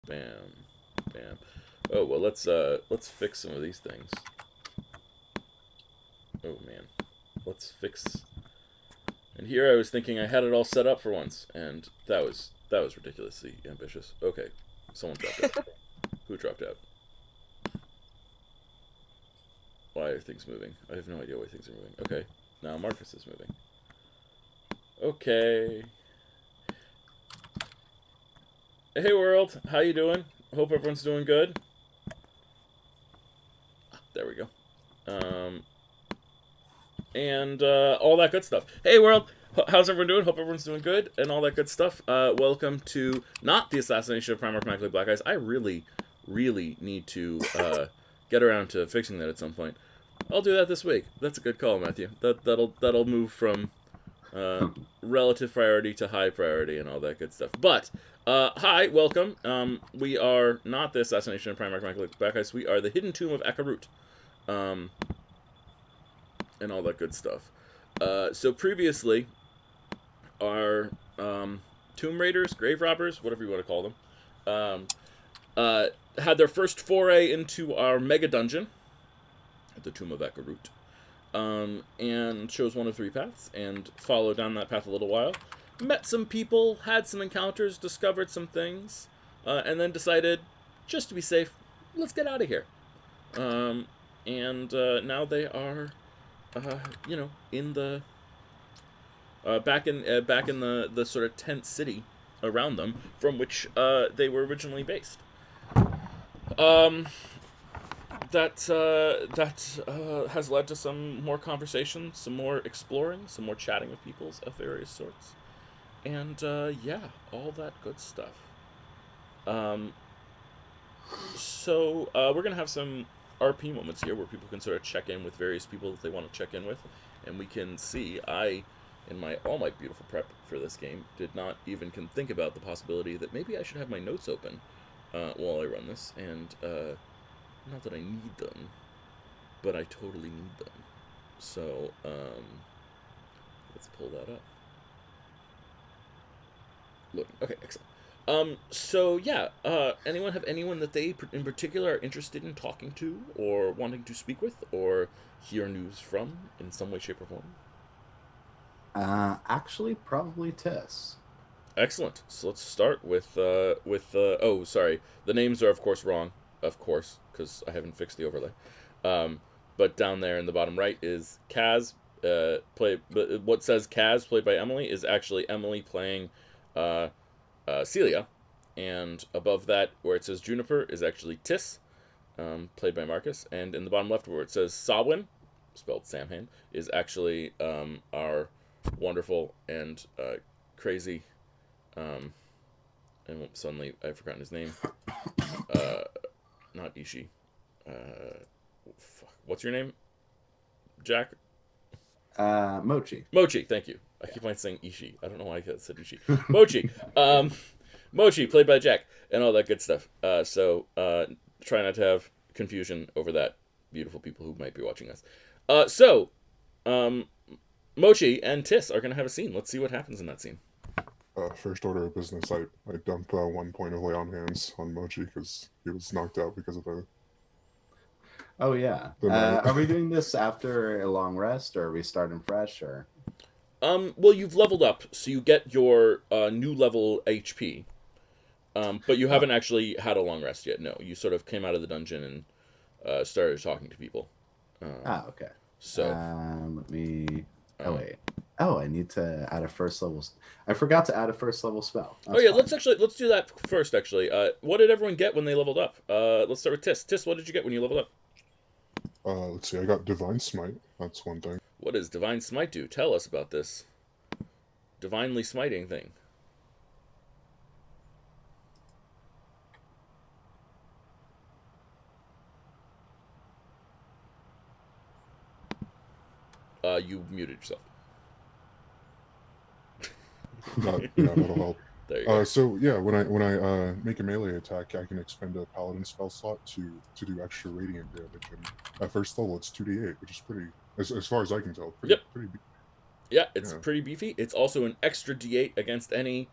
Bam. Bam. Oh, well, let's fix some of these things. Oh, man. Let's fix... And here I was thinking I had it all set up for once, and that was ridiculously ambitious. Okay, someone dropped out. Who dropped out? Why are things moving? I have no idea why things are moving. Okay, now Marcus is moving. Okay. Hey world, how you doing? Hope everyone's doing good. There we go. And all that good stuff. Hey world, how's everyone doing? Hope everyone's doing good and all that good stuff. Welcome to not the assassination of Primarch Magically Black Eyes. I really, really need to get around to fixing that at some point. I'll do that this week. That's a good call, Matthew. That'll move from relative priority to high priority and all that good stuff. But hi, welcome. We are not the assassination of Primarch Magically Black Eyes. We are the Hidden Tomb of Akarut. And all that good stuff. So previously, our Tomb Raiders, Grave Robbers, whatever you want to call them, had their first foray into our mega dungeon, the Tomb of Akarut, and chose one of three paths, and followed down that path a little while. Met some people, had some encounters, discovered some things, and then decided, just to be safe, let's get out of here. And now they are... in the back in the sort of tent city around them from which they were originally based. That has led to some more conversation, some more exploring, some more chatting with people of various sorts, and yeah, all that good stuff. So we're gonna have some RP moments here where people can sort of check in with various people that they want to check in with, and we can see in all my beautiful prep for this game, did not even think about the possibility that maybe I should have my notes open while I run this, and not that I need them, but I totally need them. So let's pull that up. Look, okay, excellent. So yeah, anyone have anyone that they in particular are interested in talking to or wanting to speak with or hear news from in some way, shape, or form? Actually, probably Tess. Excellent. So let's start with oh, sorry, the names are of course wrong, of course, because I haven't fixed the overlay. But down there in the bottom right is Kaz, played. But what says Kaz played by Emily is actually Emily playing Celia, and above that, where it says Juniper, is actually Tiss, played by Marcus, and in the bottom left, where it says Sawin, spelled Samhain, is actually our wonderful and crazy, and suddenly I've forgotten his name, not Ishi, fuck. What's your name, Jack? Mochi. Mochi, thank you. I keep on saying Ishi. I don't know why I said Ishi. Mochi. Mochi, played by Jack, and all that good stuff. Try not to have confusion over that, beautiful people who might be watching us. Mochi and Tiss are going to have a scene. Let's see what happens in that scene. First order of business, I dump 1 point of lay on hands on Mochi because he was knocked out because of Oh yeah. the night. Are we doing this after a long rest, or are we starting fresh, or? Well, you've leveled up, so you get your new level HP. But you haven't actually had a long rest yet. No, you sort of came out of the dungeon and started talking to people. Okay. So Let me. Oh wait. Oh, I need to add a first level. I forgot to add a first level spell. That's fine. Let's do that first. Actually, what did everyone get when they leveled up? Let's start with Tiss. Tiss, what did you get when you leveled up? Let's see, I got Divine Smite. That's one thing. What does Divine Smite do? Tell us about this divinely smiting thing. You muted yourself. That'll help. There you go. So yeah, when I make a melee attack, I can expend a Paladin spell slot to do extra radiant damage, and at first level it's 2d8, which is pretty, as far as I can tell, pretty. Yeah, it's pretty beefy. It's also an extra d8 against any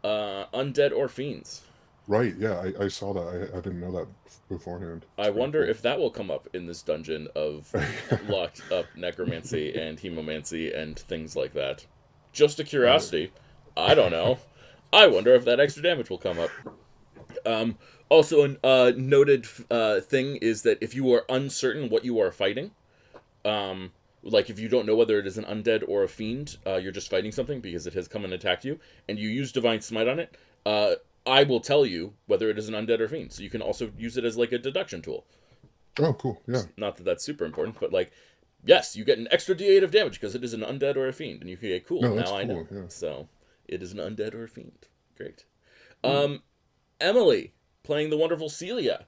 undead or fiends. Right, yeah, I saw that. I didn't know that beforehand. It's I pretty wonder cool. if that will come up in this dungeon of locked up necromancy and hemomancy and things like that. Just a uh, curiosity. I don't know. I wonder if that extra damage will come up. Um, Also, a noted thing is that if you are uncertain what you are fighting, like if you don't know whether it is an undead or a fiend, you're just fighting something because it has come and attacked you, and you use Divine Smite on it, uh, I will tell you whether it is an undead or fiend. So you can also use it as like a deduction tool. oh, cool. Yeah. Not that that's super important, but like, yes, you get an extra D8 of damage because it is an undead or a fiend, and you can get cool. No, that's Now I know. cool. Yeah. So it is an undead or a fiend. Great. Hmm. Emily playing the wonderful Celia.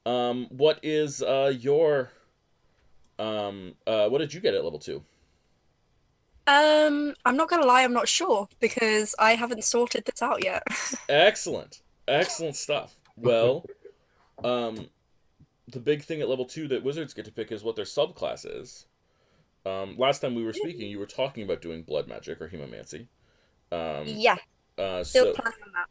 What is your what did you get at level 2? I'm not gonna lie, I'm not sure because I haven't sorted this out yet. Excellent. Excellent stuff. Well, um, the big thing at level 2 that wizards get to pick is what their subclass is. Last time we were speaking, you were talking about doing blood magic or hemomancy. Um, Yeah, still so planning on that.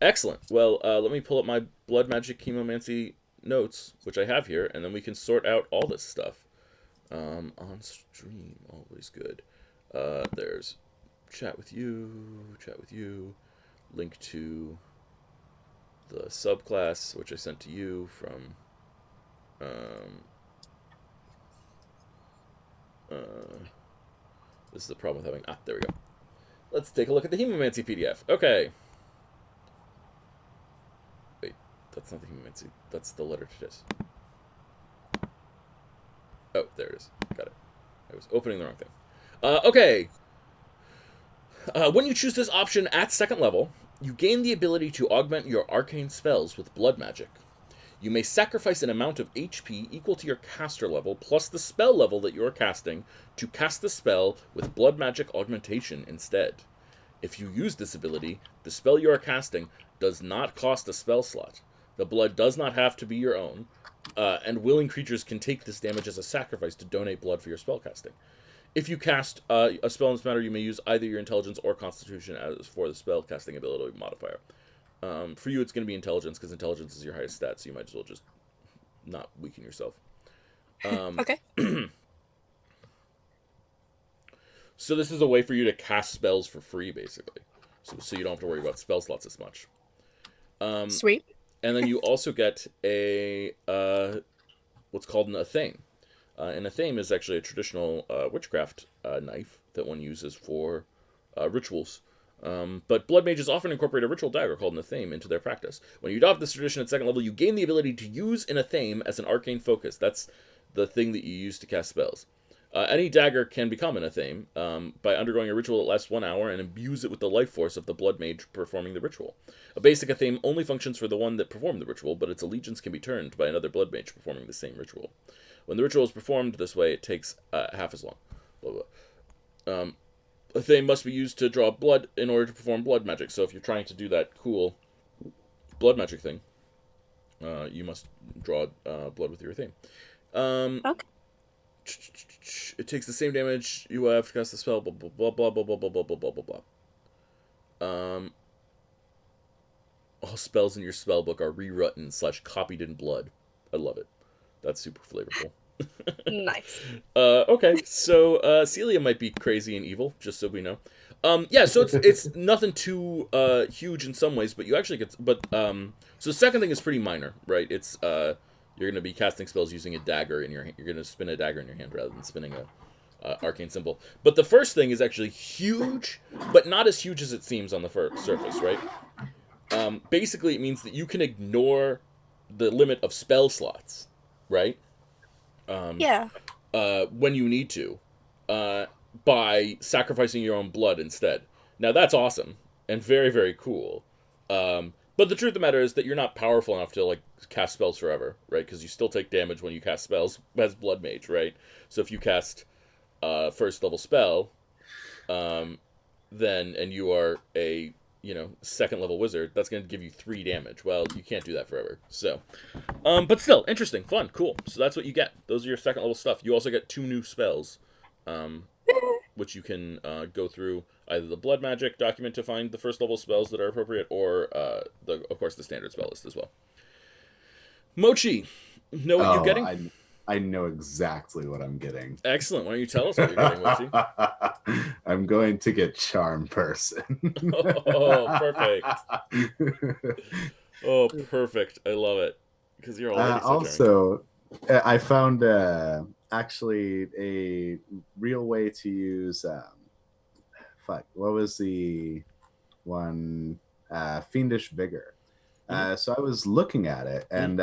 excellent. Well, let me pull up my blood magic chemomancy notes, which I have here, and then we can sort out all this stuff. On stream, always good. There's chat with you, link to the subclass, which I sent to you from. This is the problem with having. There we go. Let's take a look at the hemomancy PDF. Okay. Wait, that's not the hemomancy. That's the letter to this. Oh, there it is. Got it. I was opening the wrong thing. Okay. When you choose this option at 2nd level, you gain the ability to augment your arcane spells with blood magic. You may sacrifice an amount of HP equal to your caster level plus the spell level that you are casting to cast the spell with blood magic augmentation instead. If you use this ability, the spell you are casting does not cost a spell slot. The blood does not have to be your own, and willing creatures can take this damage as a sacrifice to donate blood for your spell casting. If you cast a spell in this matter, you may use either your intelligence or constitution as for the spell casting ability modifier. For you, it's going to be intelligence because intelligence is your highest stat, so you might as well just not weaken yourself. Okay. So this is a way for you to cast spells for free, basically, so you don't have to worry about spell slots as much. Sweet. And then you also get a what's called an athame. An athame is actually a traditional witchcraft knife that one uses for rituals. But blood mages often incorporate a ritual dagger called an athame into their practice. When you adopt this tradition at 2nd level, you gain the ability to use an athame as an arcane focus. That's the thing that you use to cast spells. Any dagger can become an athame by undergoing a ritual that lasts 1 hour and imbues it with the life force of the blood mage performing the ritual. A basic athame only functions for the one that performed the ritual, but its allegiance can be turned by another blood mage performing the same ritual. When the ritual is performed this way, it takes half as long. Blah, blah. A thing must be used to draw blood in order to perform blood magic. So if you're trying to do that cool blood magic thing, you must draw blood with your thing. Okay. It takes the same damage you have to cast the spell. Blah blah blah blah blah blah blah blah blah blah blah. All spells in your spell book are rewritten / copied in blood. I love it. That's super flavorful. Nice. Okay, so Celia might be crazy and evil, just so we know. Yeah, so it's nothing too huge in some ways, but you actually get. But so the second thing is pretty minor, right? It's you're going to be casting spells using a dagger in your hand. You're going to spin a dagger in your hand rather than spinning a arcane symbol. But the first thing is actually huge, but not as huge as it seems on the surface, right? Basically, it means that you can ignore the limit of spell slots, right? Yeah. When you need to, by sacrificing your own blood instead. Now that's awesome and very, very cool. But the truth of the matter is that you're not powerful enough to like cast spells forever, right? Because you still take damage when you cast spells as blood mage, right? So if you cast first level spell, then and you are a 2nd level wizard, that's going to give you 3 damage. Well, you can't do that forever. So, but still, interesting, fun, cool. So that's what you get. Those are your 2nd level stuff. You also get 2 new spells, which you can go through. either the blood magic document to find the first level spells that are appropriate, or of course the standard spell list as well. Mochi, know what you're Oh, getting? I know exactly what I'm getting. Excellent. Why don't you tell us what you're getting, Mochi? I'm going to get Charm Person. Oh, perfect. Oh, perfect. I love it. Because you're already so charming. Also, I found actually a real way to use. Fuck, what was the one? Fiendish Vigor. So I was looking at it, and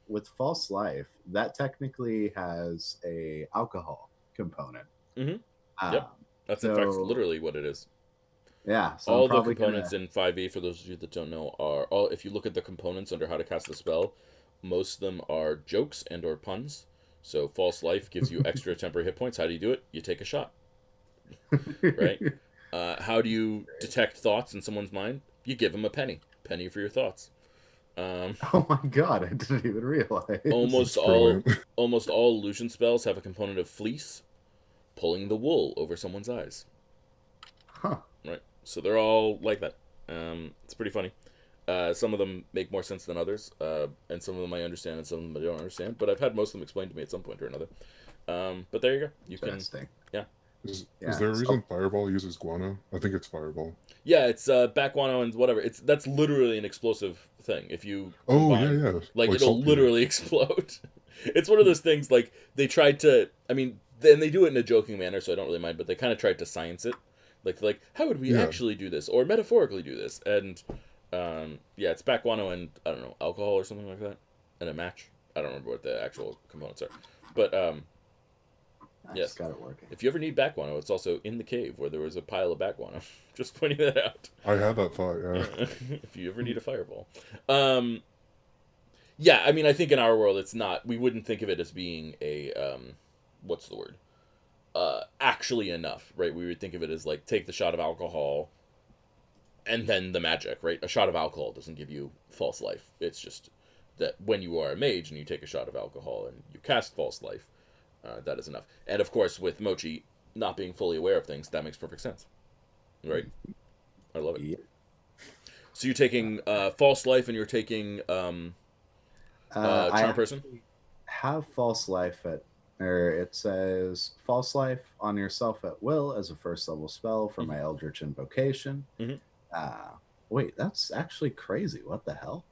with False Life, that technically has a alcohol component. Mm-hmm. Yep, that's in fact literally what it is. Yeah, so all the components in 5e, for those of you that don't know, are all. If you look at the components under how to cast the spell, most of them are jokes and or puns. So False Life gives you extra temporary hit points. How do you do it? You take a shot, right? How do you detect thoughts in someone's mind? You give them a penny for your thoughts. Oh my god, I didn't even realize. Almost all illusion spells have a component of fleece, pulling the wool over someone's eyes. Huh. Right. So they're all like that. It's pretty funny. Some of them make more sense than others, and some of them I understand and some of them I don't understand. But I've had most of them explained to me at some point or another. But there you go. You can. Yeah. Is there a reason Fireball uses guano? I think it's Fireball. Yeah, it's back guano and whatever. That's literally an explosive thing. If you yeah. Like it'll literally explode. It's one of those things like they tried to. I mean, then they do it in a joking manner, so I don't really mind. But they kind of tried to science it, like how would we actually do this or metaphorically do this? And it's back guano and I don't know, alcohol or something like that, and a match. I don't remember what the actual components are, but yes, got it working. If you ever need back guano, it's also in the cave where there was a pile of back guano. Just pointing that out. I had that thought, yeah. If you ever need a fireball. Yeah, I mean, I think in our world it's not, we wouldn't think of it as being a, what's the word? Actually enough, right? We would think of it as like, take the shot of alcohol and then the magic, right? A shot of alcohol doesn't give you False Life. It's just that when you are a mage and you take a shot of alcohol and you cast False Life, that is enough. And of course, with Mochi not being fully aware of things, that makes perfect sense. Right? I love it. Yeah. So you're taking False Life and you're taking Charm Person? Have False Life it says False Life on yourself at will as a first level spell for my Eldritch Invocation. Wait, that's actually crazy. What the hell?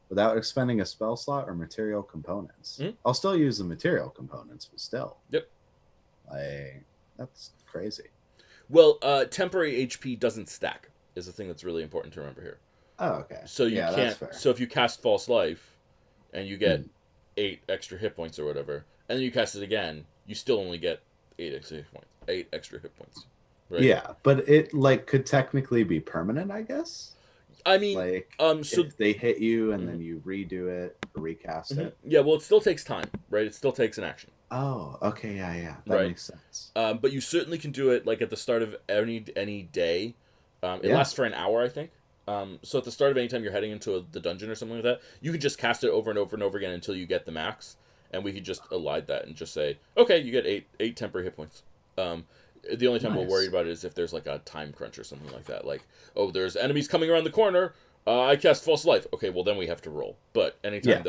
Without expending a spell slot or material components. I'll still use the material components, but still. Yep. That's crazy. Well, temporary HP doesn't stack is the thing that's really important to remember here. Oh, okay. So you can't. That's fair. So if you cast False Life, and you get 8 extra hit points or whatever, and then you cast it again, you still only get 8 extra hit points. 8 extra hit points. Right? Yeah, but it could technically be permanent, I guess. I mean, so if they hit you and then you redo it, recast it. Yeah, well, it still takes time, right? It still takes an action. Oh, okay, yeah, that makes sense. But you certainly can do it like at the start of any day. It lasts for an hour, I think. So at the start of any time you're heading into the dungeon or something like that, you can just cast it over and over and over again until you get the max, and we could just elide that and just say, okay, you get 8 temporary hit points. The only time we're worried about it is if there's like a time crunch or something like that. Like, oh, there's enemies coming around the corner. I cast False Life. Okay, well then we have to roll. But anytime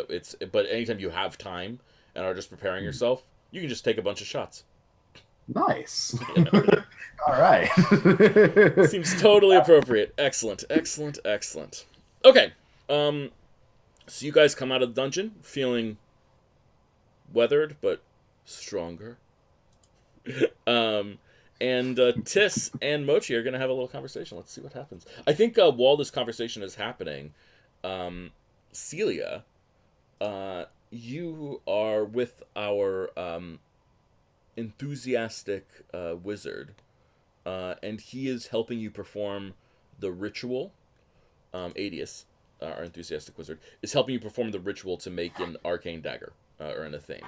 anytime you have time and are just preparing yourself, you can just take a bunch of shots. Nice. All right. Seems totally appropriate. Excellent. Okay. So you guys come out of the dungeon feeling weathered but stronger. And Tis and Mochi are going to have a little conversation. Let's see what happens. I think while this conversation is happening, Celia, you are with our enthusiastic wizard, and he is helping you perform the ritual. Adius, our enthusiastic wizard, is helping you perform the ritual to make an arcane dagger, or an athame.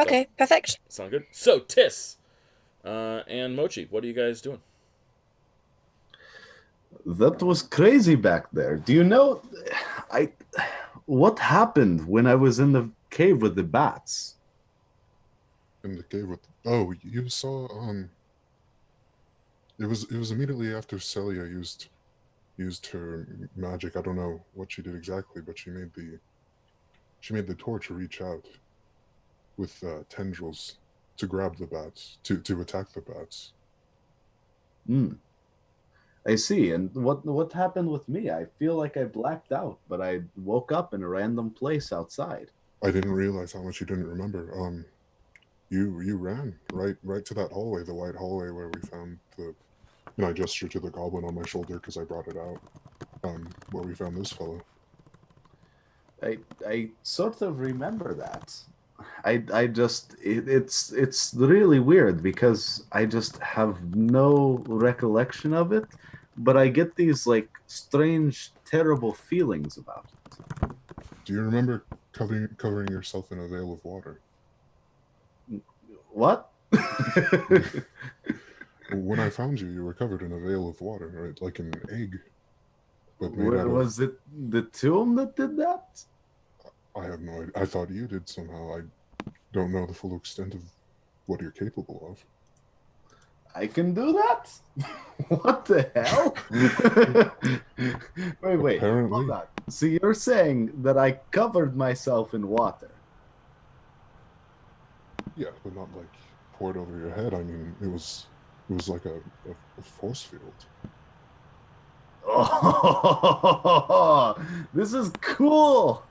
Okay, perfect. Sound good? So, Tis and Mochi, what are you guys doing? That was crazy back there. Do you know what happened when I was in the cave with the bats? In the cave with you saw It was immediately after Celia used her magic. I don't know what she did exactly, but she made the torch reach out with tendrils to grab the bats, to attack the bats. Hmm. I see. And what happened with me? I feel like I blacked out, but I woke up in a random place outside. I didn't realize how much you didn't remember. You ran right to that hallway, the white hallway where we found the. And I gestured to the goblin on my shoulder because I brought it out. Where we found this fellow. I sort of remember that. I just it's really weird because I just have no recollection of it, but I get these like strange, terrible feelings about it. Do you remember covering yourself in a veil of water? What? When I found you, you were covered in a veil of water, right? Like an egg, but made out of. Was it the tomb that did that? I have no idea. I thought you did somehow. I don't know the full extent of what you're capable of. I can do that? What the hell? Wait. Apparently. Hold on. So you're saying that I covered myself in water? Yeah, but not like poured over your head. I mean, it was like a force field. Oh, this is cool.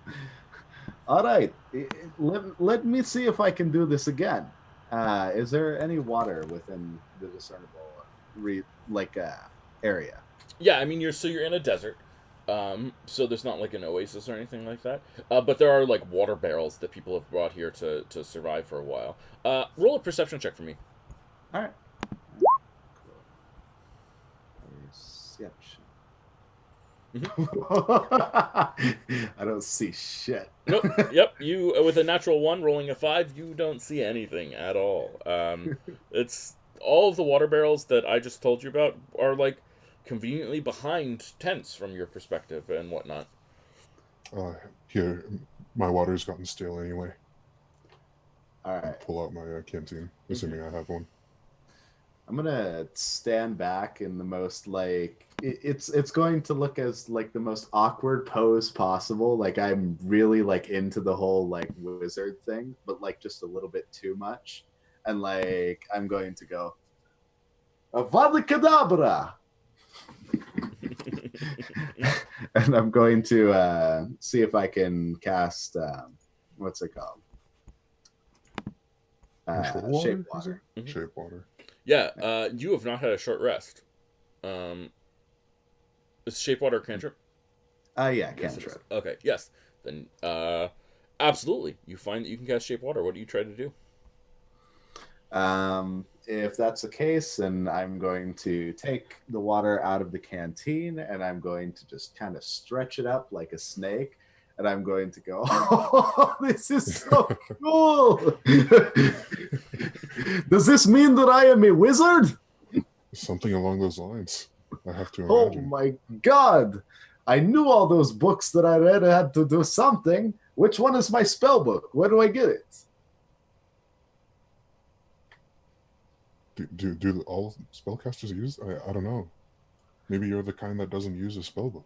All right. Let me see if I can do this again. Is there any water within the discernible area? Yeah, I mean you're in a desert, so there's not like an oasis or anything like that. But there are like water barrels that people have brought here to survive for a while. Roll a perception check for me. All right. Perception. I don't see shit. Nope. Yep. You with a natural 1, rolling a 5, you don't see anything at all. It's all of the water barrels that I just told you about are like conveniently behind tents from your perspective and whatnot. Here, my water's gotten stale anyway. All right. Pull out my canteen, assuming I have one. I'm gonna stand back in the most it's going to look as like the most awkward pose possible. Like I'm really like into the whole like wizard thing, but like just a little bit too much. And like I'm going to go Avada Kedavra! And I'm going to see if I can cast what's it called? Control water, Shape water. Mhm. Shape water. Yeah, you have not had a short rest. Is shape water a cantrip? Yeah, Yes, it is. cantrip. Okay, yes. Then, absolutely. You find that you can cast shape water. What do you try to do? If that's the case, then I'm going to take the water out of the canteen and I'm going to just kind of stretch it up like a snake. And I'm going to go, oh, this is so cool. Does this mean that I am a wizard? Something along those lines. I have to Oh imagine. my God. I knew all those books that I read had to do something. Which one is my spell book? Where do I get it? Do all spellcasters use? I don't know. Maybe you're the kind that doesn't use a spellbook.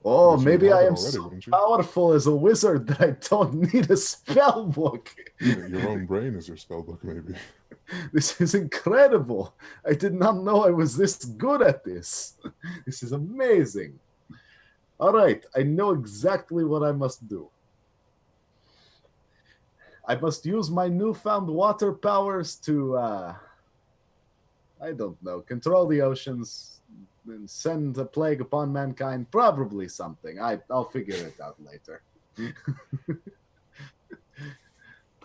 Oh, Because you maybe have I it am already, so wouldn't you? powerful as a wizard that I don't need a spell book. Your own brain is your spellbook, maybe. This is incredible. I did not know I was this good at this. This is amazing. All right, I know exactly what I must do. I must use my newfound water powers to, I don't know, control the oceans and send a plague upon mankind. Probably something. I'll figure it out later.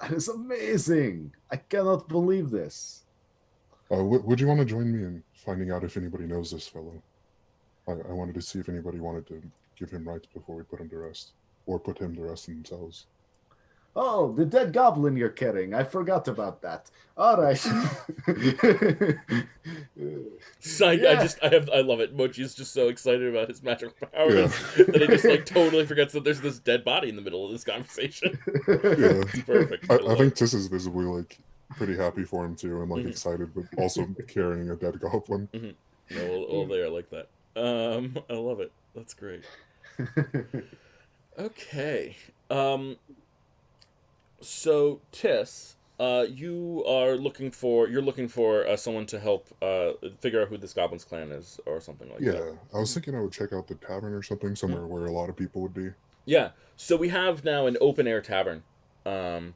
That is amazing. I cannot believe this. Would you want to join me in finding out if anybody knows this fellow? I wanted to see if anybody wanted to give him rights before we put him to rest, or put him to rest themselves. Oh, the dead goblin you're carrying. I forgot about that. All right. So Yeah. I love it. Mochi's just so excited about his magical powers that he just like totally forgets that there's this dead body in the middle of this conversation. Yeah. It's perfect. I love think it. Tiss is visibly like pretty happy for him too, and like Mhm. excited, but also carrying a dead goblin. all there like that. I love it. That's great. Okay. So Tiss, you're looking for someone to help figure out who this Goblin's clan is or something like that. Yeah, I was thinking I would check out the tavern or something somewhere where a lot of people would be. Yeah. So we have now an open air tavern um,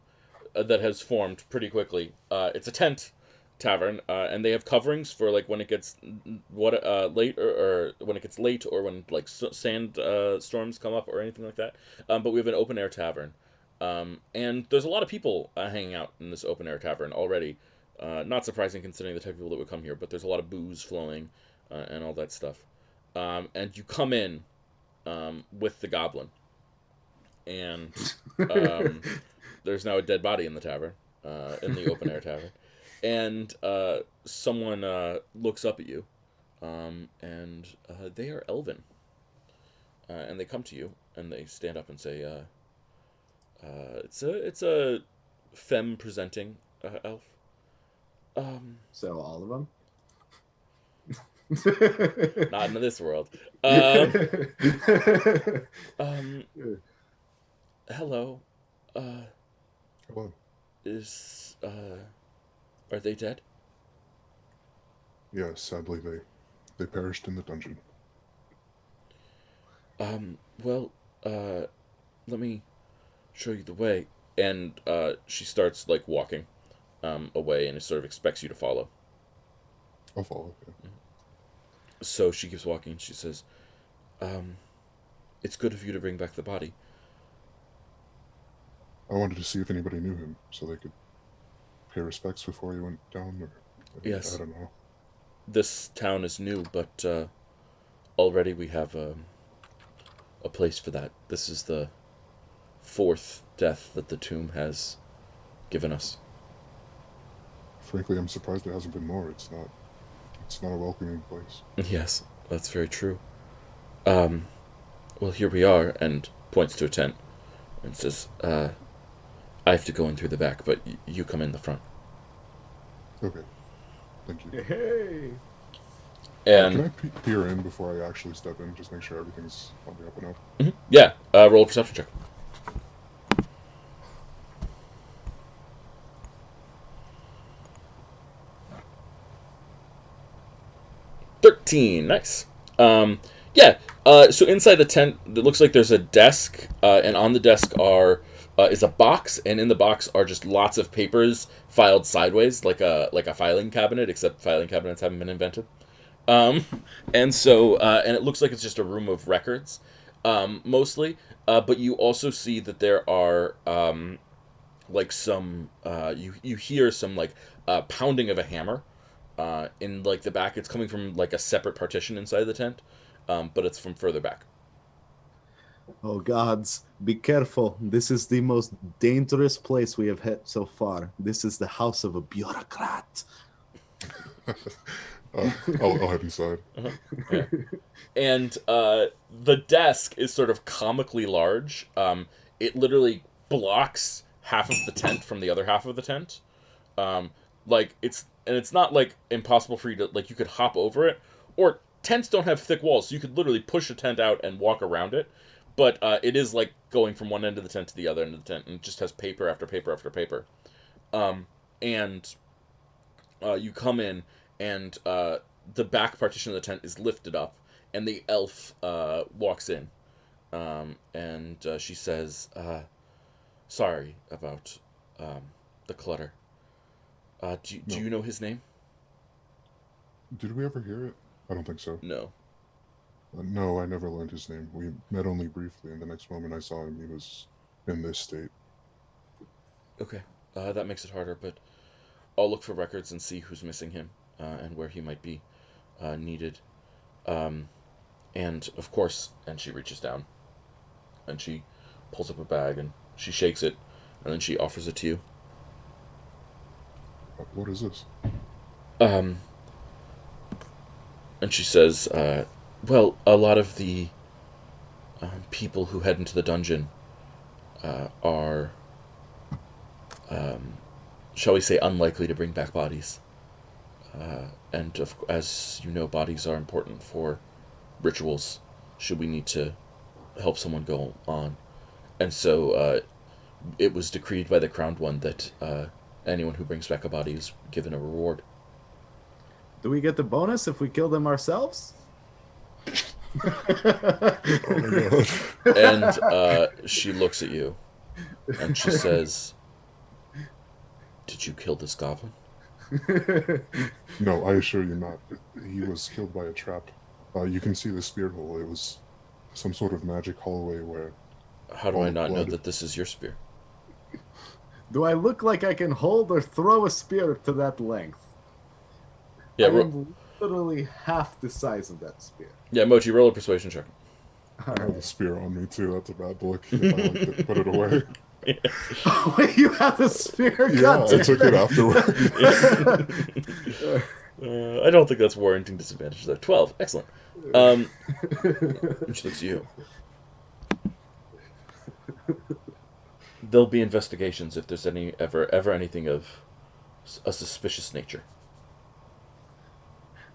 that has formed pretty quickly. It's a tent tavern, and they have coverings for like when it gets late or when it gets late or when like sand storms come up or anything like that. But we have an open air tavern, and there's a lot of people hanging out in this open air tavern already. Not surprising considering the type of people that would come here, but there's a lot of booze flowing and all that stuff. And you come in with the goblin, and there's now a dead body in the tavern, in the open air tavern, and someone looks up at you, and they are elven, and they come to you and they stand up and say, "It's a femme presenting elf." So all of them. Not in this world. Um, hello. Hello. Is are they dead? Yeah, sadly they perished in the dungeon. Well, let me show you the way. And she starts like walking away and sort of expects you to follow. I'll follow. Yeah. So she keeps walking. She says, "It's good of you to bring back the body." I wanted to see if anybody knew him so they could pay respects before he went down. Or Yes. I don't know. This town is new, but already we have a place for that. This is the fourth death that the tomb has given us. Frankly, I'm surprised there hasn't been more. It's not a welcoming place. Yes, that's very true. Well, here we are, and points to a tent and says, I have to go in through the back, but you come in the front. Okay, thank you. Hey. And Can I peer in before I actually step in? Just make sure everything's on the up and up. yeah, roll a perception check. 13, nice. Yeah. So inside the tent, it looks like there's a desk, and on the desk is a box, and in the box are just lots of papers filed sideways, like a filing cabinet, except filing cabinets haven't been invented. Um, and so and it looks like it's just a room of records, mostly. But you also see that there are like some you hear some like pounding of a hammer in like the back. It's coming from like a separate partition inside the tent, but it's from further back. Oh gods, be careful. This is the most dangerous place we have hit so far. This is the house of a bureaucrat. I'll head inside. Yeah. And the desk is sort of comically large. It literally blocks half of the tent from the other half of the tent. Like it's not like impossible for you to like you could hop over it, or tents don't have thick walls, so you could literally push a tent out and walk around it. But it is like going from one end of the tent to the other end of the tent, and it just has paper after paper after paper. And you come in, and the back partition of the tent is lifted up, and the elf walks in, and she says, "Sorry about the clutter. Do you know his name?" Did we ever hear it? I don't think so. No. No, I never learned his name. We met only briefly, and the next moment I saw him, he was in this state. Okay. That makes it harder, but I'll look for records and see who's missing him and where he might be needed. And of course, and she reaches down and she pulls up a bag and she shakes it and then she offers it to you. What is this? And she says, well, a lot of the people who head into the dungeon are, shall we say, unlikely to bring back bodies. And as you know, bodies are important for rituals. Should we need to help someone go on, and so it was decreed by the crowned one that anyone who brings back a body is given a reward. Do we get the bonus if we kill them ourselves? Oh my god. And she looks at you, and she says, "Did you kill this goblin?" No, I assure you not. He was killed by a trap. You can see the spear hole. It was some sort of magic hallway where How do all I the not know blood- that this is your spear? Do I look like I can hold or throw a spear to that length? Yeah, I am literally half the size of that spear. yeah, Mochi, roll a persuasion check. All I have the right. spear on me too. That's a bad look. If I like to put it away. Oh, wait, you have the spear? Yeah, God I damn took it afterward. I don't think that's warranting disadvantage though. 12, excellent. Which looks you. There'll be investigations if there's ever anything of a suspicious nature.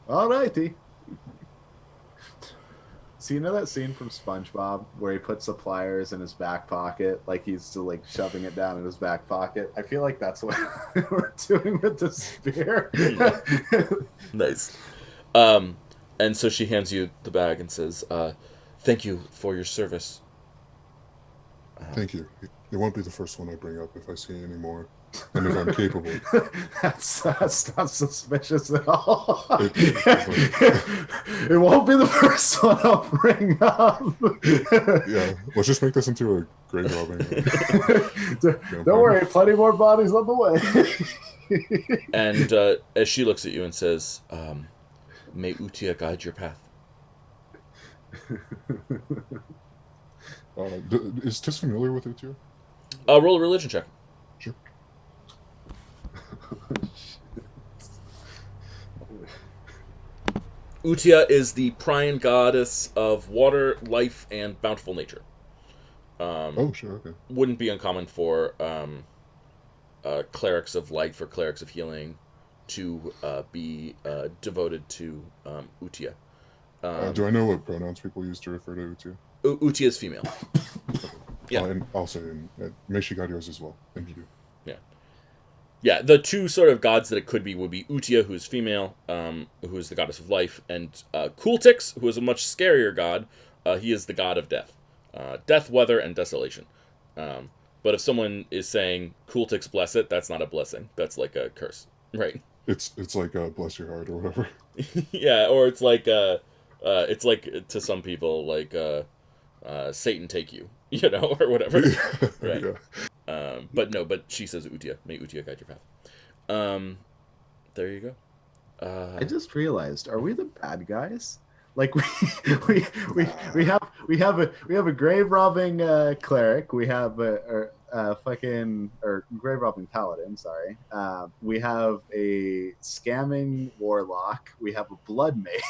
Alrighty. So you know that scene from SpongeBob where he puts the pliers in his back pocket, like he's still like shoving it down in his back pocket? I feel like that's what we're doing with the spear. Nice. And so she hands you the bag and says, "Thank you for your service." Thank you. It won't be the first one I bring up if I see any more. And if I'm capable. That's not suspicious at all. It- It won't be the first one I'll bring up. Yeah, let's just make this into a grave robbing. Don't worry, plenty more bodies on the way. And as she looks at you and says, "May Utia guide your path." Is Tis familiar with Utia? Roll a religion check. Sure. Utia is the prime goddess of water, life, and bountiful nature. Oh, sure, okay. Wouldn't be uncommon for clerics of life or clerics of healing to be devoted to Utia. Do I know what pronouns people use to refer to Utia? Utia is female. Yeah. And also, may she guide yours as well. Thank you. Yeah, the two sort of gods that it could be would be Utia, who is female, who is the goddess of life, and Kultix, who is a much scarier god. He is the god of death. Death, weather, and desolation. But if someone is saying Kultix bless it, that's not a blessing. That's like a curse. Right. It's like bless your heart or whatever. Yeah, or it's like to some people like Satan take you, or whatever. Right. Yeah. But she says Utia. May Utia guide your path. There you go. I just realized, are we the bad guys? Like we have a grave robbing cleric. We have a grave robbing paladin. Sorry. We have a scamming warlock. We have a blood mage.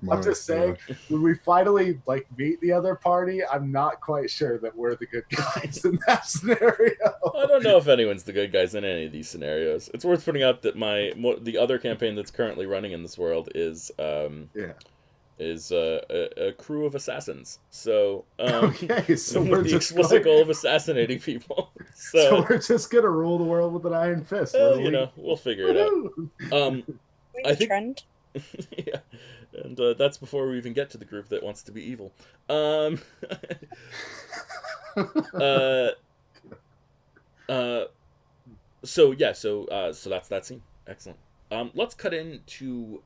I'm just saying, when we finally meet the other party, I'm not quite sure that we're the good guys in that scenario. I don't know if anyone's the good guys in any of these scenarios. It's worth pointing out that the other campaign that's currently running in this world is a crew of assassins. So okay, so with we're the just explicit goal of assassinating people. So we're just gonna rule the world with an iron fist. We'll figure it out. I think trend. yeah, and that's before we even get to the group that wants to be evil. So that's that scene. Excellent. Let's cut into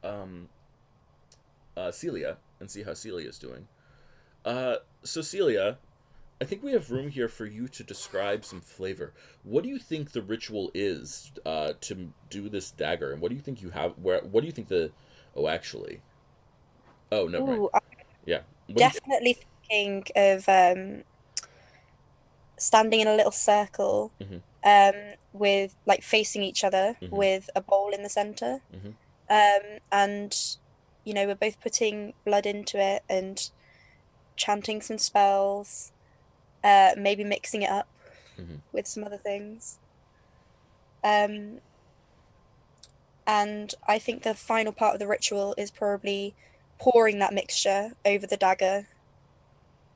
Celia and see how Celia is doing. So Celia, I think we have room here for you to describe some flavor. What do you think the ritual is to do this dagger, and what do you think you have? What do you think the? Oh, actually. Oh no, right. Ooh, Yeah. definitely thinking of standing in a little circle, with facing each other, with a bowl in the center, and we're both putting blood into it and chanting some spells, maybe mixing it up with some other things, and and I think the final part of the ritual is probably pouring that mixture over the dagger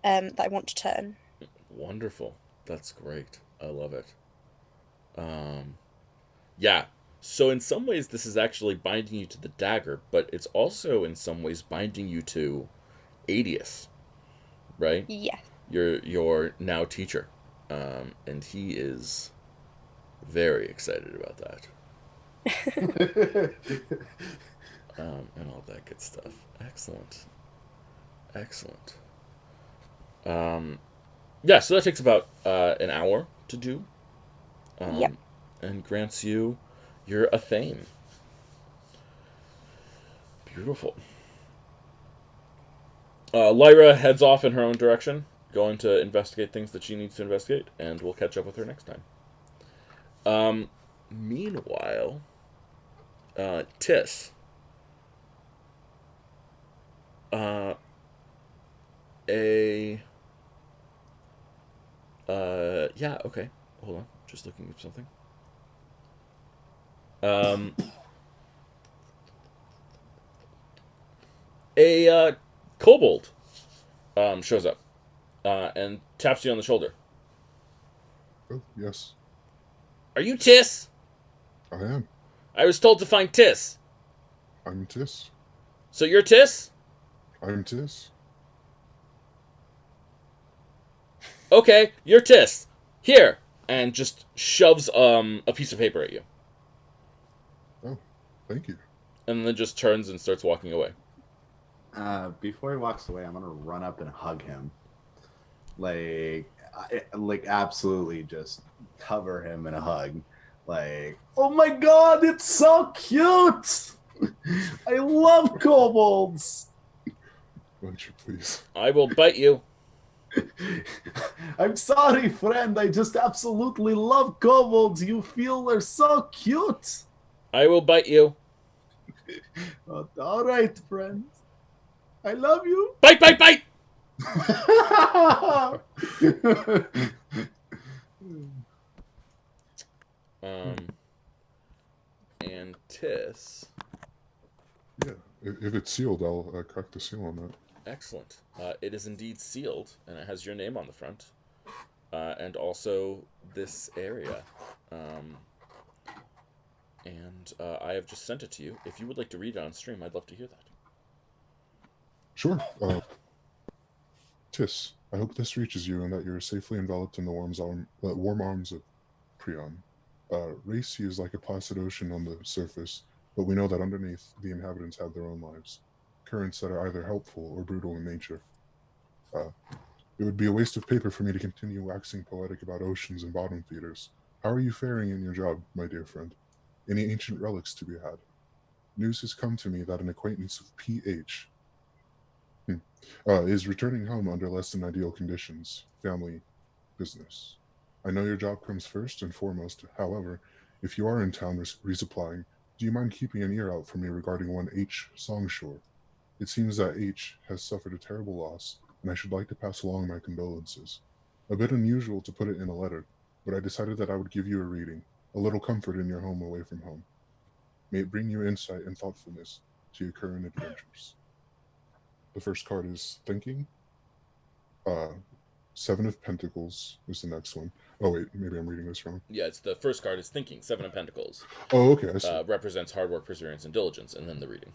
that I want to turn. Wonderful. That's great. I love it. Um, yeah. So in some ways, this is actually binding you to the dagger, but it's also in some ways binding you to Adius, right? Yes. Your now teacher, and he is very excited about that, and all that good stuff. Excellent, excellent. Um, yeah, so that takes about an hour to do, Yep. and grants you your Athame. Beautiful. Lyra heads off in her own direction, going to investigate things that she needs to investigate, and we'll catch up with her next time. Meanwhile, Tis. Uh, a. Yeah, okay. Hold on. Just looking up something. Um, a kobold shows up and taps you on the shoulder. Oh, yes, Are you Tis? I am. I was told to find Tis. I'm Tis. So you're Tis? I'm Tis. Okay, you're Tis. Here. And just shoves a piece of paper at you. Oh, thank you. And then just turns and starts walking away. Before he walks away, I'm gonna run up and hug him, like absolutely just cover him in a hug, like, oh my god, it's so cute! I love kobolds. Won't you please? I will bite you. I'm sorry, friend. I just absolutely love kobolds. You feel they're so cute. I will bite you. All right, friend. I love you. Bite, bite, bite! And Tis. Yeah, if it's sealed, I'll crack the seal on that. Excellent. It is indeed sealed, and it has your name on the front. And also this area. And I have just sent it to you. If you would like to read it on stream, I'd love to hear that. Sure. Tis, I hope this reaches you and that you're safely enveloped in the warm arms of Prion. Racy is like a placid ocean on the surface, but we know that underneath, the inhabitants have their own lives. Currents that are either helpful or brutal in nature. It would be a waste of paper for me to continue waxing poetic about oceans and bottom feeders. How are you faring in your job, my dear friend? Any ancient relics to be had? News has come to me that an acquaintance of PH is returning home under less than ideal conditions. Family business. I know your job comes first and foremost. However, if you are in town resupplying, do you mind keeping an ear out for me regarding one H. Songshore? It seems that H has suffered a terrible loss, and I should like to pass along my condolences. A bit unusual to put it in a letter, but I decided that I would give you a reading, a little comfort in your home away from home. May it bring you insight and thoughtfulness to your current adventures. The first card is Thinking. Seven of Pentacles is the next one. Oh wait, maybe I'm reading this wrong. Yeah, it's the first card is Thinking, Seven of Pentacles. Oh, okay, I see. Represents hard work, perseverance, and diligence, and then the reading.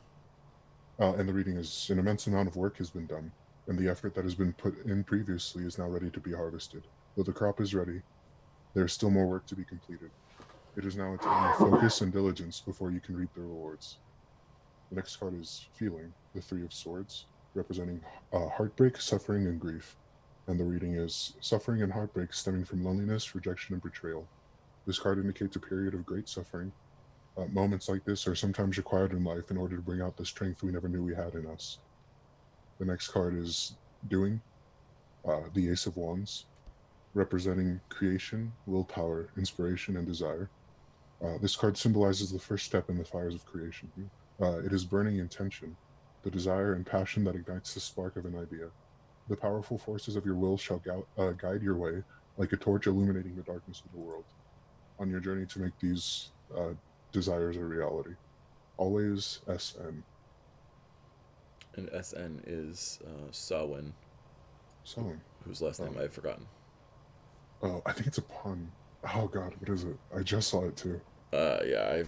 And the reading is an immense amount of work has been done, and the effort that has been put in previously is now ready to be harvested. Though the crop is ready, there is still more work to be completed. It is now a time of focus and diligence before you can reap the rewards. The next card is Feeling, the Three of Swords, representing heartbreak, suffering, and grief. And the reading is Suffering and heartbreak stemming from loneliness, rejection, and betrayal. This card indicates a period of great suffering. Moments like this are sometimes required in life in order to bring out the strength we never knew we had in us. The next card is Doing, the Ace of Wands, representing creation, willpower, inspiration, and desire. This card symbolizes the first step in the fires of creation. It is burning intention, the desire and passion that ignites the spark of an idea. The powerful forces of your will shall guide your way, like a torch illuminating the darkness of the world, on your journey to make these desires a reality. always SN. And SN is Sawin, So, whose last name I've forgotten. oh, I think it's a pun. Oh God, what is it? I just saw it too. Yeah,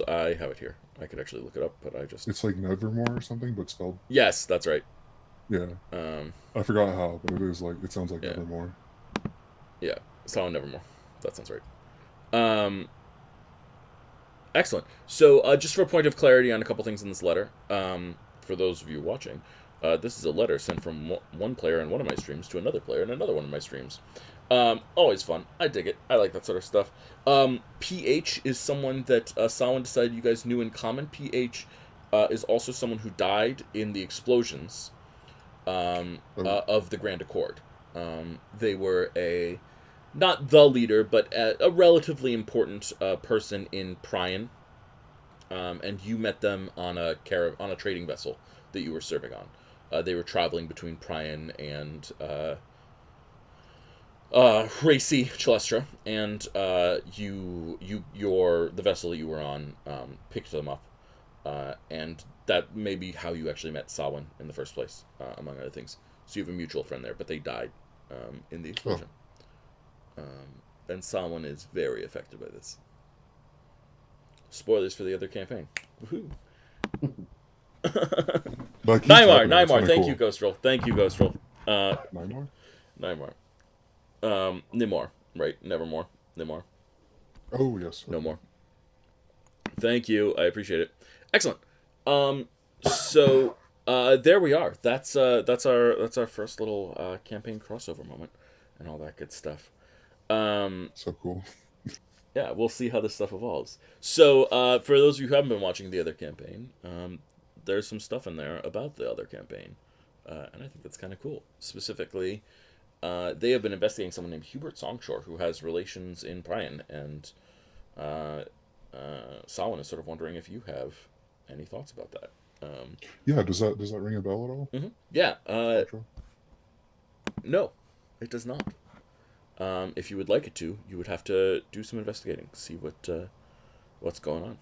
I have it here. I could actually look it up, but I just. It's like Nevermore or something, but spelled. Yes, that's right. Yeah. I forgot how, but it is like it sounds like Yeah. Nevermore. Yeah, Sawin Nevermore. That sounds right. Excellent. So, just for a point of clarity on a couple things in this letter, for those of you watching, this is a letter sent from one player in one of my streams to another player in another one of my streams. Always fun. I dig it. I like that sort of stuff. PH is someone that Sawin decided you guys knew in common. PH is also someone who died in the explosions of the Grand Accord. They were not the leader, but a relatively important person in Prion, and you met them on a trading vessel that you were serving on. They were traveling between Prion and Racy Chalestra, and the vessel that you were on picked them up, and that may be how you actually met Sawin in the first place, among other things. So you have a mutual friend there, but they died in the explosion. And Sawin is very affected by this. Spoilers for the other campaign. Woohoo! Nymar, thank you, Ghost Roll. Thank you, Ghost Roll. Nymar? Nimor, right? Nevermore. Nimor. Oh yes. No more. Thank you. I appreciate it. Excellent. So there we are. That's our first little campaign crossover moment and all that good stuff. So cool. Yeah, we'll see how this stuff evolves. So, for those of you who haven't been watching the other campaign, there's some stuff in there about the other campaign, and I think that's kind of cool. Specifically, they have been investigating someone named Hubert Songshore, who has relations in Prion, and Sawin is sort of wondering if you have any thoughts about that. Yeah, does that ring a bell at all? Mm-hmm. Yeah. No, it does not. If you would like it to, you would have to do some investigating, see what's going on,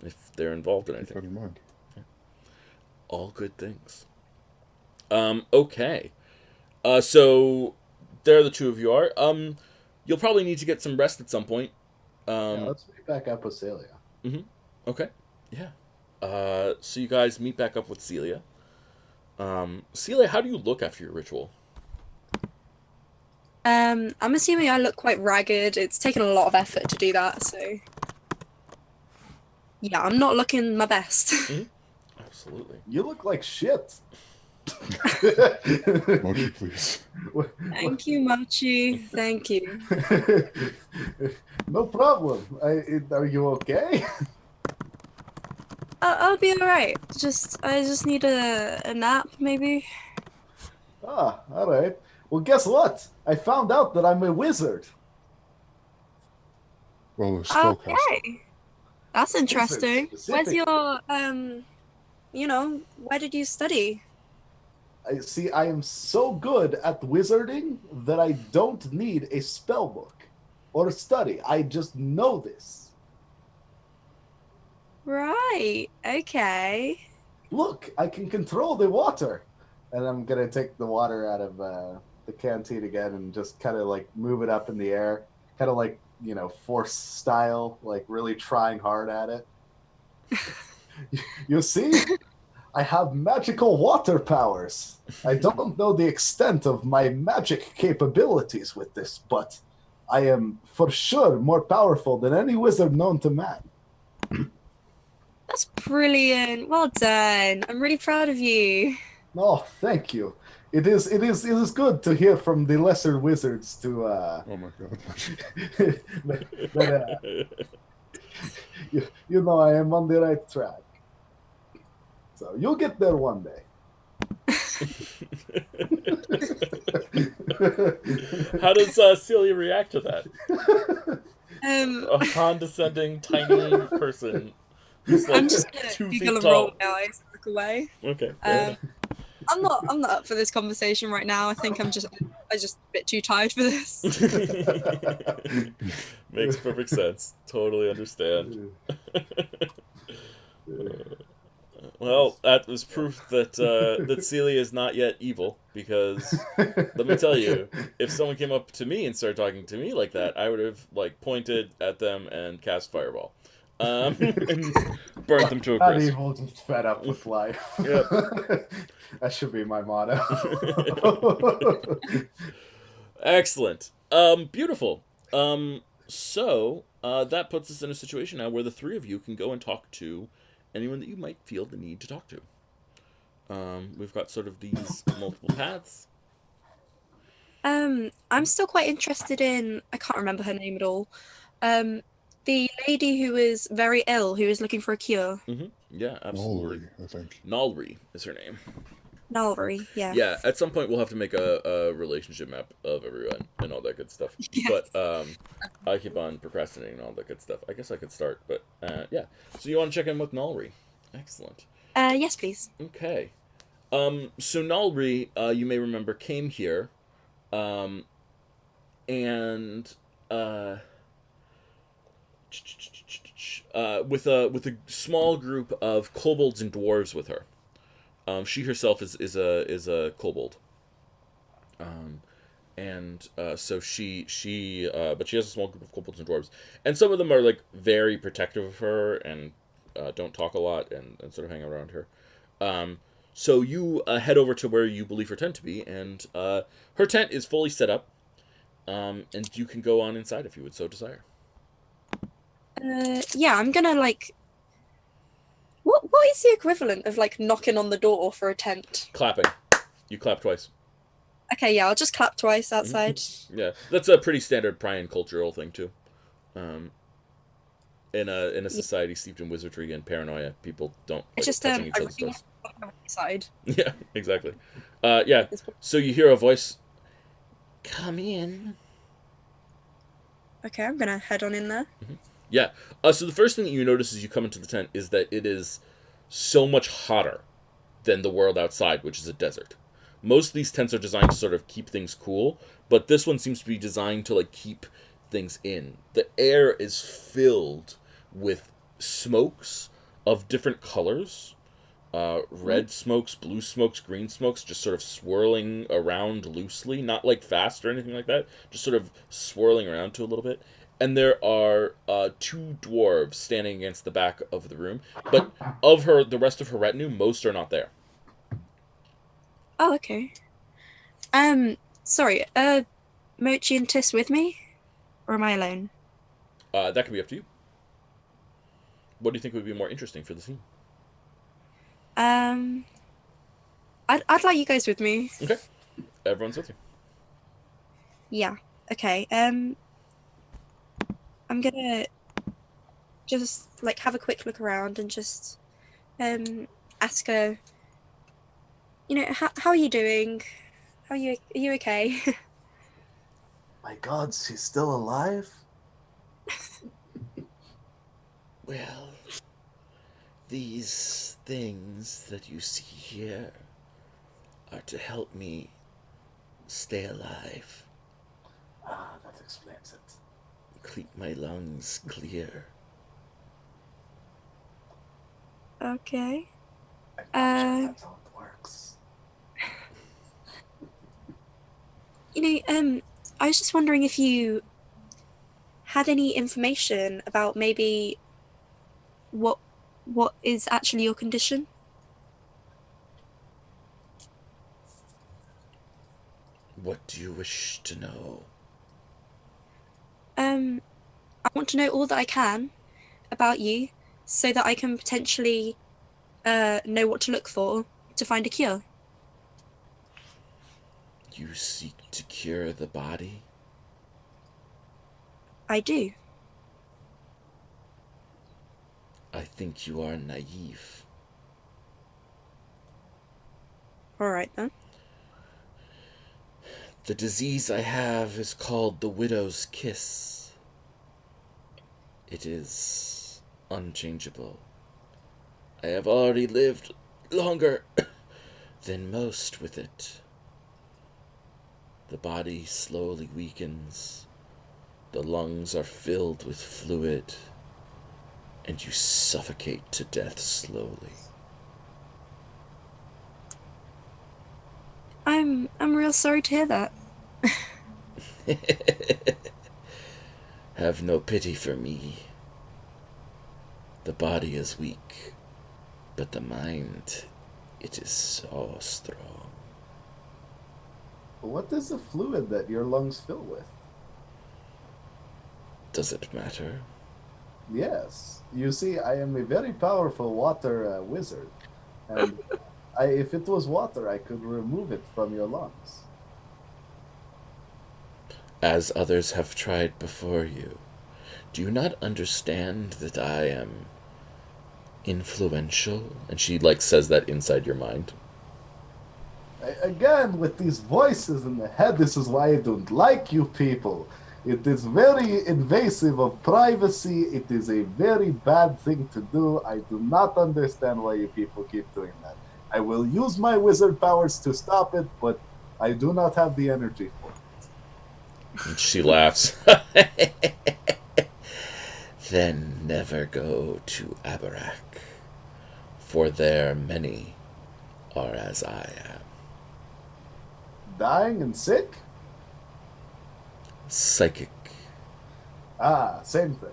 if they're involved in anything. Keep that in mind. Yeah. All good things. Okay. So there the two of you are. You'll probably need to get some rest at some point. Yeah, let's meet back up with Celia. Mm-hmm. Okay. Yeah. So you guys meet back up with Celia. Celia, how do you look after your ritual? I'm assuming I look quite ragged. It's taken a lot of effort to do that, so yeah, I'm not looking my best. Mm-hmm. Absolutely. You look like shit. Mochi, please. Thank you, Mochi. Thank you. No problem. Are you okay? I'll be alright. I just need a nap, maybe. Ah, all right. Well, guess what? I found out that I'm a wizard. Well, a spellcaster. Okay, that's interesting. Where's specific. your where did you study? I am so good at wizarding that I don't need a spell book or a study. I just know this. Right. Okay. Look, I can control the water. And I'm going to take the water out of the canteen again and just kind of like move it up in the air. Kind of like, force style, like really trying hard at it. You see? I have magical water powers. I don't know the extent of my magic capabilities with this, but I am for sure more powerful than any wizard known to man. That's brilliant. Well done. I'm really proud of you. Oh, thank you. It is good to hear from the lesser wizards to Oh my god. that, I am on the right track. So you'll get there one day. How does Celia react to that? A condescending, tiny person who's like I'm just gonna 2 feet giggle and tall. roll my eyes and look away. Okay. I'm not up for this conversation right now. I think I'm just a bit too tired for this. Makes perfect sense. Totally understand. Well, that was proof that that Celia is not yet evil, because let me tell you, if someone came up to me and started talking to me like that, I would have like pointed at them and cast fireball, and burnt them to a Not crisp. evil, just fed up with life. Yep. That should be my motto. Excellent. Beautiful. So that puts us in a situation now where the three of you can go and talk to anyone that you might feel the need to talk to. We've got sort of these multiple paths. I'm still quite interested in, I can't remember her name at all. The lady who was very ill, who was looking for a cure. Yeah, absolutely. Nolri, I think. Nalri is her name. Nalri, yeah. Yeah, at some point we'll have to make a relationship map of everyone and all that good stuff. Yes. But I keep on procrastinating and all that good stuff. I guess I could start, but yeah. So you want to check in with Nalri? Excellent. Yes, please. Okay. So Nalri, you may remember, came here, and with a small group of kobolds and dwarves with her. She herself is a kobold. And so she but she has a small group of kobolds and dwarves, and some of them are like very protective of her and don't talk a lot and sort of hang around her. So you head over to where you believe her tent to be, and her tent is fully set up, and you can go on inside if you would so desire. Yeah, I'm gonna like. What is the equivalent of like knocking on the door for a tent? Clapping. You clap twice. Okay, yeah, I'll just clap twice outside. Yeah, that's a pretty standard Prian cultural thing too. In a society steeped in wizardry and paranoia, people don't like It's just touching each I other's really toes. want to go outside. Yeah, exactly. Yeah. So you hear a voice. Come in. Okay, I'm gonna head on in there. Yeah. So the first thing that you notice as you come into the tent is that it is so much hotter than the world outside, which is a desert. Most of these tents are designed to sort of keep things cool, but this one seems to be designed to like keep things in. The air is filled with smokes of different colors. Red smokes, blue smokes, green smokes, just sort of swirling around loosely, not like fast or anything like that, just sort of swirling around to a little bit. And there are two dwarves standing against the back of the room, but of her, the rest of her retinue, most are not there. Oh, okay. Sorry, Mochi and Tiss with me? Or am I alone? That could be up to you. What do you think would be more interesting for the scene? I'd like you guys with me. Okay, everyone's with you. Yeah. Okay. I'm gonna just like have a quick look around and just ask her, how are you doing? Are you okay? My God, she's still alive? Well, these things that you see here are to help me stay alive, Ah, that explains it. keep my lungs clear. Okay. I'm not sure that's how it works. I was just wondering if you had any information about maybe what is actually your condition? What do you wish to know? I want to know all that I can about you so that I can potentially know what to look for to find a cure. You seek to cure the body? I do. I think you are naive. All right then. The disease I have is called the widow's kiss. It is unchangeable. I have already lived longer than most with it. The body slowly weakens. The lungs are filled with fluid. and you suffocate to death slowly. I'm real sorry to hear that. Have no pity for me. The body is weak, but the mind, it is so strong. What is the fluid that your lungs fill with? Does it matter? Yes. You see, I am a very powerful water wizard. And if it was water, I could remove it from your lungs. As others have tried before you, do you not understand that I am influential? And she, like, says that inside your mind. Again, with these voices in the head, this is why I don't like you people. It is very invasive of privacy. It is a very bad thing to do. I do not understand why you people keep doing that. I will use my wizard powers to stop it, but I do not have the energy for it. And she laughs. Then never go to Abarak, for there many are as I am. Dying and sick? Psychic. Ah, same thing.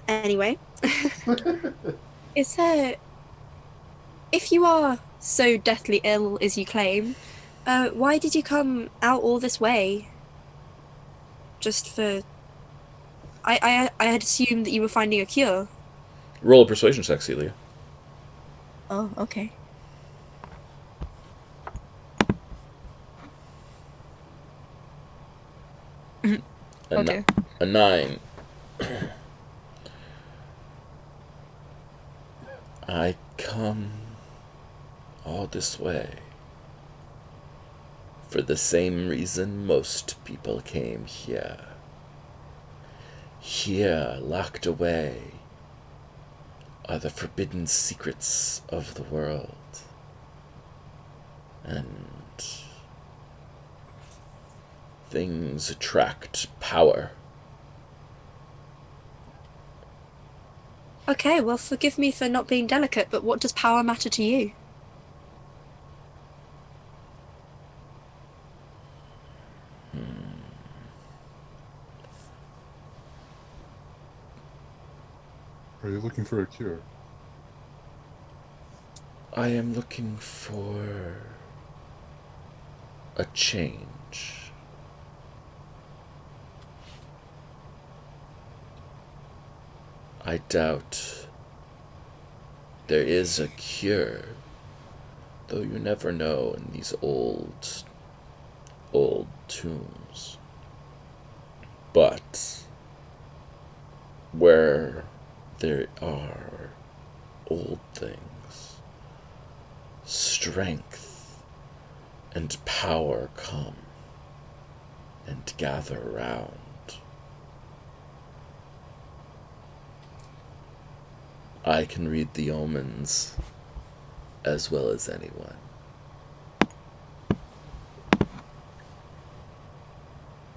Anyway, is there, if you are so deathly ill as you claim, why did you come out all this way? Just for... I had assumed that you were finding a cure. Roll a persuasion check, Celia. Oh, okay. Okay. A 9. I come all this way for the same reason most people came here. Here, locked away, are the forbidden secrets of the world. And things attract power. Okay, well, forgive me for not being delicate, but what does power matter to you? Are you looking for a cure? I am looking for a change. I doubt there is a cure, though you never know in these old tombs. But where there are old things, strength and power come and gather round. I can read the omens as well as anyone.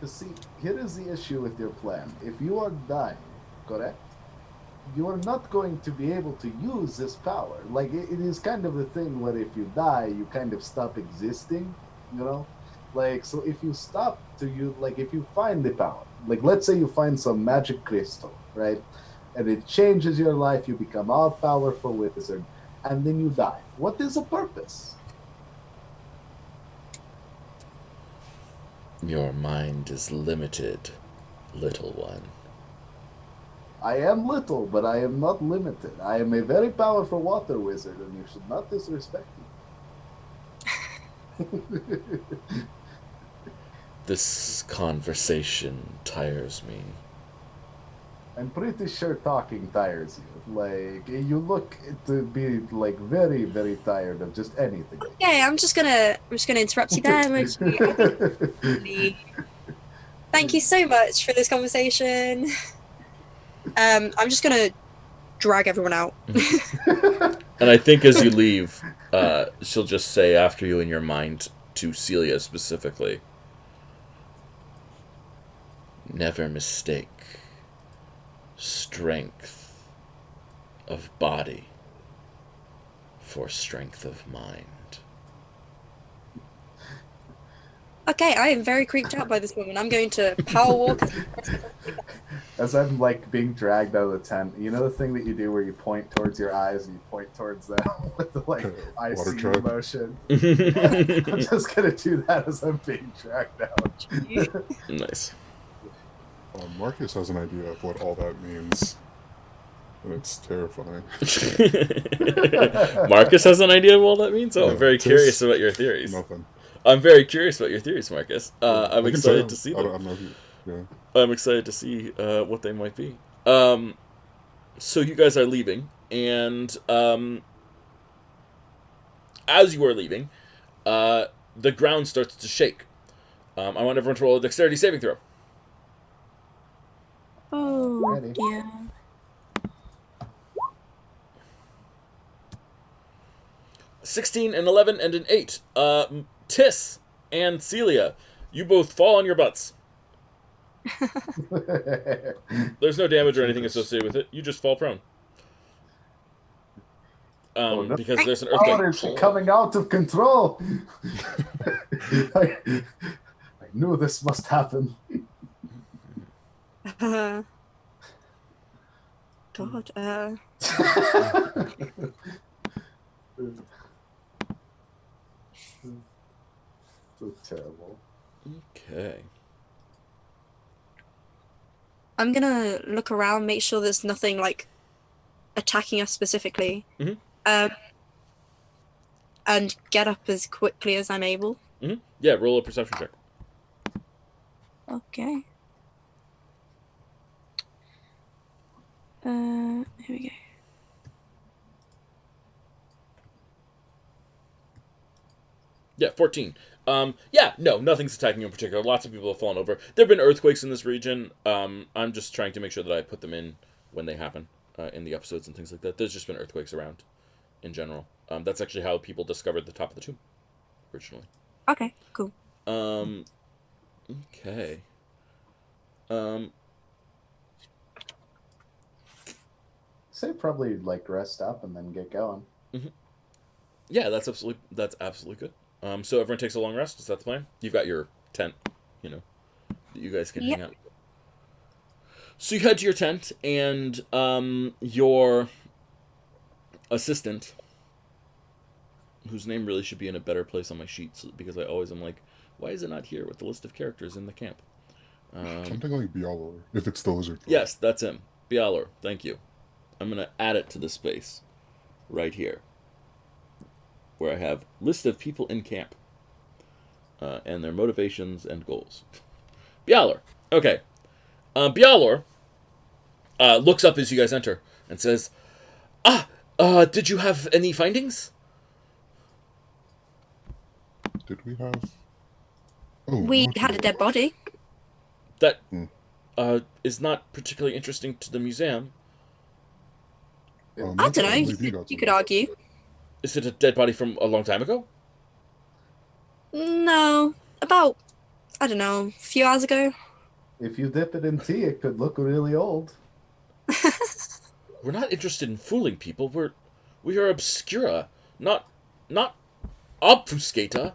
You see, here is the issue with your plan. If you are dying, correct? You are not going to be able to use this power. Like, it is kind of the thing where if you die, you kind of stop existing, you know? Like, so if you stop to use, like, if you find the power, like, let's say you find some magic crystal, right? And it changes your life, you become all powerful wizard, and then you die. What is the purpose? Your mind is limited, little one. I am little, but I am not limited. I am a very powerful water wizard, and you should not disrespect me. This conversation tires me. I'm pretty sure talking tires you. Like, you look to be, like, very, very tired of just anything. Okay, I'm just gonna interrupt you there, Mochi. Thank you so much for this conversation. I'm just gonna drag everyone out. And I think as you leave, she'll just say after you in your mind to Celia specifically, Never mistake strength of body for strength of mind. Okay, I am very creeped out by this woman. I'm going to power walk. As I'm like being dragged out of the tent, you know the thing that you do where you point towards your eyes and you point towards them with the like I Water see you trap. motion. I'm just gonna do that as I'm being dragged out. Nice. Marcus has an idea of what all that means, and it's terrifying. Marcus has an idea of what that means? Oh, I'm Yeah, very Tis- curious about your theories. Nothing. I'm very curious about your theories, Marcus. I'm I can excited tell. to see I them. don't know if you, yeah. I'm excited to see what they might be. So you guys are leaving, and as you are leaving, the ground starts to shake. I want everyone to roll a dexterity saving throw. Oh, Ready. dear. 16, an 11, and an 8. Tis and Celia, you both fall on your butts. There's no damage or anything Jesus. associated with it. You just fall prone. No. Because there's an Power earthquake. is coming out of control. I knew this must happen. God. So terrible. Okay. I'm gonna look around, make sure there's nothing like attacking us specifically, Mhm. And get up as quickly as I'm able. Yeah, roll a perception check. Okay. Here we go. Yeah, 14. No, nothing's attacking you in particular. Lots of people have fallen over. There have been earthquakes in this region. I'm just trying to make sure that I put them in when they happen in the episodes and things like that. There's just been earthquakes around in general. That's actually how people discovered the top of the tomb originally. Okay, cool. Okay. Say probably like rest up and then get going. Yeah, that's absolutely good. So everyone takes a long rest. Is that the plan? You've got your tent, that you guys can hang out. So you head to your tent, and your assistant, whose name really should be in a better place on my sheets, because I always am like, why is it not here with the list of characters in the camp? Something like Bialor, if it's the lizard. Yes, that's him. Bialor, thank you. I'm going to add it to the space right here, where I have list of people in camp and their motivations and goals. Bialor. Okay. Bialor looks up as you guys enter and says, did you have any findings? Did we have... Oh, We not had a yet. dead body. That is not particularly interesting to the museum. I Marcus, don't know. believe you got You could some. argue. Is it a dead body from a long time ago? No, about I don't know, a few hours ago. If you dip it in tea, it could look really old. We're not interested in fooling people. We are obscura, not obfuscata.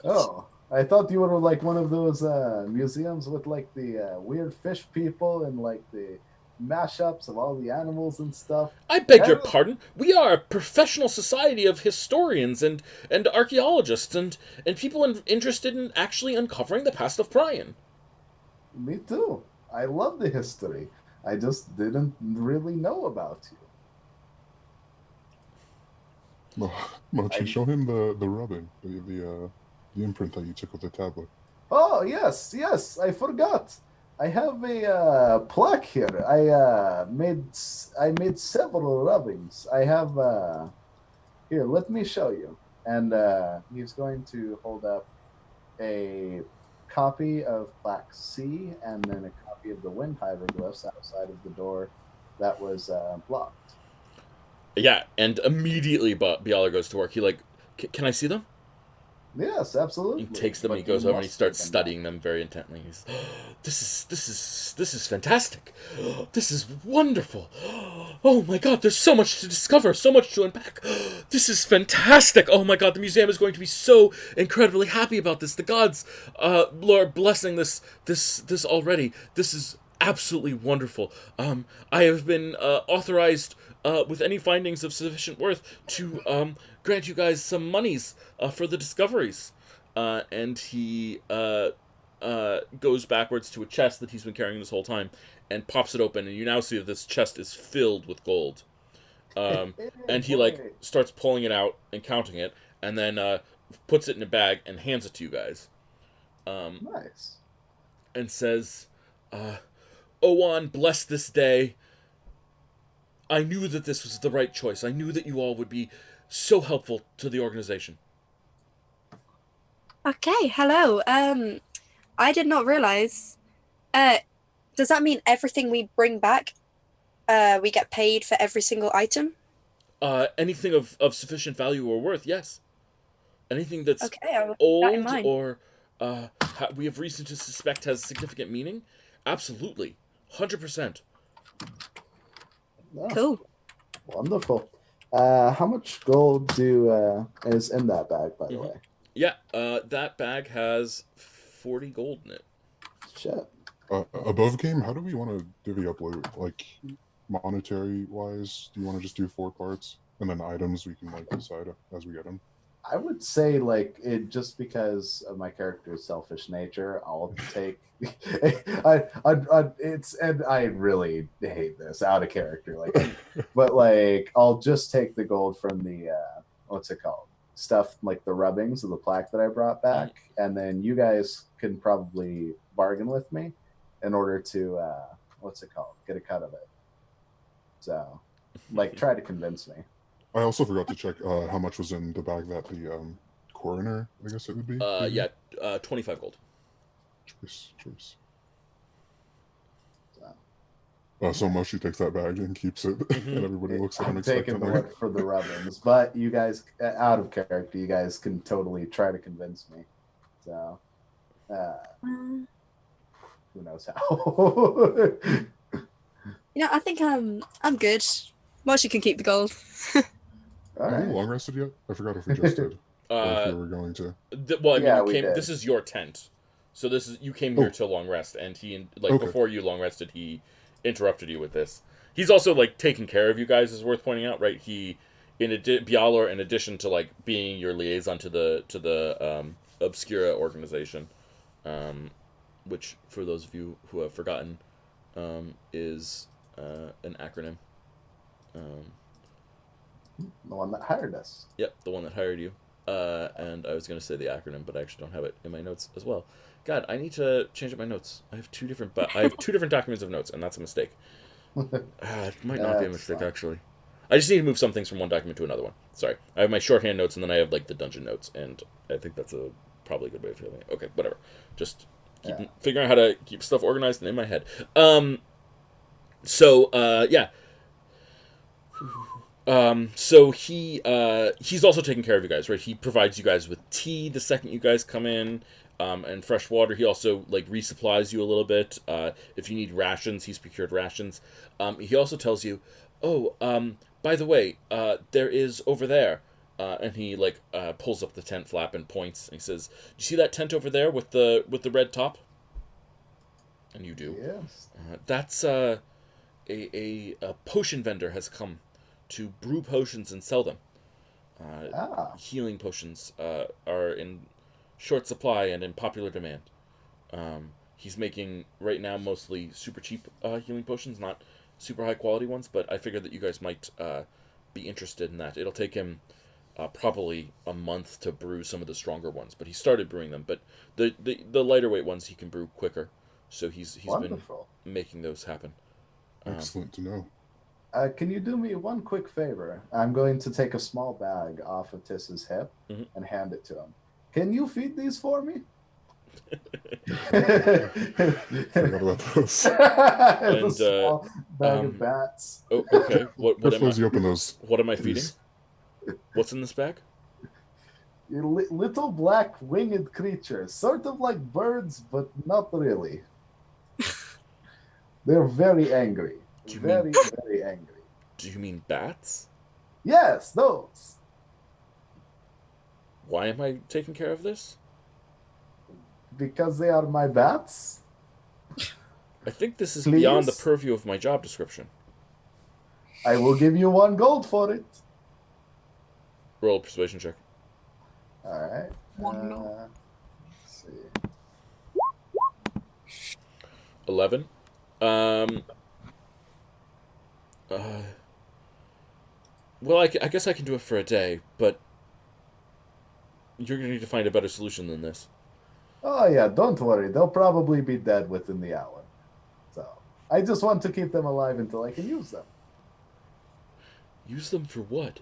Oh, I thought you were like one of those museums with like the weird fish people and like the mashups of all the animals and stuff. I beg your pardon. We are a professional society of historians and archaeologists and people interested in actually uncovering the past of Prion. Me too. I love the history. I just didn't really know about you. Mochi, show him the rubbing, the imprint that you took of the tablet. Oh yes, I forgot. I have a plaque here. I made several rubbings. I have here. Let me show you. And he's going to hold up a copy of plaque C and then a copy of the wind hieroglyphs outside of the door that was blocked. Yeah, and immediately Biala goes to work. He like, can I see them? Yes, He absolutely. takes them But and he goes you over and he must starts take them studying them very intently. He's, this is fantastic. This is wonderful. Oh my god, there's so much to discover, so much to unpack. This is fantastic. Oh my god, the museum is going to be so incredibly happy about this. The gods, Lord, blessing this already. This is absolutely wonderful. I have been authorized with any findings of sufficient worth to grant you guys some monies for the discoveries. And he goes backwards to a chest that he's been carrying this whole time and pops it open, and you now see that this chest is filled with gold. Um, Hey, and he boy. starts pulling it out and counting it, and then puts it in a bag and hands it to you guys, Nice. and says, "Owan, bless this day. I knew that this was the right choice. I knew that you all would be so helpful to the organization." Okay, hello. I did not realize. Uh, does that mean everything we bring back, we get paid for every single item? Anything of sufficient value or worth, yes. Anything that's Okay, I will keep that in old mind. or we have reason to suspect has significant meaning, absolutely, 100%. Oh, Cool. wonderful. How much gold is in that bag, by the way? Yeah, that bag has 40 gold in it. Shit. Above game, how do we want to divvy up loot? Like, monetary wise, do you want to just do 4 parts? And then items we can, like, decide as we get them? I would say like it just because of my character's selfish nature, I'll take. It's and I really hate this out of character, but like I'll just take the gold from the what's it called stuff like the rubbings of the plaque that I brought back, and then you guys can probably bargain with me in order to what's it called get a cut of it. So, like, try to convince me. I also forgot to check how much was in the bag that the coroner, I guess it would be. gave you. Yeah, 25 gold. Choice. So. So Moshi takes that bag and keeps it, and everybody looks at him I'm taking the expectantly. one for the rubbings, but you guys, out of character, you guys can totally try to convince me. So, who knows how? I think I'm good. Moshi can keep the gold. All Are we right. long rested yet? I forgot if we just did, or if we were going to. Well, I mean, Yeah, you we came. did. This is your tent, so you came here to long rest, and he Okay. before you long rested, he interrupted you with this. He's also taking care of you guys, is worth pointing out, right? Bialor, in addition to being your liaison to the Obscura organization, which for those of you who have forgotten, is an acronym. The one that hired us. Yep, the one that hired you. And I was going to say the acronym, but I actually don't have it in my notes as well. God, I need to change up my notes. I have two different documents of notes, and that's a mistake. It might not be a mistake, fine. actually. I just need to move some things from one document to another one. Sorry. I have my shorthand notes, and then I have, the dungeon notes, and I think that's probably a good way of feeling it. Okay, whatever. Just figuring out how to keep stuff organized and in my head. Yeah. So he's also taking care of you guys, right? He provides you guys with tea the second you guys come in, and fresh water. He also resupplies you a little bit. If you need rations, he's procured rations. He also tells you, by the way, there is over there, and he pulls up the tent flap and points, and he says, "Do you see that tent over there with the red top?" And you do. Yes. That's a potion vendor has come to brew potions and sell them. Healing potions are in short supply and in popular demand. He's making right now mostly super cheap healing potions, not super high quality ones, but I figured that you guys might be interested in that. It'll take him probably a month to brew some of the stronger ones, but he started brewing them. But the lighter weight ones he can brew quicker, so he's Wonderful. been making those happen. Excellent to know. Can you do me one quick favor? I'm going to take a small bag off of Tiss's hip and hand it to him. Can you feed these for me? Forgot about those. A small bag of bats. Oh, okay. What Careful as you open those. What am I feeding? What's in this bag? Little black winged creatures, sort of like birds, but not really. They're very angry. Do you Very, mean very angry. do you mean bats? Yes, those. Why am I taking care of this? Because they are my bats. I think this is Please? beyond the purview of my job description. I will give you 1 gold for it. Roll a persuasion check. All right. 1 gold. Let's see. 11. Well, I guess I can do it for a day, but you're going to need to find a better solution than this. Oh yeah, don't worry. They'll probably be dead within the hour. So I just want to keep them alive until I can use them. Use them for what?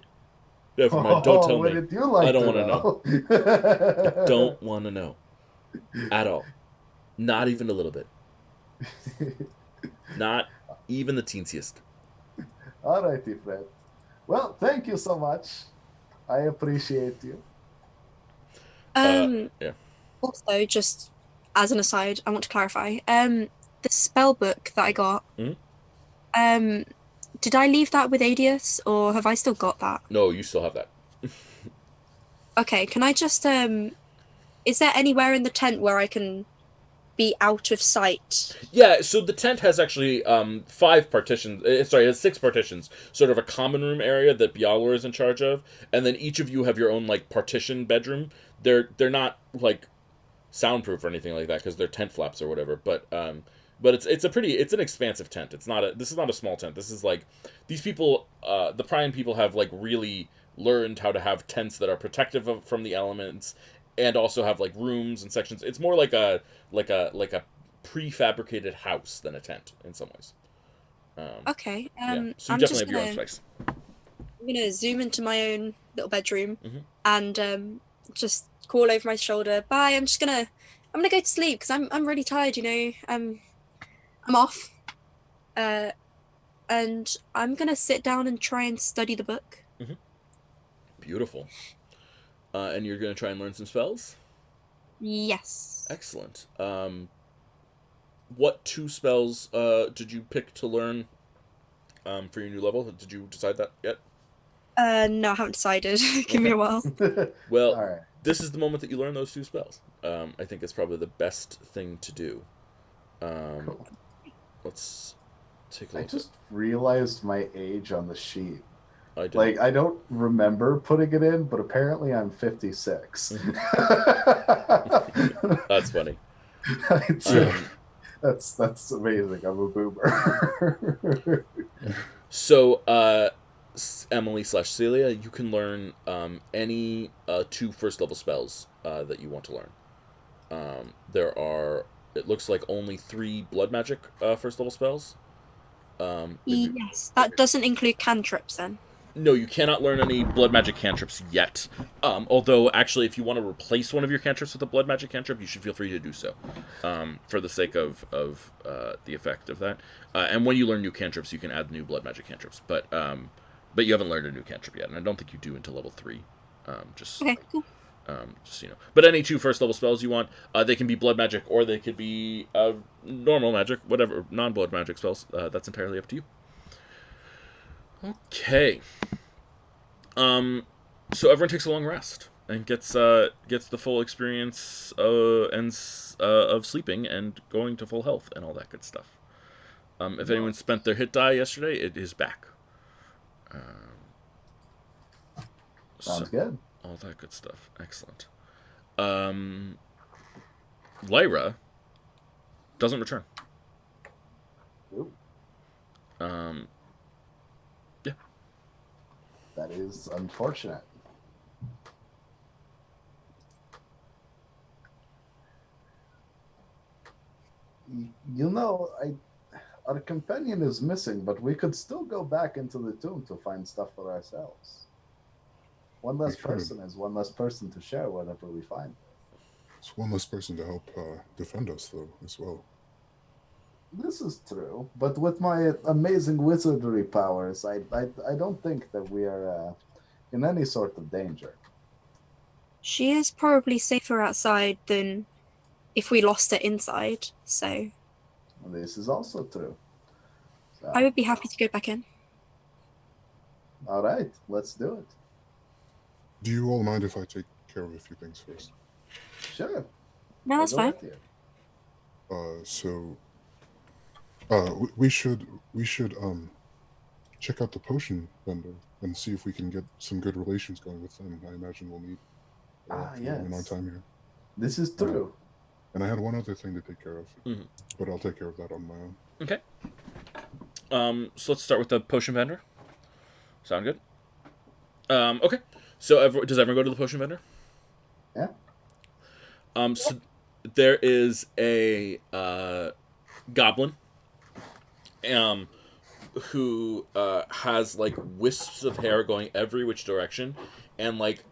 Never mind, don't tell me. Wouldn't you like I don't to want to know? know. Don't want to know. At all. Not even a little bit. Not even the teensiest. Alrighty, Fred. Well, thank you so much. I appreciate you. Yeah. Also, just as an aside, I want to clarify. The spell book that I got. Mhm. Did I leave that with Adius, or have I still got that? No, you still have that. Okay, can I just is there anywhere in the tent where I can be out of sight? Yeah, so the tent has actually 5 partitions. Sorry, it has 6 partitions. Sort of a common room area that Bialor is in charge of, and then each of you have your own like partition bedroom. They're not like soundproof or anything like that because they're tent flaps or whatever. But it's an expansive tent. This is not a small tent. This is like these people, the Prion people have like really learned how to have tents that are protective from the elements, and also have like rooms and sections. It's more like a prefabricated house than a tent in some ways. Okay. Yeah. So you I'm definitely just have your own gonna space. I'm gonna zoom into my own little bedroom Mhm. and just call over my shoulder. Bye. I'm gonna go to sleep because I'm really tired. I'm off. And I'm gonna sit down and try and study the book. Beautiful. And you're gonna try and learn some spells. Yes. Excellent. What 2 spells did you pick to learn for your new level? Did you decide that yet? No, I haven't decided. Give me a while. Well, All right. this is the moment that you learn those 2 spells. I think it's probably the best thing to do. Cool. Let's take a I look. just realized my age on the sheet. I did. Like, I don't remember putting it in, but apparently I'm 56. That's funny. That's amazing. I'm a boomer. So, Emily/Celia, you can learn any 2 first level spells that you want to learn. There are, it looks like, only 3 blood magic first level spells. Yes, that doesn't include cantrips then. No, you cannot learn any blood magic cantrips yet. Although, actually, if you want to replace one of your cantrips with a blood magic cantrip, you should feel free to do so, for the sake of the effect of that. And when you learn new cantrips, you can add new blood magic cantrips. But you haven't learned a new cantrip yet, and I don't think you do until level 3. Okay, cool. Just so you know. But any 2 first level spells you want, they can be blood magic or they could be normal magic, whatever, non-blood magic spells. That's entirely up to you. Okay. So everyone takes a long rest and gets the full experience of sleeping and going to full health and all that good stuff. If anyone spent their hit die yesterday, it is back. Sounds good. All that good stuff. Excellent. Lyra doesn't return. Ooh, Yeah. that is unfortunate. You know, our companion is missing, but we could still go back into the tomb to find stuff for ourselves. One less We could. person is one less person to share whatever we find. It's one less person to help defend us, though, as well. This is true, but with my amazing wizardry powers, I don't think that we are in any sort of danger. She is probably safer outside than if we lost her inside, so This is also true. So, I would be happy to go back in. all right, let's do it. Do you all mind if I take care of a few things first? Sure. No, that's Go fine. with you. So, we should check out the potion vendor and see if we can get some good relations going with them. I imagine we'll need in our Yes. time here. This is true. And I had one other thing to take care of, Mhm. but I'll take care of that on my own. Okay. So let's start with the potion vendor. Sound good? Okay. So does everyone go to the potion vendor? Yeah. So there is a goblin, who has like wisps of hair going every which direction, and like,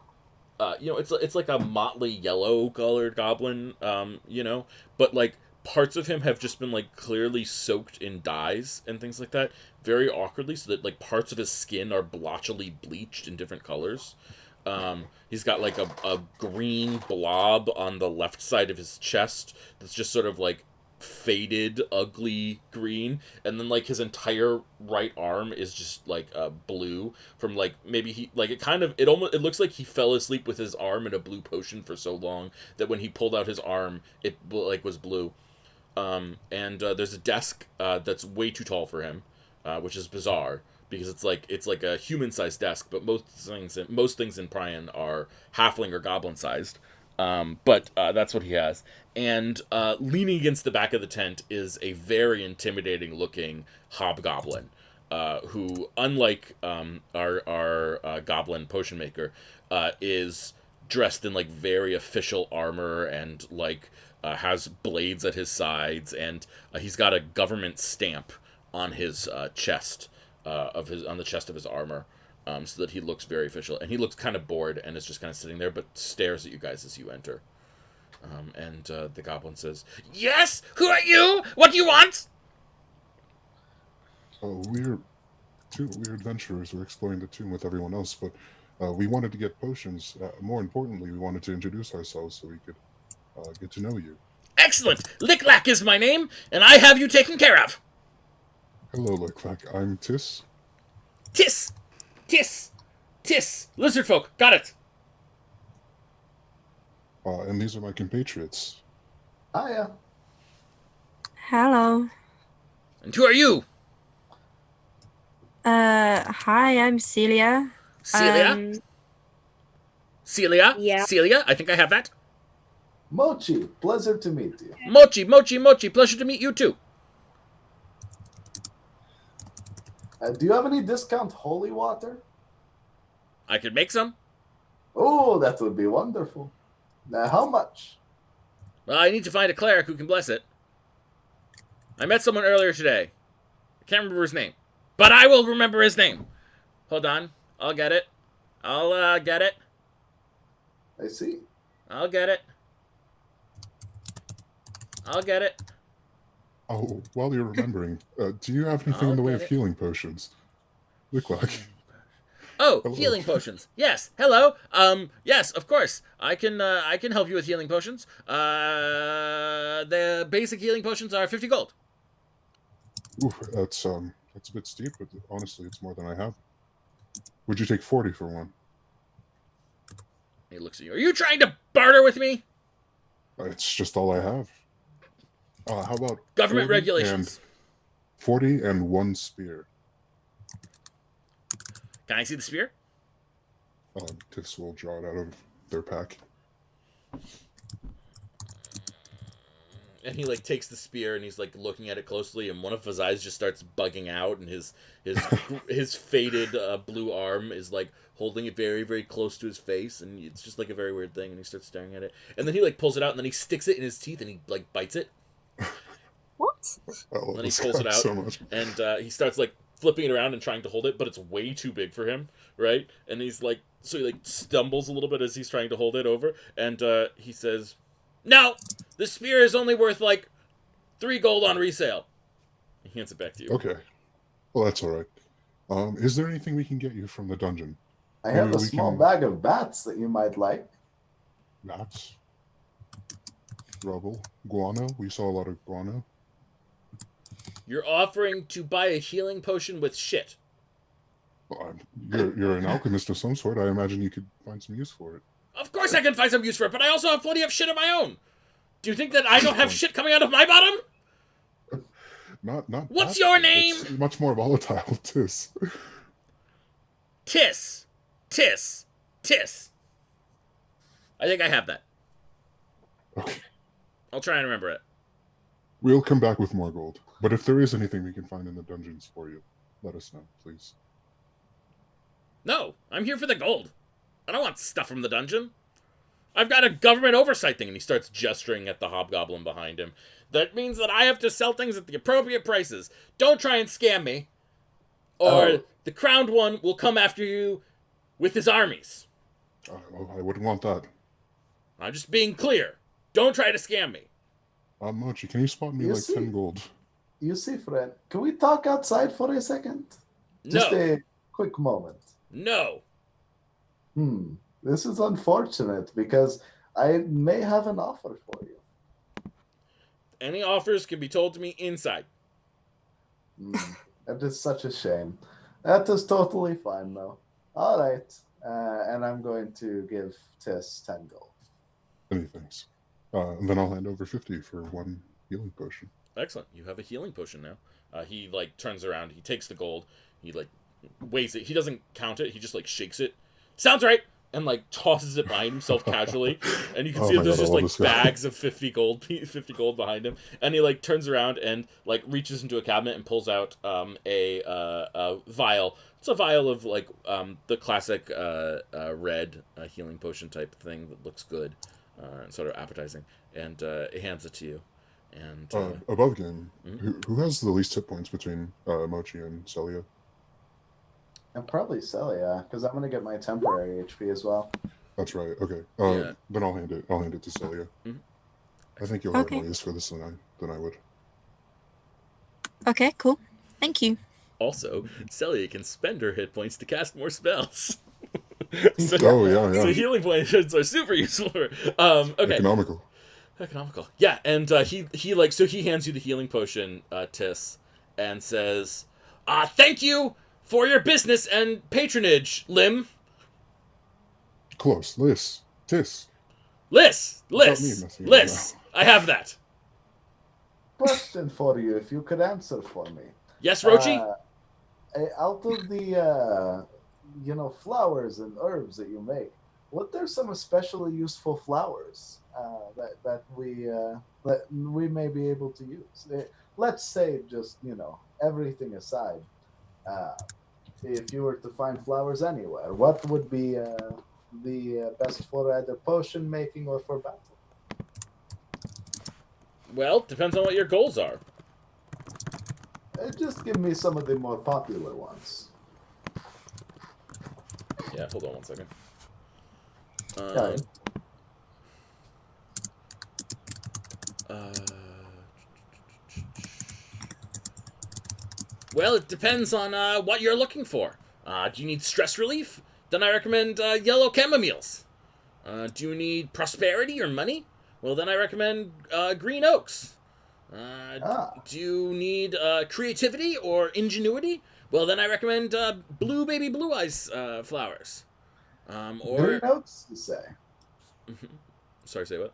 it's like a motley yellow colored goblin, but like parts of him have just been like clearly soaked in dyes and things like that, very awkwardly, so that like parts of his skin are blotchily bleached in different colors. He's got like a green blob on the left side of his chest that's just sort of like faded, ugly green, and then like his entire right arm is just like blue from like maybe it looks like he fell asleep with his arm in a blue potion for so long that when he pulled out his arm it like was blue. And there's a desk that's way too tall for him, which is bizarre because it's like a human-sized desk, but most things in Prion are halfling or goblin-sized. But that's what he has. And leaning against the back of the tent is a very intimidating-looking hobgoblin, who, unlike our goblin potion maker, is dressed in like very official armor and like has blades at his sides, and he's got a government stamp on his chest, on the chest of his armor, so that he looks very official. And he looks kind of bored and is just kind of sitting there, but stares at you guys as you enter. And the goblin says, "Yes, who are you? What do you want?" We're adventurers. We're exploring the tomb with everyone else, but we wanted to get potions. More importantly, we wanted to introduce ourselves so we could get to know you. Excellent. Licklack is my name, and I have you taken care of. Hello, Licklack. I'm Tis. Tis, tis, tis. Lizard folk. Got it. And these are my compatriots. Hiya. Hello. And who are you? Hi, I'm Celia. Celia? Celia? Yeah. Celia? I think I have that. Mochi, pleasure to meet you. Mochi, Mochi, Mochi. Pleasure to meet you too. Do you have any discount holy water? I could make some. Oh, that would be wonderful. Now, how much? Well, I need to find a cleric who can bless it. I met someone earlier today. I can't remember his name. But I will remember his name. Hold on. I'll get it. I'll get it. I see. I'll get it. I'll get it. Oh, while you're remembering, do you have anything in the way of healing potions? Licklack. Oh, Hello. healing potions. Yes. Hello. Yes, of course. I can help you with healing potions. The basic healing potions are 50 gold. Ooh, that's a bit steep, but honestly, it's more than I have. Would you take 40 for one? He looks at you. Are you trying to barter with me? It's just all I have. How about Government regulations. 40 and one spear. Can I see the spear? Tiffs will draw it out of their pack. And he like takes the spear and he's like looking at it closely, and one of his eyes just starts bugging out, and his faded blue arm is like holding it very, very close to his face, and it's just like a very weird thing. And he starts staring at it, and then he like pulls it out, and then he sticks it in his teeth, and he like bites it. What? And then he pulls it out, so much. and he starts like flipping it around and trying to hold it, but it's way too big for him, right? And he's like, so he like stumbles a little bit as he's trying to hold it over, and he says, "No, this spear is only worth like 3 gold on resale." He hands it back to you. Okay. Well, that's all right. Is there anything we can get you from the dungeon? I have Maybe a we small can- bag of bats that you might like. gnats, rubble, guano. We saw a lot of guano. You're offering to buy a healing potion with shit. Well, you're an alchemist of some sort. I imagine you could find some use for it. Of course I can find some use for it, but I also have plenty of shit of my own. Do you think that I don't have Point. shit coming out of my bottom? Not. What's that, your name? It's much more volatile. Tis. Tis. Tis. Tis. I think I have that. Okay. I'll try and remember it. We'll come back with more gold. But if there is anything we can find in the dungeons for you, let us know, please. No, I'm here for the gold. I don't want stuff from the dungeon. I've got a government oversight thing, and he starts gesturing at the hobgoblin behind him. That means that I have to sell things at the appropriate prices. Don't try and scam me, or the crowned one will come after you with his armies. I wouldn't want that. I'm just being clear. Don't try to scam me. Mochi, can you spot me like 10 gold? You see, friend, can we talk outside for a second? Just No. a quick moment. No. This is unfortunate because I may have an offer for you. Any offers can be told to me inside. That is such a shame. That is totally fine, though. All right. And I'm going to give Tess 10 gold. Many thanks. And then I'll hand over 50 for one healing potion. Excellent. You have a healing potion now. He, like, turns around. He takes the gold. He, like, weighs it. He doesn't count it. He just, like, shakes it. Sounds right! And, like, tosses it behind himself casually. And you can see there's just, like, bags of 50 gold behind him. And he, like, turns around and, like, reaches into a cabinet and pulls out a vial. It's a vial of, like, the classic red healing potion type thing that looks good and sort of appetizing. And he hands it to you. And above game, who has the least hit points between Mochi and Celia? And probably Celia, because I'm gonna get my temporary HP as well. That's right. Okay. Then I'll hand it to Celia. I think you'll have more use for this than I would. Okay, cool. Thank you. Also, Celia can spend her hit points to cast more spells. So healing points are super useful for her. Okay. Economical. Yeah, and he hands you the healing potion, Tis, and says, thank you for your business and patronage, Lim. Close. Tis. Liss. I have that. Question for you, if you could answer for me. Yes, Rochi? Out of the, flowers and herbs that you make, what are some especially useful flowers that we may be able to use? Let's say just, everything aside, if you were to find flowers anywhere, what would be the best for either potion making or for battle? Well, depends on what your goals are. Just give me some of the more popular ones. Yeah, hold on one second. Well, it depends on what you're looking for. Do you need stress relief? Then I recommend yellow chamomiles. Do you need prosperity or money? Well, then I recommend green oaks. Do you need creativity or ingenuity? Well, then I recommend blue baby blue eyes flowers. Green oaks, you say? Sorry, say what?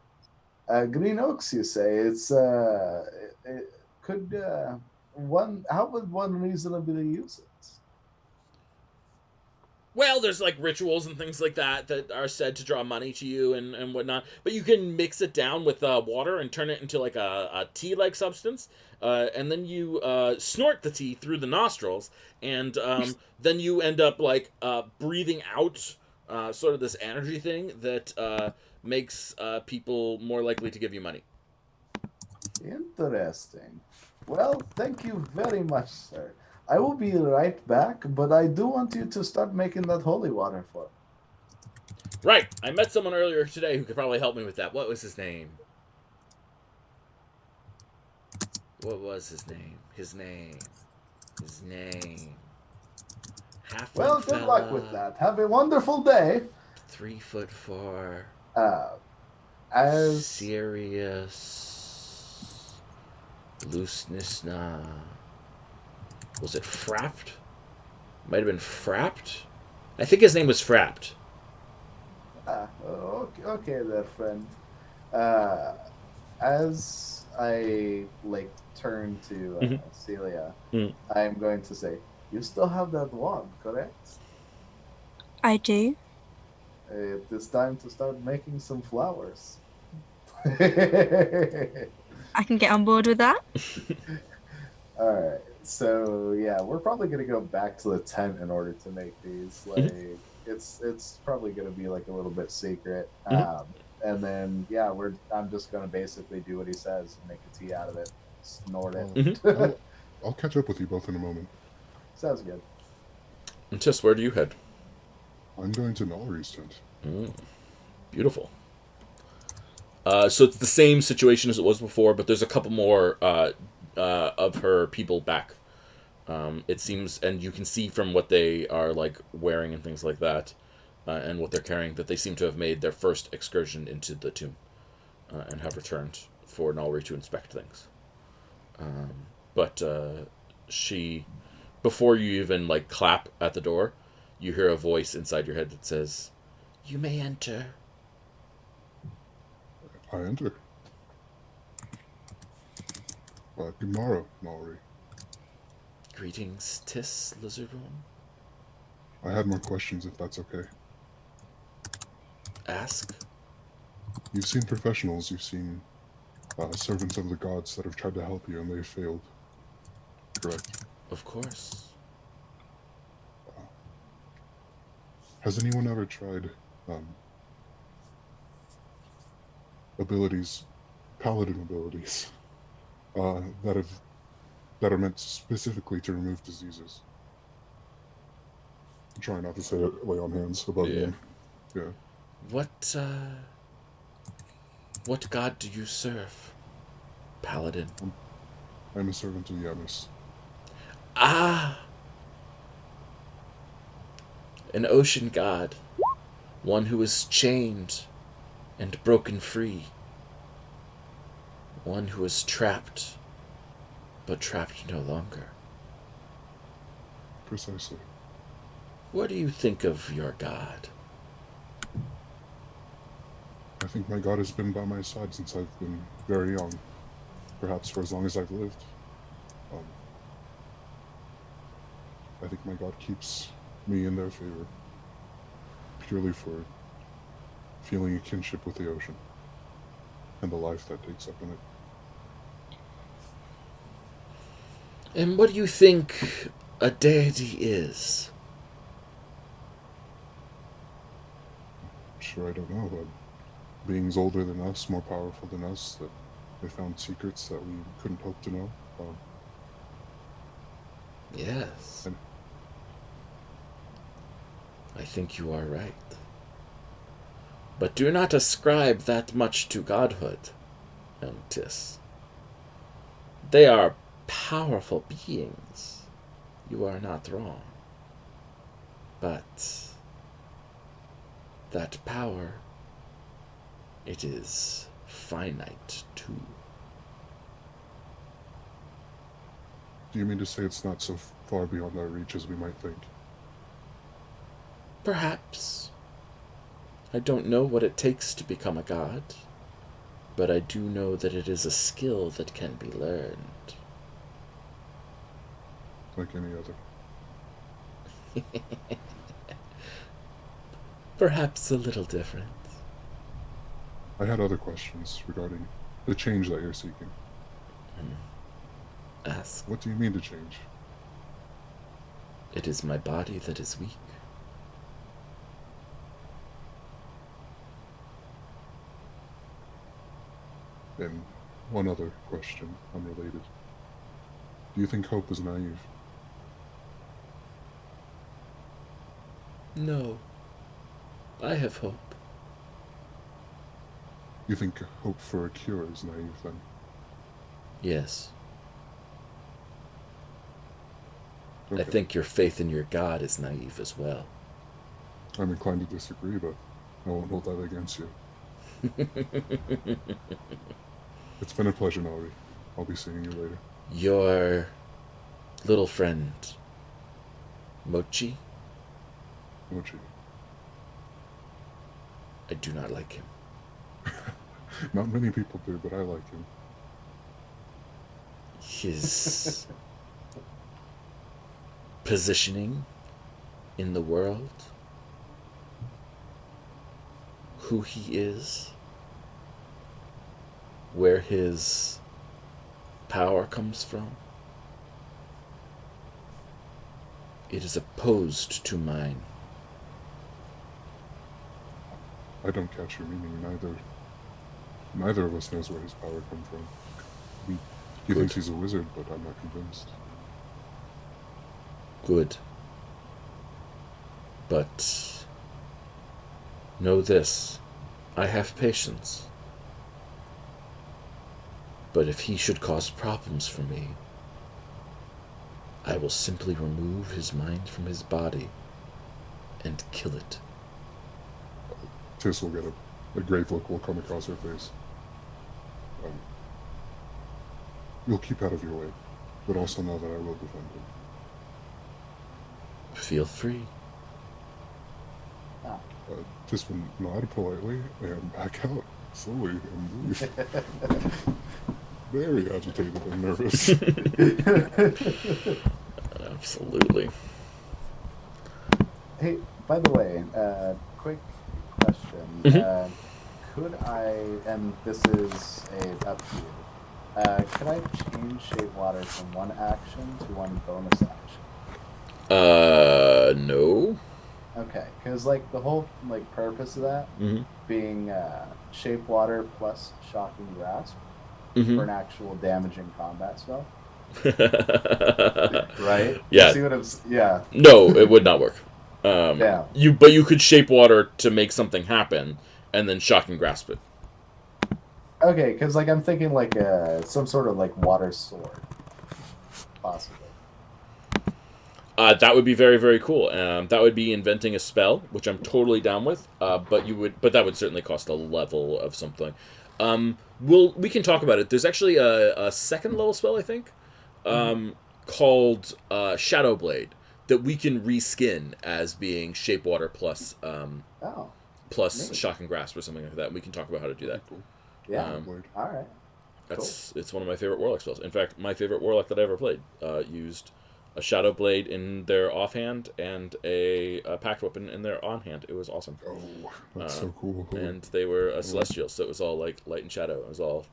Green oaks, you say? It's it could how would one reasonably use it? Well, there's like rituals and things like that are said to draw money to you and whatnot. But you can mix it down with water and turn it into like a tea-like substance. And then you snort the tea through the nostrils. And then you end up like breathing out sort of this energy thing that makes people more likely to give you money. Interesting. Well, thank you very much, sir. I will be right back, but I do want you to start making that holy water for me. Right. I met someone earlier today who could probably help me with that. What was his name? What was his name? His name. Well, good luck with that. Have a wonderful day. 3'4". As Serious looseness. Nah. Was it Frapped? Might have been Frapped. I think his name was Frapped. okay there, friend. Uh, as I like turn to Mhm. Celia, Mm. I'm going to say, "You still have that wand, correct? I do. It is time to start making some flowers." I can get on board with that. All right. So yeah, we're probably gonna go back to the tent in order to make these. Mhm. Like it's probably gonna be like a little bit secret. Mhm. And then yeah, I'm just gonna basically do what he says, make a tea out of it, snort it. Mhm. I'll catch up with you both in a moment. Sounds good. And Tis, where do you head? I'm going to Nolry's tent. Beautiful. So it's the same situation as it was before, but there's a couple more of her people back. It seems, and you can see from what they are like wearing and things like that, and what they're carrying, that they seem to have made their first excursion into the tomb, and have returned for Nalri to inspect things. But she, before you even like clap at the door, you hear a voice inside your head that says, "You may enter." I enter. Good morrow, Nolry. Greetings, Tis Lizardworm. I had more questions if that's okay. Ask. You've seen professionals, you've seen servants of the gods that have tried to help you and they've failed, correct? Of course. Uh, has anyone ever tried um, abilities, paladin abilities, that have that are meant specifically to remove diseases? I'm trying not to say it, lay on hands above Yeah. name. Yeah. What what god do you serve, Paladin? I'm a servant of Yanis. Ah, an ocean god, one who is chained and broken free, one who is trapped, but trapped no longer. Precisely. What do you think of your god? I think my god has been by my side since I've been very young, perhaps for as long as I've lived. Um, I think my god keeps me in their favor, purely for feeling a kinship with the ocean and the life that takes up in it. And what do you think a deity is? Sure, I don't know, but beings older than us, more powerful than us, that they found secrets that we couldn't hope to know. Yes, And I think you are right. But do not ascribe that much to godhood, young Tis. They are powerful beings. You are not wrong. But that power, it is finite too. do you mean to say it's not so far beyond our reach as we might think? Perhaps. I don't know what it takes to become a god, but I do know that it is a skill that can be learned. Like any other. Perhaps a little different. I had other questions regarding the change that you're seeking. Ask. What do you mean to change? It is my body that is weak. And one other question, unrelated. Do you think hope is naive? No, I have hope. You think hope for a cure is naive then? Yes. Okay. I think your faith in your God is naive as well. I'm inclined to disagree, but I won't hold that against you. It's been a pleasure, Melody. I'll be seeing you later. Your little friend, Mochi, Mochi. I do not like him. Not many people do, but I like him. His positioning in the world, who he is, where his power comes from, it is opposed to mine. I don't catch your meaning. Neither of us knows where his power comes from. He Good. thinks he's a wizard, but I'm not convinced. Good. But know this, I have patience. But if he should cause problems for me, I will simply remove his mind from his body and kill it. Tiss will get a grave look will come across her face. You'll keep out of your way, but also know that I will defend him. Feel free. Tiss will nod politely and back out slowly and leave. Very agitated and nervous. Absolutely. Hey, by the way, quick question. Mhm. Could I, and this is up to you, could I change Shape Water from one action to one bonus action? No. Okay, because like the whole like purpose of that Mm-hmm. being Shape Water plus Shocking Grasp Mm-hmm. for an actual damaging combat spell, Right? right? Yeah. You see what I'm? Yeah. No, it would not work. Yeah. But you could shape water to make something happen, and then shock and grasp it. Okay, because like I'm thinking like some sort of like water sword, possibly. That would be very, very cool. That would be inventing a spell, which I'm totally down with. But that would certainly cost a level of something. We can talk about it. There's actually a second level spell, I think, called Shadow Blade that we can reskin as being shape water plus Oh, plus neat. shock and grasp or something like that. We can talk about how to do that. Cool. Yeah. Blade. All right. It's one of my favorite warlock spells. In fact, my favorite warlock that I ever played used a shadow blade in their offhand and a pact weapon in their on-hand. It was awesome. Oh, that's so cool. And they were a celestial, so it was all like light and shadow. It was all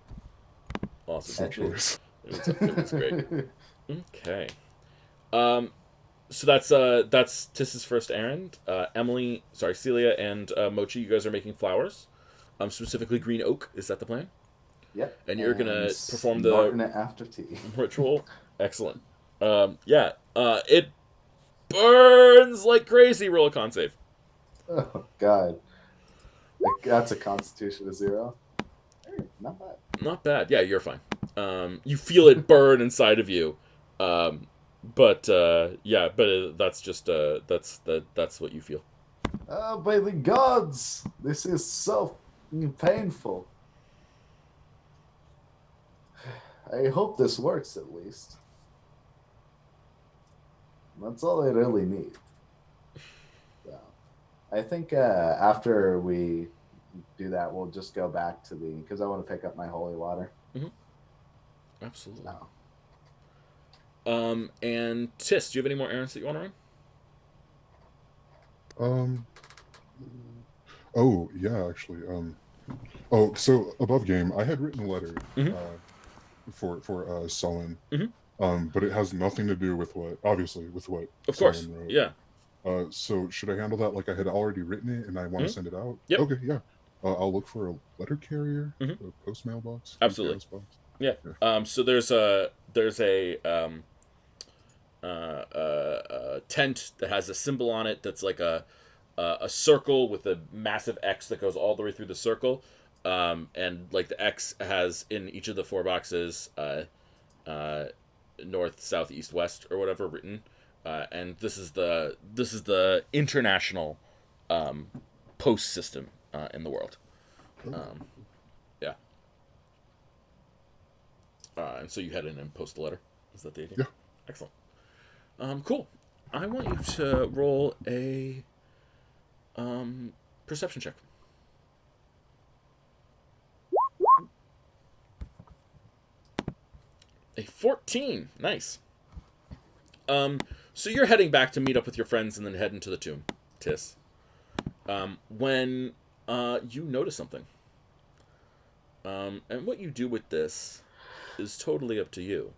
awesome. So choice. It was great. Okay. So that's Tiss's first errand. Celia and Mochi, you guys are making flowers. Specifically green oak. Is that the plan? Yep. And you're gonna perform snorting the it after tea. ritual. Excellent. It burns like crazy. Roll a con save. Oh God, that's a Constitution of 0. Hey, not bad. Not bad. Yeah, you're fine. You feel it burn inside of you. But that's just that's what you feel. Oh, by the gods, this is so painful. I hope this works at least. That's all I really need. So, I think after we do that, we'll just go back to because I want to pick up my holy water. Mm-hmm. Absolutely. So. And Tiss, do you have any more errands that you want to run? Oh yeah, actually. Oh, so above game, I had written a letter for Sullen. But it has nothing to do with what Of course. Sullen wrote. Yeah. So should I handle that like I had already written it and I want to send it out? Yep. Okay, yeah. I'll look for a letter carrier, a post mailbox. Absolutely. Yeah. So there's a tent that has a symbol on it that's like a circle with a massive X that goes all the way through the circle, and like the X has in each of the 4 boxes north, south, east, west, or whatever written, and this is the international post system in the world. Yeah. And so you head in and post the letter. Is that the idea? Yeah. Excellent. Cool. I want you to roll a perception check. A 14. Nice. So you're heading back to meet up with your friends and then head into the tomb, Tis. When you notice something. And what you do with this is totally up to you.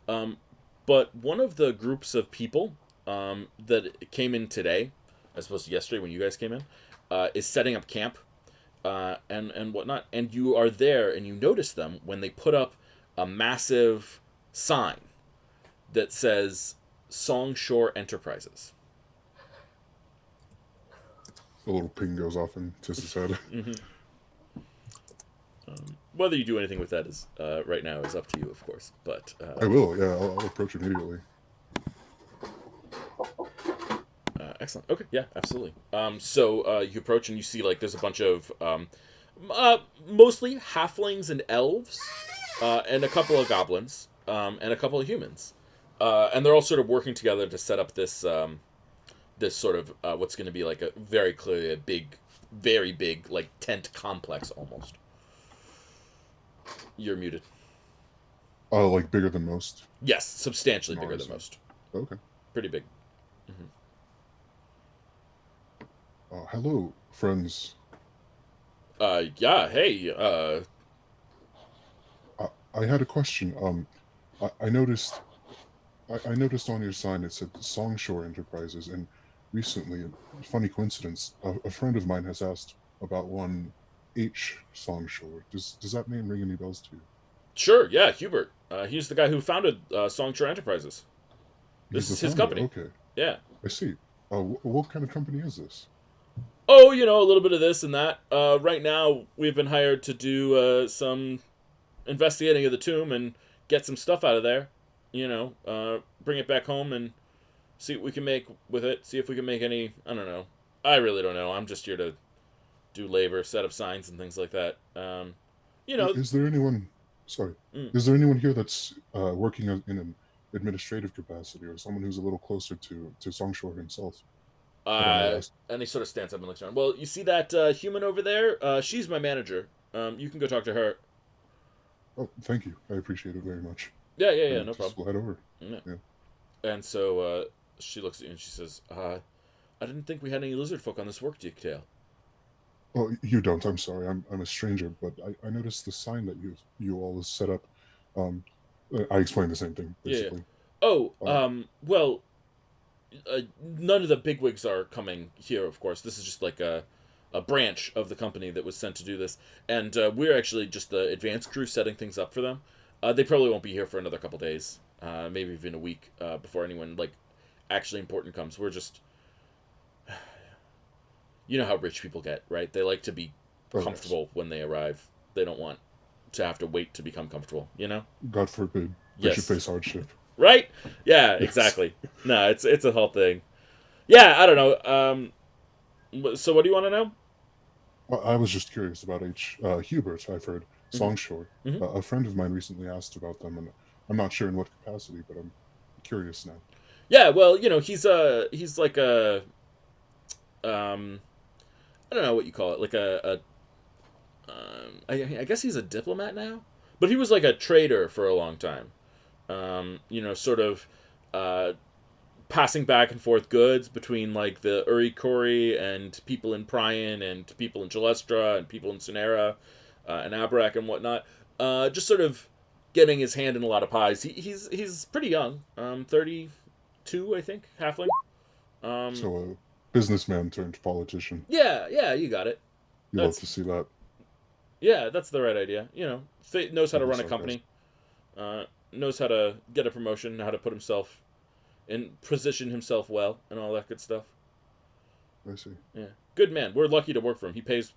But one of the groups of people that came in today, as opposed to yesterday when you guys came in, is setting up camp and whatnot. And you are there and you notice them when they put up a massive sign that says Songshore Enterprises. A little ping goes off in Tiss's head. Mm-hmm. Whether you do anything with that is right now is up to you, of course. But I will. Yeah, I'll approach immediately. Excellent. Okay. Yeah. Absolutely. So you approach and you see like there's a bunch of mostly halflings and elves, and a couple of goblins, and a couple of humans, and they're all sort of working together to set up this this sort of what's going to be like a very clearly a big, very big like tent complex almost. You're muted. Like bigger than most. Yes, substantially bigger than see. most. Okay. Pretty big. Hello, friends. Yeah. Hey. I had a question. I noticed. I noticed on your sign it said Songshore Enterprises, and recently, a funny coincidence, a friend of mine has asked about one H Songshore. Does that name ring any bells to you? Sure. Yeah. Hubert. He's the guy who founded Songshore Enterprises. This He's is the his founder. company. Okay, Yeah. I see. What kind of company is this? Oh, you know, a little bit of this and that. Right now, we've been hired to do some investigating of the tomb and get some stuff out of there. You know, bring it back home and see what we can make with it. See if we can make any. I don't know. I really don't know. I'm just here to do labor, set up signs and things like that. You know. Is there anyone? Sorry. Mm. Is there anyone here that's working in an administrative capacity, or someone who's a little closer to Songshore himself? And he sort of stands up and looks around. Well, you see that human over there? She's my manager. You can go talk to her. Oh, thank you. I appreciate it very much. Yeah, no problem. We'll head over. Yeah. And so she looks at you and she says, I didn't think we had any lizard folk on this work detail. Oh, you don't. I'm sorry. I'm a stranger, but I noticed the sign that you all set up. I explained the same thing basically. Yeah. Oh, well, none of the bigwigs are coming here. Of course, this is just like a branch of the company that was sent to do this, and we're actually just the advanced crew setting things up for them. They probably won't be here for another couple days, maybe even a week before anyone like actually important comes. We're just, you know how rich people get, right? They like to be comfortable when they arrive. They don't want to have to wait to become comfortable. You know. God forbid they should face hardship. Right? Yeah, exactly. No, it's a whole thing. Yeah, I don't know. So what do you want to know? Well, I was just curious about Hubert. I've heard Mm-hmm. Songshore. Mm-hmm. A friend of mine recently asked about them, and I'm not sure in what capacity, but I'm curious now. Yeah, well, you know, he's like a I don't know what you call it, like I guess he's a diplomat now, but he was like a trader for a long time. You know, sort of passing back and forth goods between like the Uri Kori and people in Prion and people in Gelestra and people in Sonera and Abarak and whatnot. Just sort of getting his hand in a lot of pies. He's pretty young, 32, I think, halfling. So a businessman turned politician. Yeah, you got it. You love to see that. Yeah, that's the right idea. You know, knows how to run a company, knows how to get a promotion, how to put himself and position himself well, and all that good stuff. I see. Yeah, good man. We're lucky to work for him. He pays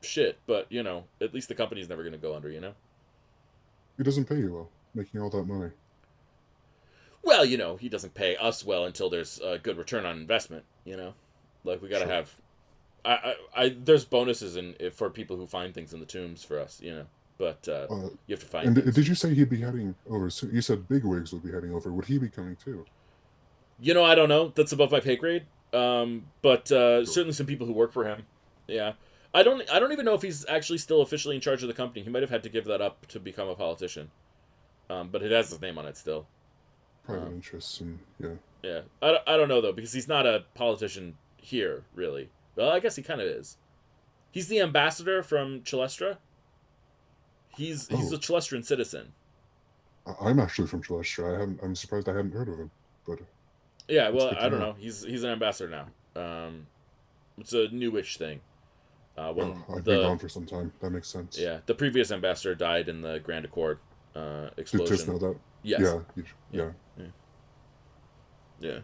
shit, but you know, at least the company's never going to go under. You know. He doesn't pay you well, making all that money. Well, you know, he doesn't pay us well until there's a good return on investment. You know, like we got to have there's bonuses for people who find things in the tombs for us, but you have to find And things. did you say he'd be heading over soon? You said Bigwigs would be heading over. Would he be coming too? I don't know. That's above my pay grade. But certainly some people who work for him. Yeah. I don't even know if he's actually still officially in charge of the company. He might have had to give that up to become a politician. But it has his name on it still. Private interests and yeah. Yeah. I don't know though, because he's not a politician here, really. Well, I guess he kind of is. He's the ambassador from Chalestra. He's Oh. a Chalestran citizen. I'm actually from Celestia. I'm surprised I hadn't heard of him, but Yeah, it's well, good I to don't know. know. He's an ambassador now. It's a newish thing. Oh, When I've been gone for some time. That makes sense. the previous ambassador died in the Grand Accord Just explosion. know that. Yes. Yeah. Yeah.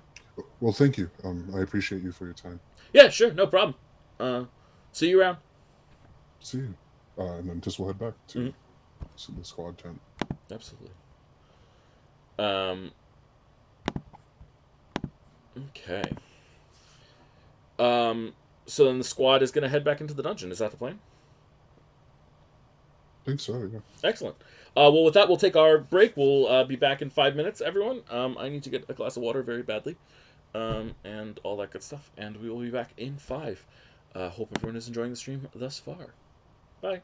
Well, thank you. I appreciate you for your time. Yeah, sure, no problem. See you around. See you. And then just we'll head back to Mhm. the squad tent. Absolutely. Um. Okay. So then the squad is going to head back into the dungeon. Is that the plan? I think so. Yeah. Excellent. Well, with that, we'll take our break. We'll be back in 5 minutes, everyone. I need to get a glass of water very badly, and all that good stuff. And we will be back in 5. Hope everyone is enjoying the stream thus far. Bye.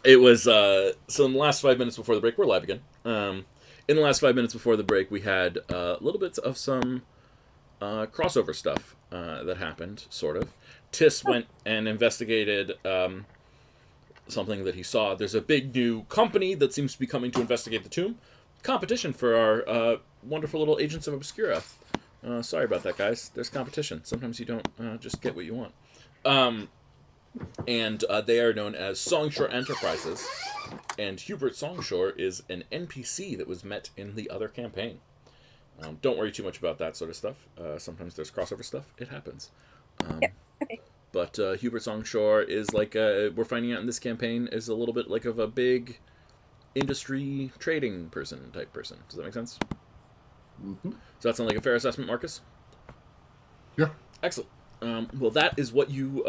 It was so in the last 5 minutes before the break, we're live again. In the last 5 minutes before the break, we had little bits of some crossover stuff that happened, sort of. Tis went and investigated something that he saw. There's a big new company that seems to be coming to investigate the tomb. Competition for our wonderful little agents of Obscura. Sorry about that, guys. There's competition. Sometimes you don't just get what you want. And they are known as Songshore Enterprises. And Hubert Songshore is an NPC that was met in the other campaign. Don't worry too much about that sort of stuff. Sometimes there's crossover stuff. It happens. Yep. Okay. But Hubert Songshore is like, we're finding out in this campaign, is a little bit like of a big industry trading type person. Does that make sense? Mm-hmm. Does that sound like a fair assessment, Marcus? Yeah. Excellent. Well, that is what you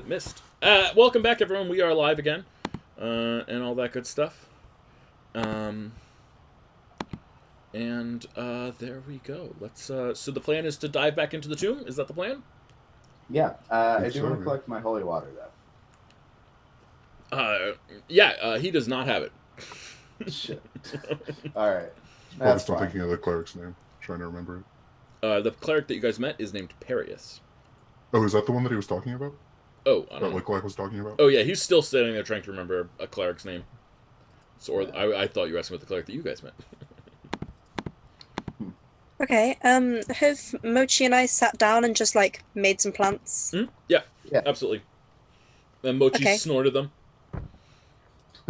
missed. Welcome back, everyone. We are live again, and all that good stuff. And there we go. Let's. So the plan is to dive back into the tomb. Is that the plan? Yeah, I Yes, do want sir. to collect my holy water though. Yeah. He does not have it. Shit. All right. I'm That's still fine. thinking of the cleric's name. Trying to remember it. The cleric that you guys met is named Perius. Oh, is that the one that he was talking about? Oh, I That don't know. Licklick was talking about? Oh yeah, he's still standing there trying to remember a cleric's name. So, or I thought you were asking about the cleric that you guys met. Okay. Have Mochi and I sat down and just like made some plants? Yeah, Yeah. absolutely. And Mochi Okay. snorted them.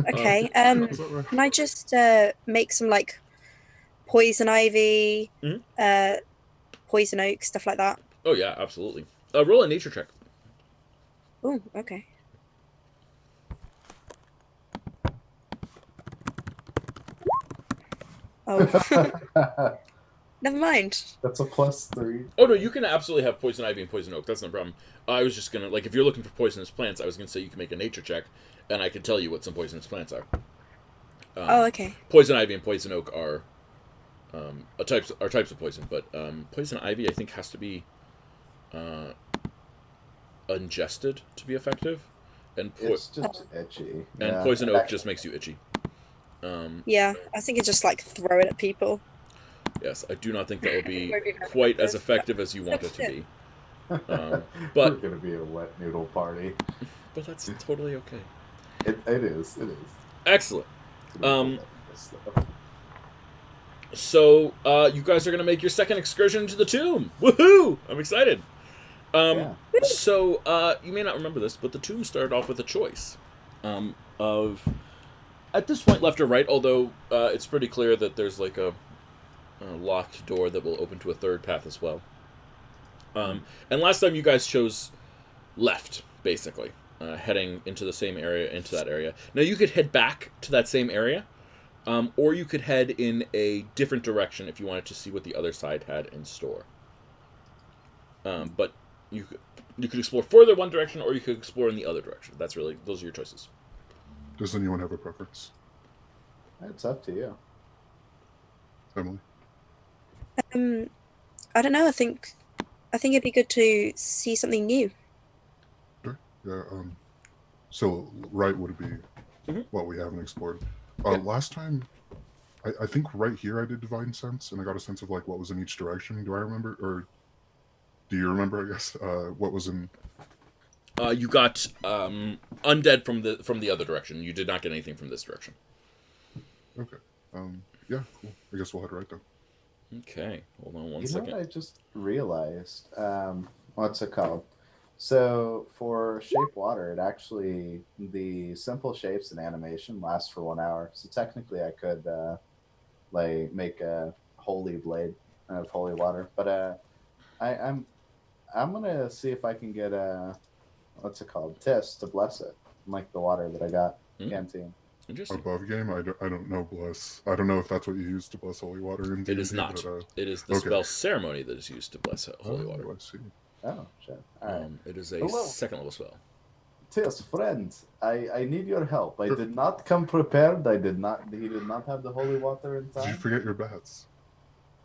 Okay. Is that right? Can I just make some like poison ivy, Mhm. poison oak, stuff like that? Oh yeah, absolutely. Roll a nature check. Oh, okay. Oh, never mind. That's a +3. Oh no, you can absolutely have poison ivy and poison oak. That's no problem. I was just gonna like if you're looking for poisonous plants, I was gonna say you can make a nature check, and I can tell you what some poisonous plants are. Oh, okay. Poison ivy and poison oak are types of poison, but poison ivy I think has to be ingested to be effective, and It's just itchy. Yeah, poison oak actually- just makes you itchy. Yeah, I think it's just like throw it at people. Yes, I do not think that will be Won't be very quite as effective. effective as you want it to be. We're But gonna be a wet noodle party. but that's totally okay. It is. It is. Excellent. It's gonna be stuff. So you guys are gonna make your second excursion into the tomb. Woohoo! I'm excited. Yeah. So you may not remember this, but the tomb started off with a choice of at this point left or right. Although it's pretty clear that there's like a locked door that will open to a third path as well. And last time you guys chose left, basically, heading into the same area, into that area. Now you could head back to that same area, or you could head in a different direction if you wanted to see what the other side had in store. But you could explore further one direction, or you could explore in the other direction. Those are your choices. Does anyone have a preference? It's up to you. Emily? I don't know. I think it'd be good to see something new. Sure. Yeah. So right would be Mhm. what we haven't explored. Yeah. Last time, I think right here I did divine sense, and I got a sense of like what was in each direction. Do I remember, or do you remember? I guess what was in. You got undead from the other direction. You did not get anything from this direction. Okay. Yeah. Cool. I guess we'll head right then. Okay, hold on one You know second. what I just realized? What's it called? So for shape water, it actually the simple shapes and animation lasts for 1 hour. So technically, I could like make a holy blade of holy water. But I'm gonna see if I can get what's it called? Tis to bless it, like the water that I got canteen. Interesting. Above game, I don't know bless. I don't know if that's what you use to bless holy water in D&D. It is not. But, It is the okay. spell ceremony that is used to bless holy water. I see. Oh shit! All right. It is a Hello. second level spell. Tis, friend, I need your help. I did not come prepared. He did not have the holy water in Did you time. forget your bats?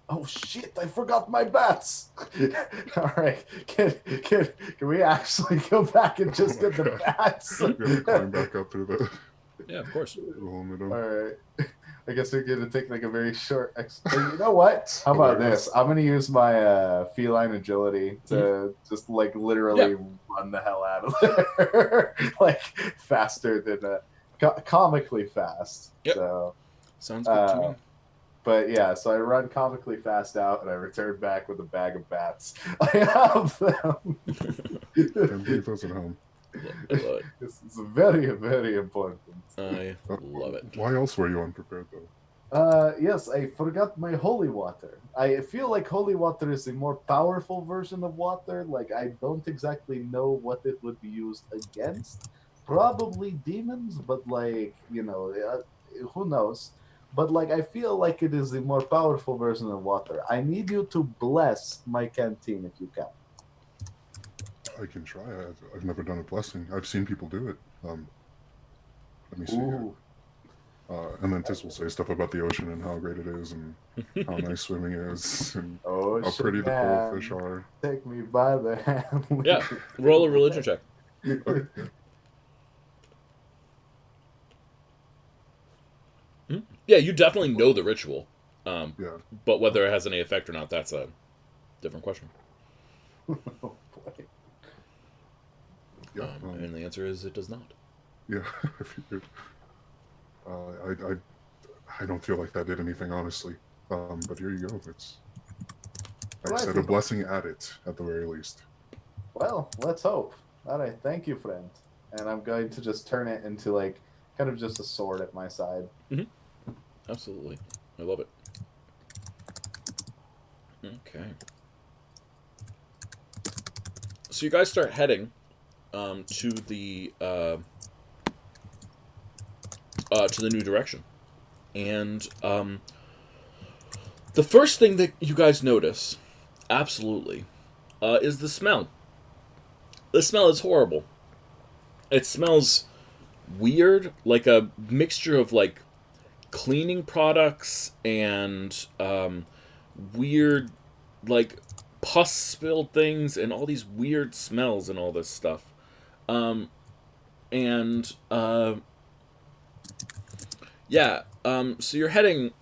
Oh shit! I forgot my bats. All right, can we actually go back and just get the bats? You're gonna climb back up through the. Yeah, of course. Rolling it All up. right. I guess we're gonna take like a very short. You know what? How about Hilarious. this? I'm gonna use my feline agility to just like Yeah. literally run the hell out of there, like faster than comically fast. Yep. So, Sounds good to me. but yeah, so I run comically fast out, and I return back with a bag of bats. I have them. Can't leave those at home. I love it. This is very, very important. I love it. Why else were you unprepared though? Yes, I forgot my holy water. I feel like holy water is a more powerful version of water. Like, I don't exactly know what it would be used against. Probably demons, but like, who knows? But like, I feel like it is a more powerful version of water. I need you to bless my canteen if you can. I can try. I've never done a blessing. I've seen people do it. Let me see here. Ooh. And then Tis will say stuff about the ocean and how great it is and how nice swimming is and Oh, how pretty the coral fish are. Take me by the hand. Yeah. Roll a religion check. Okay, yeah. Yeah, you definitely know the ritual. Yeah. But whether it has any effect or not, that's a different question. Oh, boy. Yeah. And the answer is it does not. Yeah. I figured. I don't feel like that did anything, honestly. But here you go. I Right, said a people. blessing at it, at the very least. Well, let's hope. All right, thank you, friend. And I'm going to just turn it into like kind of just a sword at my side. Absolutely. I love it. Okay. So you guys start heading to the new direction. And the first thing that you guys notice, absolutely, is the smell. The smell is horrible. It smells weird, like a mixture of like cleaning products and weird like pus spilled things and all these weird smells and all this stuff. And yeah, so you're heading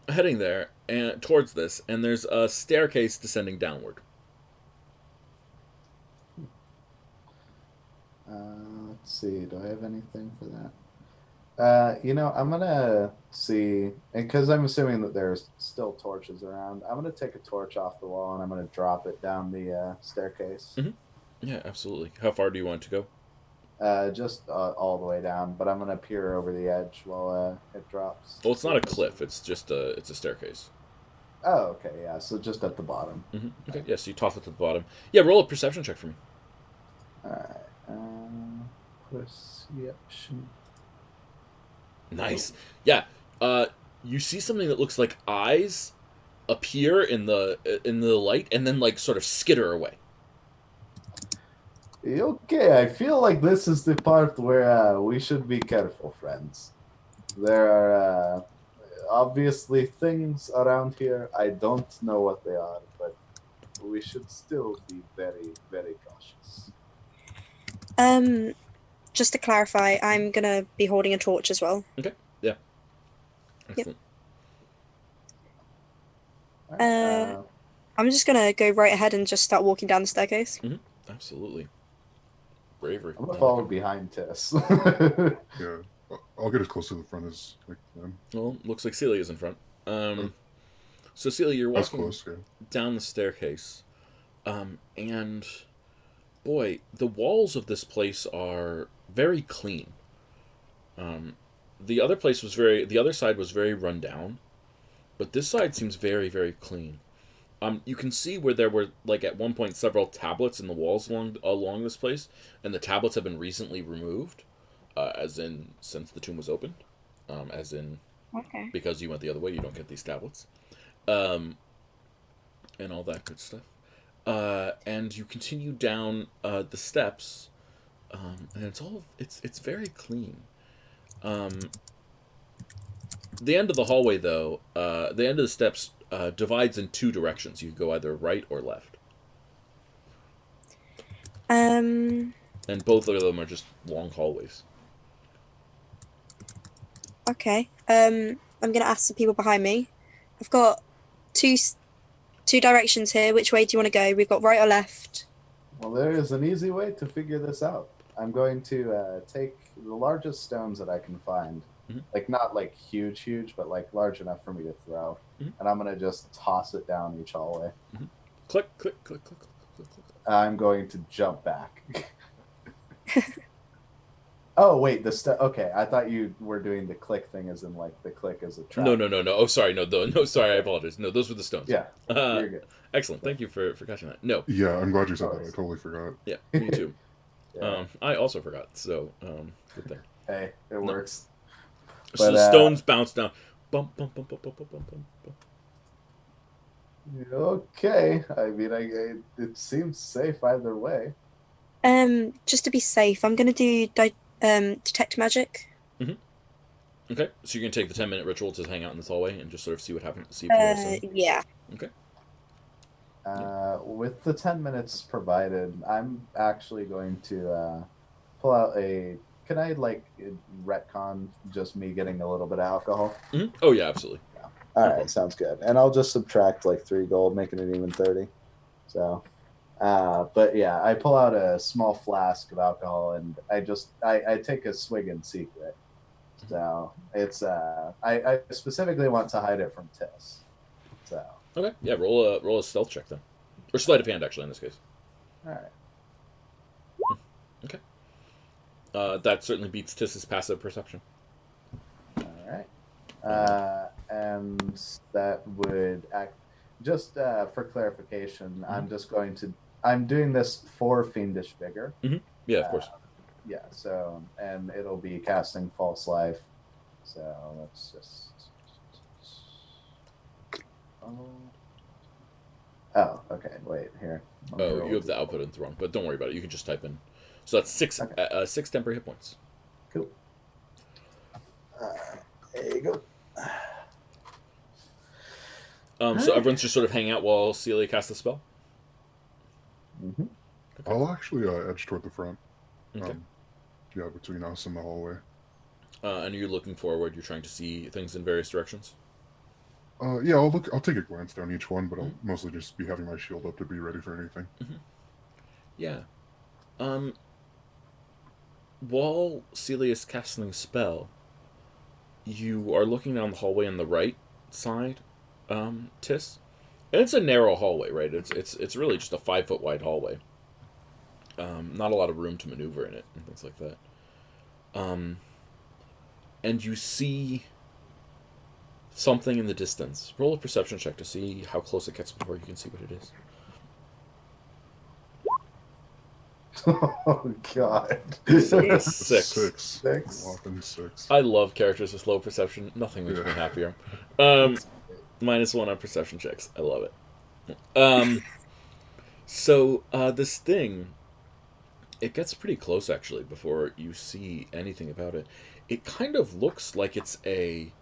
there and towards this, and there's a staircase descending downward. Let's see. Do I have anything for that? I'm gonna see, and because I'm assuming that there's still torches around, I'm gonna take a torch off the wall and I'm gonna drop it down the staircase. Yeah, absolutely. How far do you want to go? Just all the way down, but I'm gonna peer over the edge while it drops. Well, it's not a cliff. It's just a staircase. Oh, okay, yeah. So just at the bottom. Okay, yeah. So you toss it to the bottom. Yeah, roll a perception check for me. All right. Perception. Nice. Yeah. You see something that looks like eyes appear in the light, and then like sort of skitter away. Okay, I feel like this is the part where we should be careful, friends. There are obviously things around here. I don't know what they are, but we should still be very, very cautious. Just to clarify, I'm gonna be holding a torch as well. Okay. Yeah. Excellent. I'm just gonna go right ahead and just start walking down the staircase. Absolutely. Bravery. I'm gonna follow behind Tess. Yeah. I'll get as close to the front as I can. Well, looks like Celia's in front. So Celia, you're That's walking close, yeah. down the staircase, and boy, the walls of this place are very clean. The other side was very run down, but this side seems very, very clean. You can see where there were like at one point several tablets in the walls along this place, and the tablets have been recently removed, as in since the tomb was opened, as in because you went the other way, you don't get these tablets, and all that good stuff. And you continue down the steps, and it's very clean. The end of the hallway, though, the end of the steps divides in two directions. You can go either right or left. Um. And both of them are just long hallways. Okay. I'm gonna ask the people behind me. I've got two directions here. Which way do you want to go? We've got right or left. Well, there is an easy way to figure this out. I'm going to take the largest stones that I can find, like not like huge, but like large enough for me to throw, and I'm gonna just toss it down each hallway. Click, click, click, click, click, click, click. I'm going to jump back. Oh wait, okay. I thought you were doing the click thing, as in like the click as a trap. No. Oh, sorry. No, sorry. I apologize. No, those were the stones. Yeah, you're good. Excellent. Thank you for catching that. No. Yeah, I'm glad you said that. I totally forgot. Yeah, me too. Yeah. I also forgot. So, good thing. Hey, it works. So the stones bounce down. Bump, bump, bump, bump, bump, bump, bump, bump. Okay. I mean, it seems safe either way. Just to be safe, I'm gonna do detect magic. Okay, so you're gonna take the 10-minute ritual to hang out in this hallway and just sort of see what happens. See Yeah. Okay. With the 10 minutes provided, I'm actually going to pull out a. Can I like retcon just me getting a little bit of alcohol? Oh yeah, absolutely. Yeah. All right, sounds good. And I'll just subtract like 3 gold, making it even 30. So, but yeah, I pull out a small flask of alcohol and I take a swig in secret. So it's I specifically want to hide it from Tess. So Okay, yeah, roll a stealth check then, or sleight of hand actually in this case. all right. Okay. That certainly beats Tiss's passive perception. All right. And that would act. Just for clarification, I'm doing this for Fiendish Vigor. Yeah, of course. Yeah. So, and it'll be casting False Life. So let's just. Oh, okay. Wait here. Oh, you have the output in the wrong, but don't worry about it. You can just type in. So that's 6 temporary hit points. Cool. There you go. So everyone's just sort of hanging out while Celia casts the spell? Okay. I'll actually edge toward the front. Okay. Yeah, between us and the hallway. And you're looking forward. You're trying to see things in various directions? Yeah, I'll take a glance down each one, but I'll mostly just be having my shield up to be ready for anything. Yeah. While Celia's casting the spell, you are looking down the hallway on the right side, Tiss. And it's a narrow hallway, right? It's really just a 5-foot wide hallway. Not a lot of room to maneuver in it and things like that. And you see something in the distance. Roll a perception check to see how close it gets before you can see what it is. Oh God! Six. Whopping 6. I love characters with low perception. Nothing makes me happier. -1 on perception checks. I love it. So this thing, it gets pretty close actually before you see anything about it. It kind of looks like it's a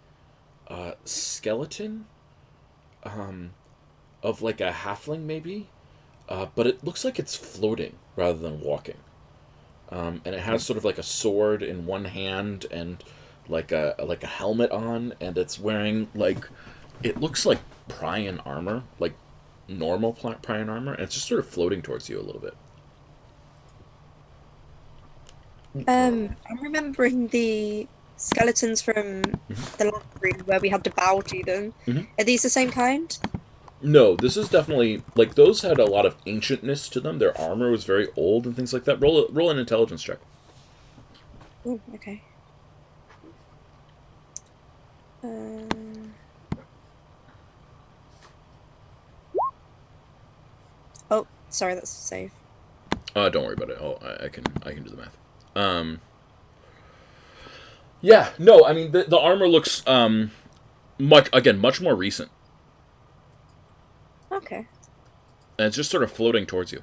skeleton of like a halfling maybe, but it looks like it's floating rather than walking. And it has sort of like a sword in one hand and like a helmet on, and it's wearing like, it looks like Prion armor, like normal Prion armor, and it's just sort of floating towards you a little bit. I'm remembering the skeletons from the last room where we had to bow to them. Are these the same kind? No, this is definitely, like, those had a lot of ancientness to them. Their armor was very old and things like that. Roll an intelligence check. Oh, okay. Oh, sorry, that's a save. Don't worry about it. I can do the math. Yeah, no, I mean the armor looks much more recent. Okay. And it's just sort of floating towards you.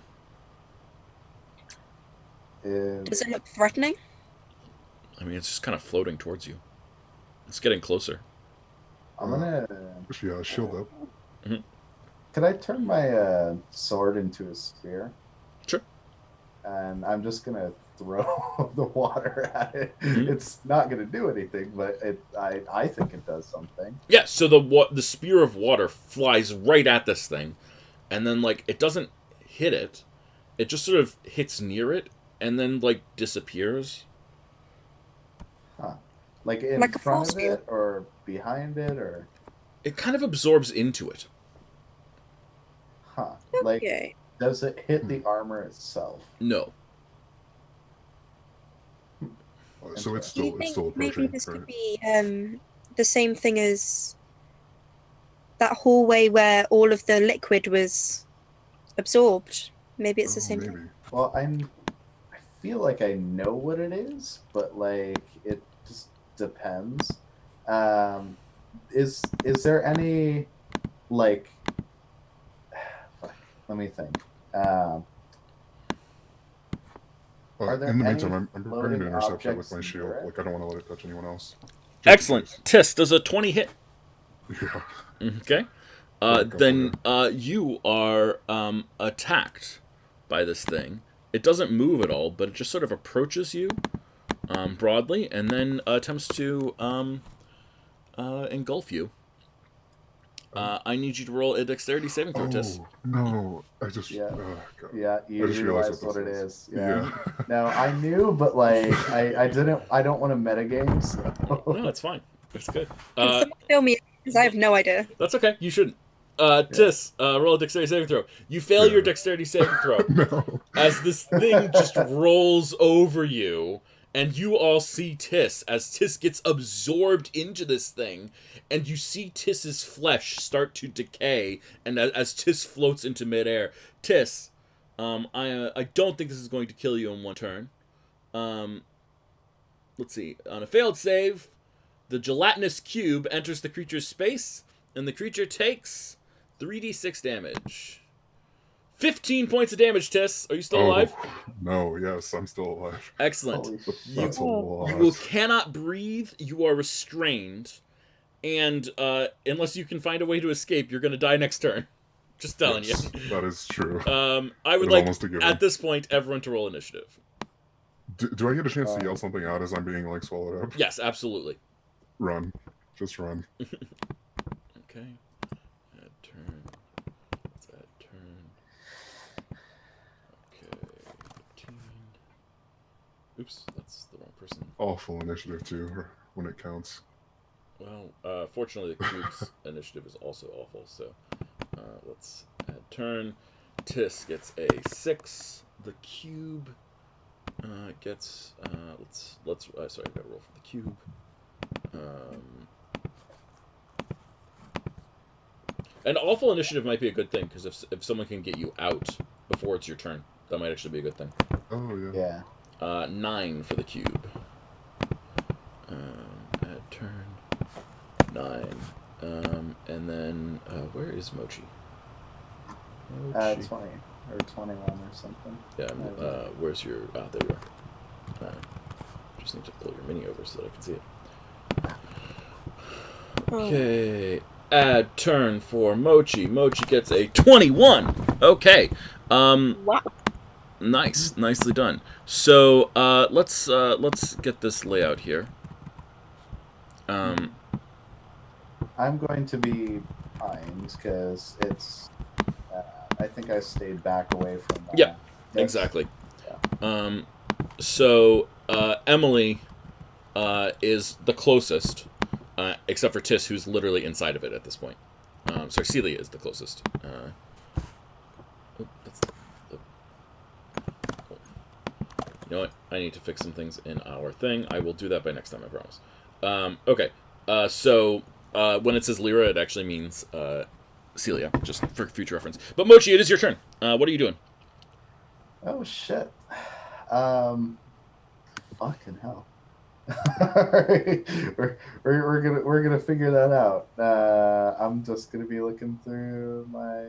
Does it look threatening? I mean, it's just kind of floating towards you. It's getting closer. I'm gonna. Yeah, shield up. Could I turn my sword into a spear? Sure. And I'm just gonna throw the water at it. Mhm. It's not going to do anything, but I think it does something. Yeah, so the spear of water flies right at this thing, and then like it doesn't hit it, it just sort of hits near it, and then like disappears. Huh. Like in Like a front force of field. it or behind it or It kind of absorbs into it. huh. Like Okay. does it hit the armor itself? No, So it's Do you still think maybe approaching, this right? could be the same thing as that hallway where all of the liquid was absorbed? Maybe it's the Oh, same thing. maybe. Well, I feel like I know what it is, but like it just depends. Um, is there any like? Fuck, let me think. Are there In the any meantime, I'm preparing to floating intercept it with objects my shield. near it? Like, I don't want to let it touch anyone else. Just in excellent. case. Tis does a 20 hit. Yeah. Okay, Back up then there. you are attacked by this thing. It doesn't move at all, but it just sort of approaches you broadly, and then attempts to engulf you. I need you to roll a dexterity saving throw, Tis. Oh, no. I just. Yeah. God. Yeah, you I just realized realize what it this is. Yeah. Yeah. No, I knew, but like I don't want to metagame, so No, it's fine. It's good. Can someone fill me in? Because I have no idea. That's okay. You shouldn't. yeah. Tis, roll a dexterity saving throw. You fail your Yeah. dexterity saving throw No. as this thing just rolls over you, and you all see Tis as Tis gets absorbed into this thing, and you see Tiss's flesh start to decay, and as Tis floats into midair, Tis, I don't think this is going to kill you in one turn. Um, let's see. On a failed save, the gelatinous cube enters the creature's space, and the creature takes 3d6 damage. 15 points of damage, Tis. Are you still alive? No, yes, I'm still alive. Excellent. Holy You, That's a lot. you cannot breathe. You are restrained. And unless you can find a way to escape, you're going to die next turn. Just telling Yes, that is true. I would It's like, almost a given. at this point, everyone to roll initiative. Do I get a chance to yell something out as I'm being like swallowed up? Yes, absolutely. Run. Just run. Okay. Add turn. Let's add turn. Okay. 15. Oops, that's the wrong person. Awful initiative too, when it counts. Well, fortunately, the cube's initiative is also awful. So let's add turn. Tis gets a 6. The cube gets. Let's. Sorry, I got to roll for the cube. An awful initiative might be a good thing because if someone can get you out before it's your turn, that might actually be a good thing. Oh yeah. yeah. 9 for the cube. Add turn. 9. And then where is Mochi? 20 or 21 or something. Yeah. Where's your? There you are. Just need to pull your mini over so that I can see it. Okay. Add turn for Mochi. Mochi gets a 21. Okay. Wow. Nice, nicely done. So let's get this layout here. I'm going to be behind because it's. I think I stayed back away from. Yeah, this. exactly. Yeah. So Emily is the closest, except for Tis, who's literally inside of it at this point. Sorry, Celia is the closest. You know what? I need to fix some things in our thing. I will do that by next time, I promise. Okay. So when it says Lyra, it actually means Celia, just for future reference. But Mochi, it is your turn. What are you doing? Oh shit. Fucking hell. Alright. We're gonna figure that out. I'm just gonna be looking through my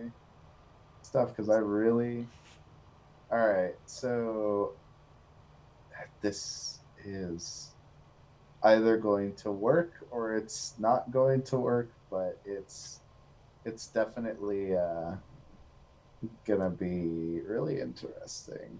stuff because I really. All right, so this is either going to work or it's not going to work, but it's definitely gonna be really interesting.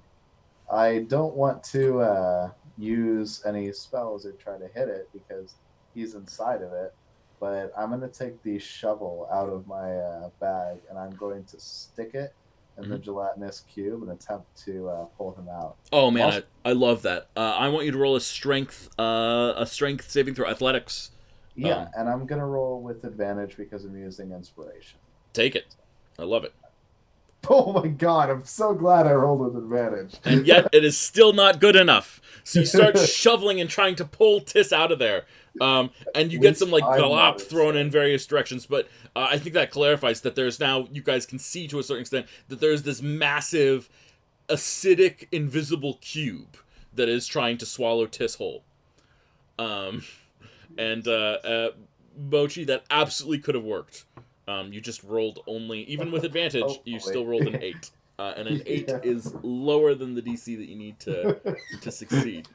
I don't want to use any spells or try to hit it because he's inside of it. But I'm going to take the shovel out of my bag and I'm going to stick it in the gelatinous cube and attempt to pull him out. Oh I'm man, also- I love that. I want you to roll a strength saving throw, athletics. yeah, and I'm going to roll with advantage because I'm using inspiration. Take it. I love it. Oh my god, I'm so glad I rolled with advantage. And yet it is still not good enough. So you start shoveling and trying to pull Tis out of there. And you get some like I'm glop not thrown in insane. various directions, but I think that clarifies that there's now, you guys can see to a certain extent that there's this massive acidic invisible cube that is trying to swallow Tis whole. And Mochi, that absolutely could have worked. You just rolled only, even with advantage, you still rolled an 8. And an 8 Yeah. is lower than the DC that you need to succeed.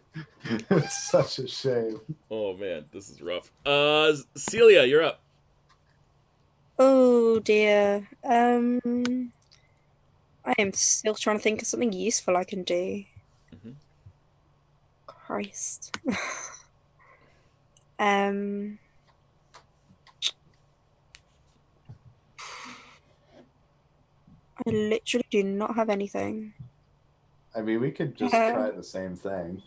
It's such a shame. Oh man, this is rough. Celia, you're up. Oh dear. I am still trying to think of something useful I can do. Mhm. Christ. I literally do not have anything. I mean, we could just try the same thing.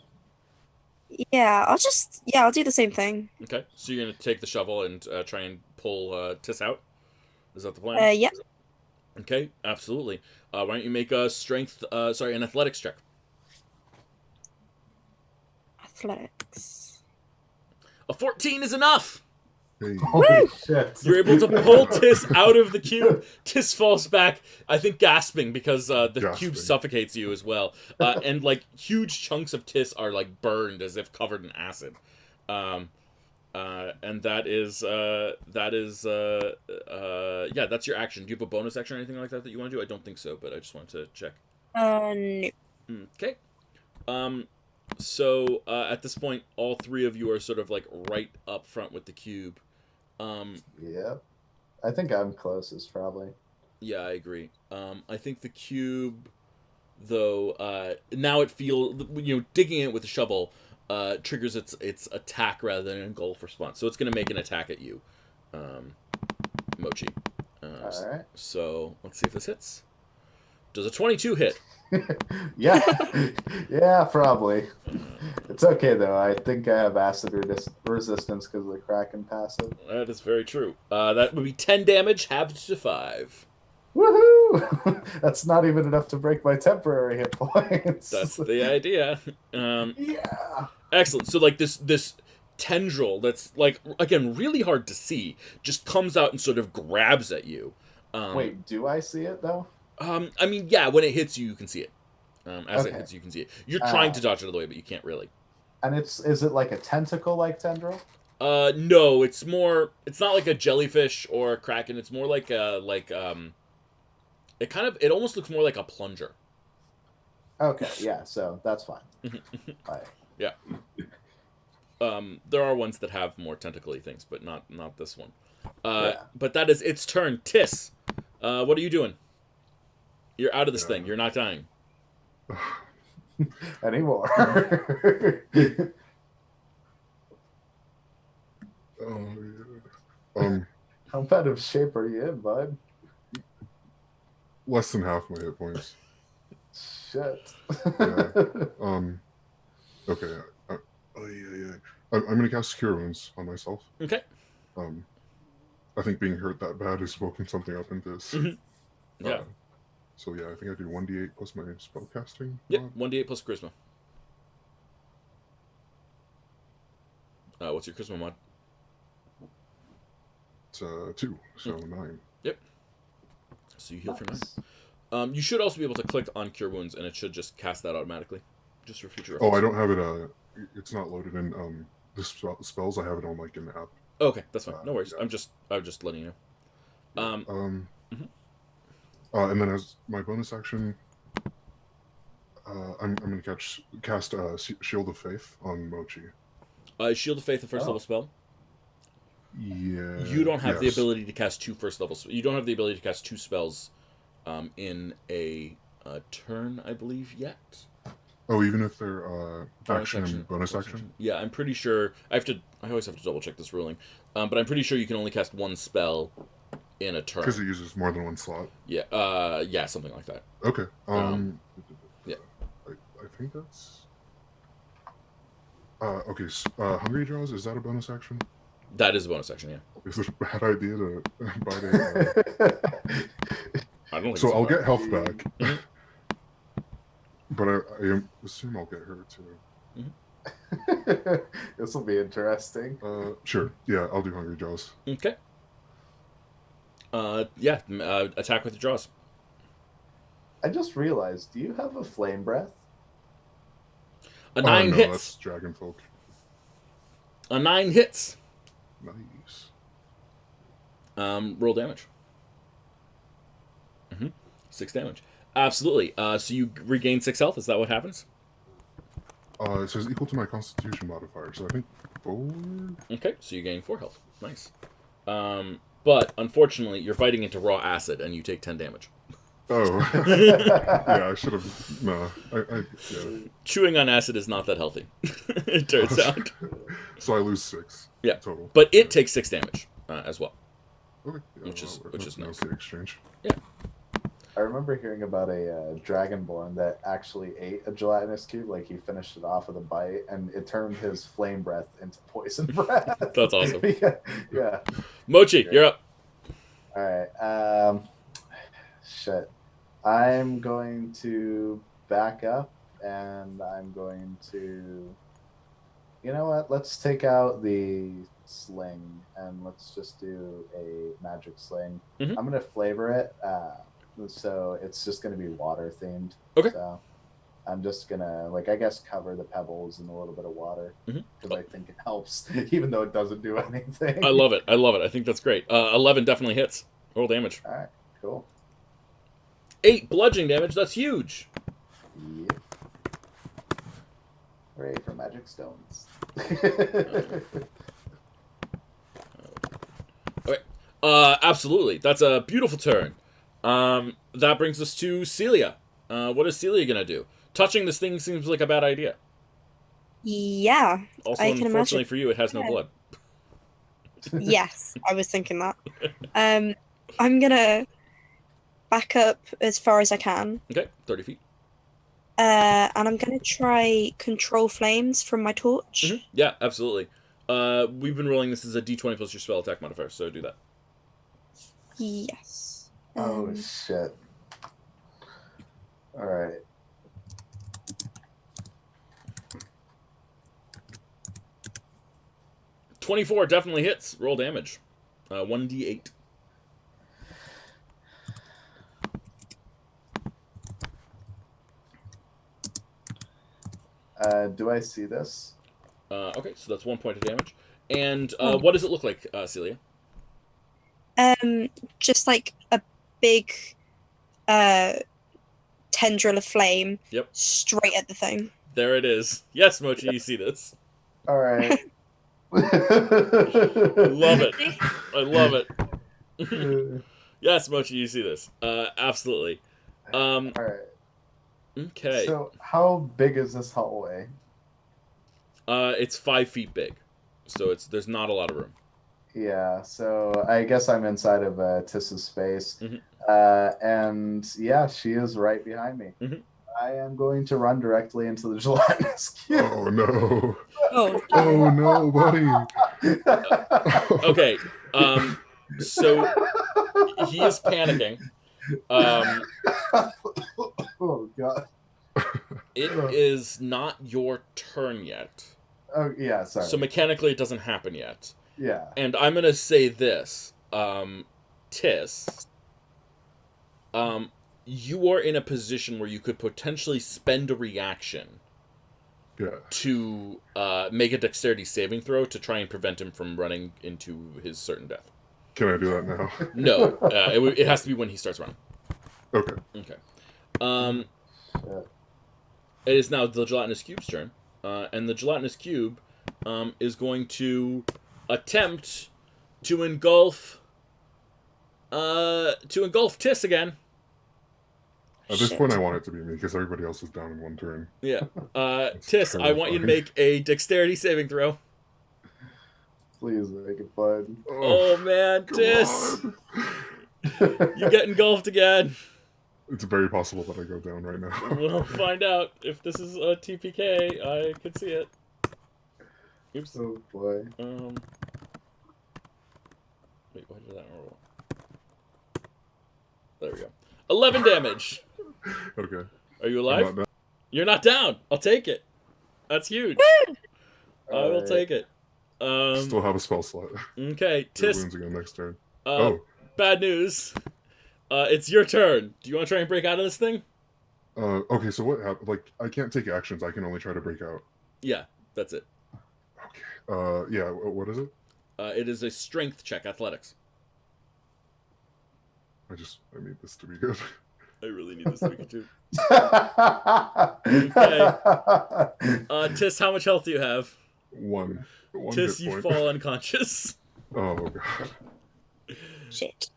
Yeah, I'll do the same thing. Okay, so you're gonna take the shovel and try and pull Tis out. Is that the plan? Yeah, Okay, absolutely. Why don't you make a an athletics check? athletics. A 14 is enough. Hey, Holy shit. You're able to pull Tis out of the cube. Tis falls back, I think gasping because the cube Gasping. suffocates you as well. And like huge chunks of Tis are like burned as if covered in acid. And that's your action. Do you have a bonus action or anything like that you want to do? I don't think so, but I just wanted to check. No. Okay. So at this point, all three of you are sort of like right up front with the cube. Yeah. I think I'm closest, probably. Yeah, I agree. I think the cube, though, now it feels, digging it with a shovel triggers its attack rather than an engulf response. So it's going to make an attack at you, Mochi. All right. So let's see if this hits. Does a 22 hit? Yeah. Yeah, probably. It's okay, though. I think I have acid resistance because of the Kraken passive. That is very true. That would be 10 damage, halved to 5. Woohoo! That's not even enough to break my temporary hit points. That's the idea. Yeah. Excellent. So like this tendril that's like, again, really hard to see, just comes out and sort of grabs at you. Wait, do I see it though? I mean, yeah, when it hits you, you can see it. As it Okay. hits, you can see it. You're trying to dodge it out of the way, but you can't really. And is it like a tentacle-like tendril? No, it's not like a jellyfish or a kraken. It's more like it almost looks more like a plunger. Okay, yeah, so that's fine. Alright. Yeah. There are ones that have more tentacle-y things, but not this one. Yeah. But that is its turn. Tis, what are you doing? You're out of this thing. You're not dying. Anymore. How bad of shape are you in, bud? Less than half my hit points. Shit. Yeah. Okay. Yeah. I'm gonna cast Cure Wounds on myself. Okay. I think being hurt that bad has woken something up in this. Yeah. So yeah, I think I do 1d8 plus my spellcasting. Yep. 1d8 plus charisma. What's your charisma mod? It's 2, so 9. Yep. So you heal for 9. Nice. You should also be able to click on Cure Wounds, and it should just cast that automatically, just for future Oh, reference. I don't have it. It's not loaded in the spells. I have it on like an app. Okay, that's fine. No worries. Yeah. I'm just letting you know. And then as my bonus action, I'm gonna cast Shield of Faith on Mochi. Shield of Faith, the first level spell. Yeah. You don't have the yes. ability to cast 2 first level. You don't have the ability to cast 2 spells in a turn, I believe, yet. Oh, even if they're action Action, and bonus action? Yeah, I'm pretty sure. I always have to double check this ruling, but I'm pretty sure you can only cast one spell in a turn. Because it uses more than one slot. Yeah. Yeah, something like that. Okay. Yeah. I think that's. Okay. Hungry Jaws, is that a bonus action? That is a bonus action. Yeah. Is it a bad idea to bite a? I don't think So it's I'll a get health back, Mhm. but I assume I'll get hurt too. This will be interesting. Sure. Yeah, I'll do Hungry Jaws. Okay. Yeah. Attack with the jaws. I just realized, do you have a flame breath? A 9 no, hits. that's Dragon Folk. A 9 hits. Nice. Roll damage. 6 damage. Absolutely. So you regain 6 health. Is that what happens? It says equal to my Constitution modifier, so I think 4. Okay, so you gain 4 health. Nice. But unfortunately, you're biting into raw acid, and you take 10 damage. Oh. Yeah, I should have. No, yeah. Chewing on acid is not that healthy. It turns out. So I lose 6. Yeah. Total. But it takes 6 damage as well. Okay. Yeah, which is nice. Okay exchange. Yeah. I remember hearing about a dragonborn that actually ate a gelatinous cube. Like he finished it off with a bite, and it turned his flame breath into poison breath. That's awesome. Yeah. Mochi, you're up. All right. Shit. I'm going to back up, and I'm going to. You know what? Let's take out the sling, and let's just do a magic sling. Mhm. I'm gonna flavor it. So it's just going to be water themed. Okay. So I'm just going to, I guess, cover the pebbles in a little bit of water because I think it helps, even though it doesn't do anything. I love it. I think that's great. 11 definitely hits. Roll damage. All right, cool. 8 bludgeoning damage. That's huge. Yep. Hooray for magic stones. Okay. Absolutely. That's a beautiful turn. That brings us to Celia. What is Celia gonna do? Touching this thing seems like a bad idea. Yeah, Also, I can unfortunately imagine. for you, it has no Yeah. blood. Yes, I was thinking that. I'm gonna back up as far as I can, Okay, 30 feet. and I'm gonna try control flames from my torch. Yeah, absolutely. We've been rolling this as a d20 plus your spell attack modifier, so do that. Yes. Oh, shit. All right. $24 definitely hits. Roll damage. 1d8. Do I see this? Okay, so that's 1 point of damage. And what does it look like, Celia? Just like a big tendril of flame. Yep. Straight at the thing. There it is. Yes, Mochi, you see this. All right. Love it. I love it. Yes, Mochi, you see this. Absolutely. All right. Okay. So, how big is this hallway? It's 5 feet big, so there's not a lot of room. Yeah, so I guess I'm inside of Tiss's space. And yeah, she is right behind me. I am going to run directly into the gelatinous cube. Oh no. Oh. Oh no, buddy. Okay. So he is panicking. Oh god. It is not your turn yet. Oh yeah, sorry. So mechanically it doesn't happen yet. Yeah. And I'm gonna say this, Tiss. You are in a position where you could potentially spend a reaction to make a dexterity saving throw to try and prevent him from running into his certain death. Can I do that now? No, it has to be when he starts running. Okay. Okay. It is now the gelatinous cube's turn, and the gelatinous cube is going to attempt to engulf Tiss again. At this Shit. point, I want it to be me because everybody else is down in one turn. Yeah. It's Tis, I want you to terrifying. make a dexterity saving throw. Please make it fun. Oh man, come Tis, on. you get engulfed again. It's very possible that I go down right now. We'll find out if this is a TPK. I could see it. Oops. Oh boy. Wait, why did that roll? There we go. 11 damage. Okay. Are you I'm alive? not down. You're not down. I'll take it. That's huge. I will Alright. take it. Still have a spell slot. Okay, Two Tis. wounds again next turn. Bad news. It's your turn. Do you want to try and break out of this thing? Okay, so what happened? Like, I can't take actions. I can only try to break out. Yeah, that's it. Okay. Yeah, what is it? It is a strength check, athletics. I need this to be good. I really need this to be good too. Okay. Tis, how much health do you have? One Tis, hit you point. fall unconscious. Oh god. Shit.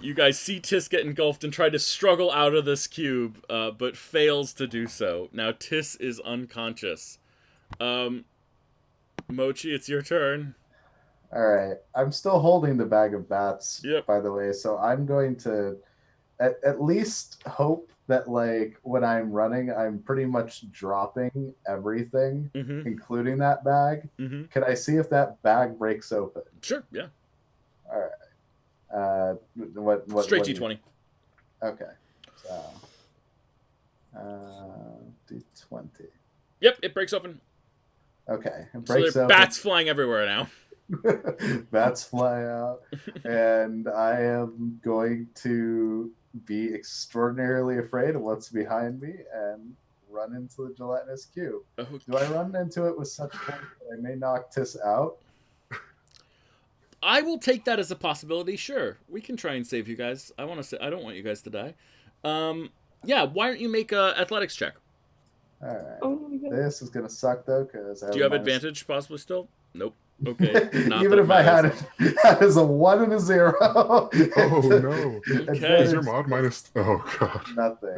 You guys see Tis get engulfed and try to struggle out of this cube, but fails to do so. Now Tis is unconscious. Mochi, it's your turn. All right. I'm still holding the bag of bats, Yep. by the way. So I'm going to at least hope that, like, when I'm running, I'm pretty much dropping everything, Mm-hmm. including that bag. Mm-hmm. Can I see if that bag breaks open? Sure, yeah. All right. What? Straight what D20. Okay. So, D20. Yep, it breaks open. Okay. It So breaks there are open. bats flying everywhere now. Bats fly out, and I am going to be extraordinarily afraid of what's behind me and run into the gelatinous cube. Okay. Do I run into it with such force that I may knock Tis out? I will take that as a possibility. Sure, we can try and save you guys. I don't want you guys to die. Yeah. Why don't you make a athletics check? All right. Oh my god. This is gonna suck though, because Do you have advantage possibly still? Nope. Okay. Not Even that if I had matters. it as a 1 and a 0. Oh no. Okay. Is your mod minus? Oh god. Nothing.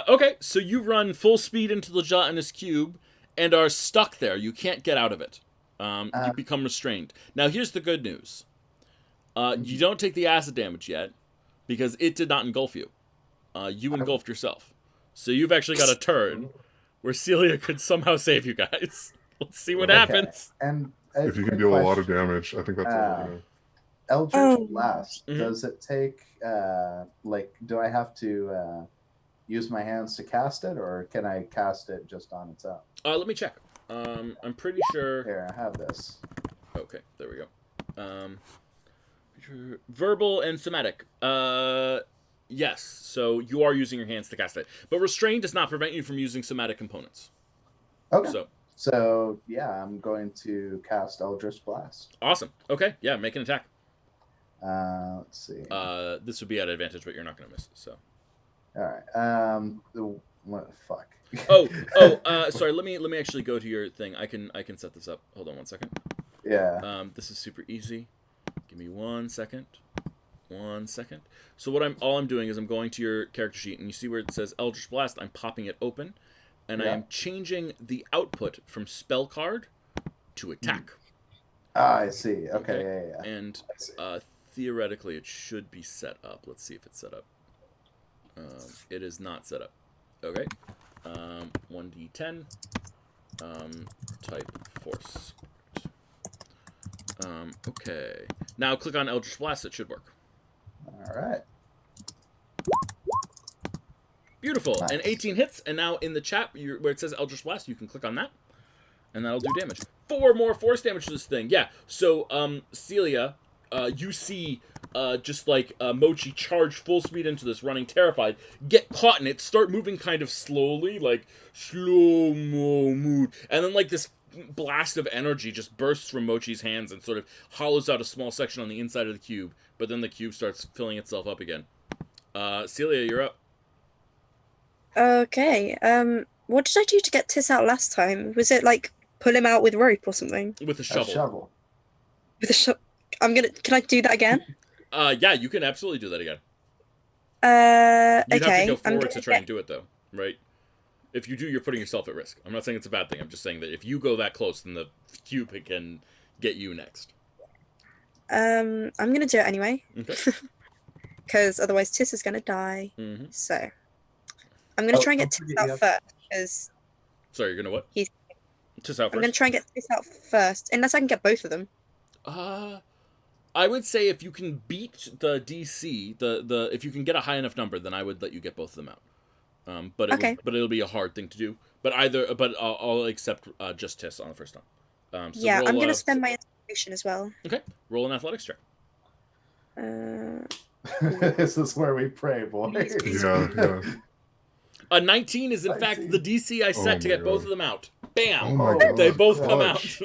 Okay, so you run full speed into the gelatinous cube and are stuck there. You can't get out of it. You become restrained. Now, here's the good news. You don't take the acid damage yet because it did not engulf you. You engulfed yourself. So you've actually got a turn where Celia could somehow save you guys. Let's see what Okay. happens. And If you can deal a lot of damage, I think that's all we're gonna. Eldritch Blast, Mhm. does it take, do I have to use my hands to cast it, or can I cast it just on its own? Let me check. I'm pretty sure. Here, I have this. Okay, there we go. Verbal and somatic. Yes. So you are using your hands to cast it, but restraint does not prevent you from using somatic components. Okay. So So, yeah, I'm going to cast Eldritch Blast. awesome. Okay, yeah, make an attack. Let's see. This would be at advantage, but you're not going to miss. So. All right. What? Fuck. Sorry. Let me actually go to your thing. I can set this up. Hold on 1 second. Yeah. This is super easy. Give me 1 second. 1 second. So all I'm doing is I'm going to your character sheet, and you see where it says Eldritch Blast. I'm popping it open, and I Yeah. am changing the output from spell card to attack. I see. Okay. Yeah. And I see. theoretically, it should be set up. Let's see if it's set up. It is not set up. Okay. 1d10. Type force. Okay. Now click on Eldritch Blast. It should work. All right. Beautiful. Nice. And 18 hits. And now in the chat where it says Eldritch Blast, you can click on that. And that'll do damage. 4 more force damage to this thing. Yeah. So, Celia, you see just like Mochi charge full speed into this, running terrified, get caught in it, start moving kind of slowly, like slow-mo move. And then like this blast of energy just bursts from Mochi's hands and sort of hollows out a small section on the inside of the cube. But then the cube starts filling itself up again. Celia, you're up. Okay. What did I do to get Tis out last time? Was it like pull him out with rope or something? With a A shovel. shovel. With a Can I do that again? Yeah, you can absolutely do that again. You'd have to go Okay. I'm forward gonna to try get. and do it, though, right? If you do, you're putting yourself at risk. I'm not saying it's a bad thing. I'm just saying that if you go that close, then the cube can get you next. I'm gonna do it anyway. Okay. Because otherwise Tis is gonna die. Mm-hmm. So I'm gonna try and don't get Tis forget out you have- first because Sorry, you're gonna what? he's. Just out I'm gonna first. try and get Tis out first, unless I can get both of them. I would say if you can beat the DC, the if you can get a high enough number, then I would let you get both of them out. Okay. But it'll be a hard thing to do. But I'll accept just Tiss on the first time. So Yeah, roll, I'm gonna spend my inspiration as well. Okay, roll an athletics check. This is where we pray, boys. Yeah. A 19 is in fact 19. the DC I set Oh to my get both God. of them out. Bam! Oh my God. They both come out. Clutch.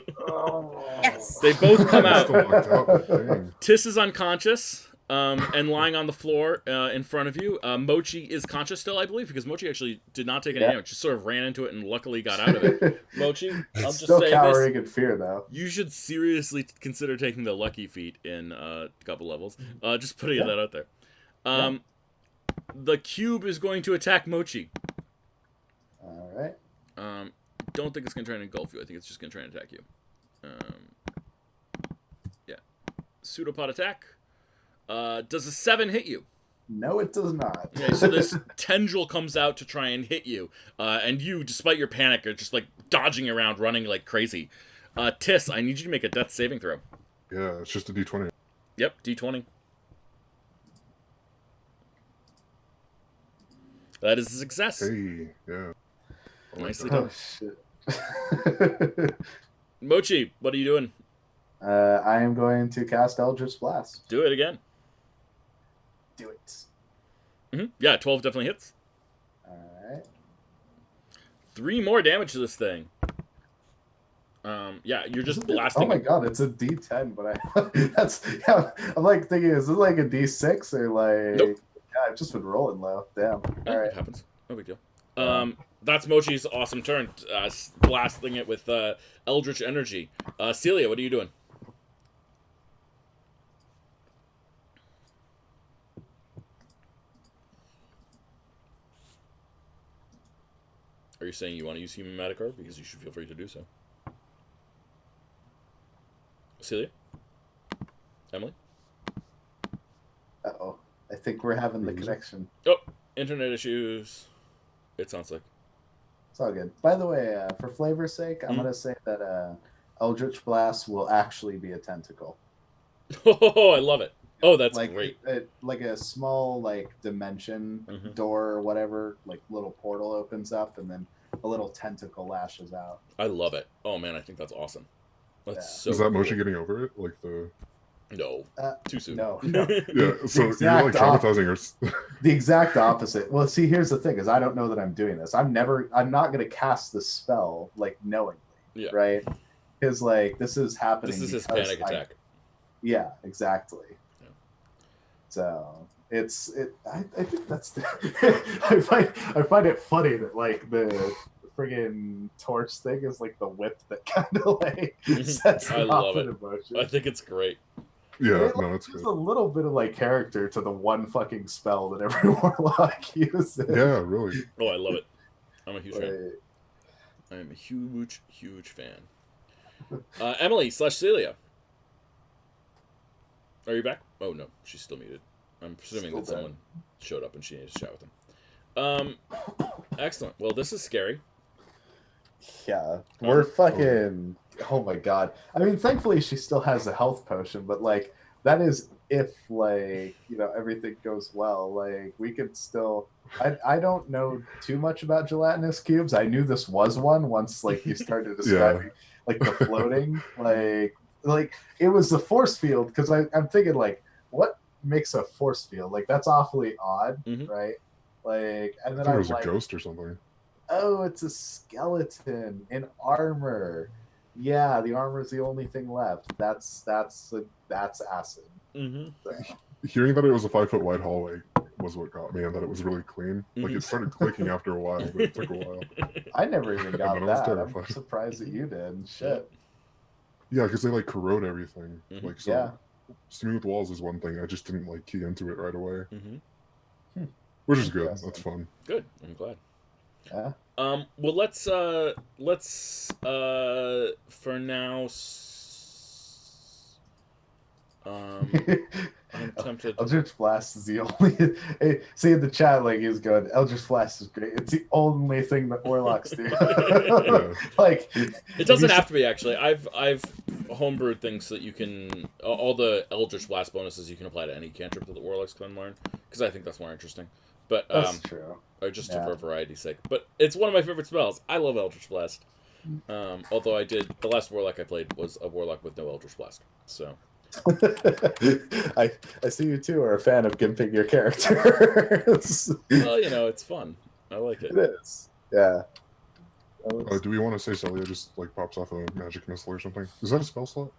Yes. They both come out. Still locked out. Dang. Tiss is unconscious and lying on the floor in front of you. Mochi is conscious still, I believe, because Mochi actually did not take any damage. Just sort of ran into it and luckily got out of it. Mochi, I'll just Still say cowering this. in fear, though. You should seriously consider taking the lucky feat in a couple levels. Just putting that out there. The cube is going to attack Mochi. All right. Don't think it's going to try and engulf you. I think it's just going to try and attack you. Yeah. Pseudopod attack. Does a 7 hit you? No, it does not. Okay, so this tendril comes out to try and hit you. And you, despite your panic, are just like dodging around, running like crazy. Tiss, I need you to make a death saving throw. Yeah, it's just a D20. Yep, D20. That is a success. Hey, yeah. Oh, Nicely Oh done. shit. Mochi, what are you doing? I am going to cast Eldritch Blast. Do it again. Do it. Yeah, 12 definitely hits. All right. 3 more damage to this thing. Yeah, you're just blasting. Oh my god, it's a D10, but I'm like thinking, is this like a D6 or like? Nope. Yeah, I've just been rolling low. Damn. Oh, All right. it happens. No big deal. That's Mochi's awesome turn. Blasting it with Eldritch Energy. Celia, what are you doing? Are you saying you want to use Human Metacar? Because you should feel free to do so. Celia? Emily? Uh-oh. I think we're having the Mhm. connection. Oh, internet issues. It sounds like. It's all good. By the way, for flavor's sake, I'm gonna say that Eldritch Blast will actually be a tentacle. Oh, I love it. Oh, that's like great. Like a small like dimension Mhm. door or whatever, like little portal opens up and then a little tentacle lashes out. I love it. Oh man, I think that's awesome. That's Yeah. so Is that cool. Mochi getting over it? Like the. No. Too soon. No. Yeah, so you're exact like traumatizing her. The exact opposite. Well, see, here's the thing: is I don't know that I'm doing this. I'm not going to cast the spell like knowingly, Yeah. right? Because like this is happening. This is his because panic attack. Yeah, exactly. Yeah. So I think that's I find it funny that like the friggin' torch thing is like the whip that kind of like sets I it love off in it. emotion. I think it's great. Yeah, It, no, that's There's good. a little bit of like character to the one fucking spell that every warlock uses. Yeah, really. Oh, I love it. I'm a huge fan. Like, I am a huge, huge fan. Emily/Celia. Are you back? Oh no, she's still muted. I'm presuming Still that dead. someone showed up and she needed to chat with them. Excellent. Well, this is scary. yeah, we're fucking. Oh my god. I mean, thankfully she still has a health potion, but like that is if like everything goes well. Like we could still. I don't know too much about gelatinous cubes. I knew this was one once like you started describing like the floating like it was the force field because I'm thinking like what makes a force field like that's awfully odd, right? Like and I then think it I'm was like, a ghost or something. oh, it's a skeleton in armor. Yeah, the armor is the only thing left. That's acid. Mm-hmm. So, Hearing that it was a 5-foot wide hallway was what got me, and that it was really clean. Like it started clicking after a while, but it took a while. I never even got And I was that. I'm terrified. surprised that you did. Shit. Yeah, because they like corrode everything. Mhm. Like so, Yeah. smooth walls is one thing. I just didn't like key into it right away. Mm-hmm. which is good. Interesting. That's fun. Good. I'm glad. Yeah. Well, let's for now. I'm tempted. Eldritch Blast is the only. Hey, see in the chat, like he's going. Eldritch Blast is great. It's the only thing that warlocks do. Yeah. Like It doesn't have to be actually. I've homebrewed things so that you can all the Eldritch Blast bonuses you can apply to any cantrip that the warlocks can learn because I think that's more interesting. But That's true. or just Yeah. for variety's sake. But it's one of my favorite spells. I love Eldritch Blast. Although the last warlock I played was a warlock with no Eldritch Blast. So I see you too are a fan of gimping your characters. well, it's fun. I like it. It is. Yeah. Do we want to say Celia just like pops off a magic missile or something? Is that a spell slot?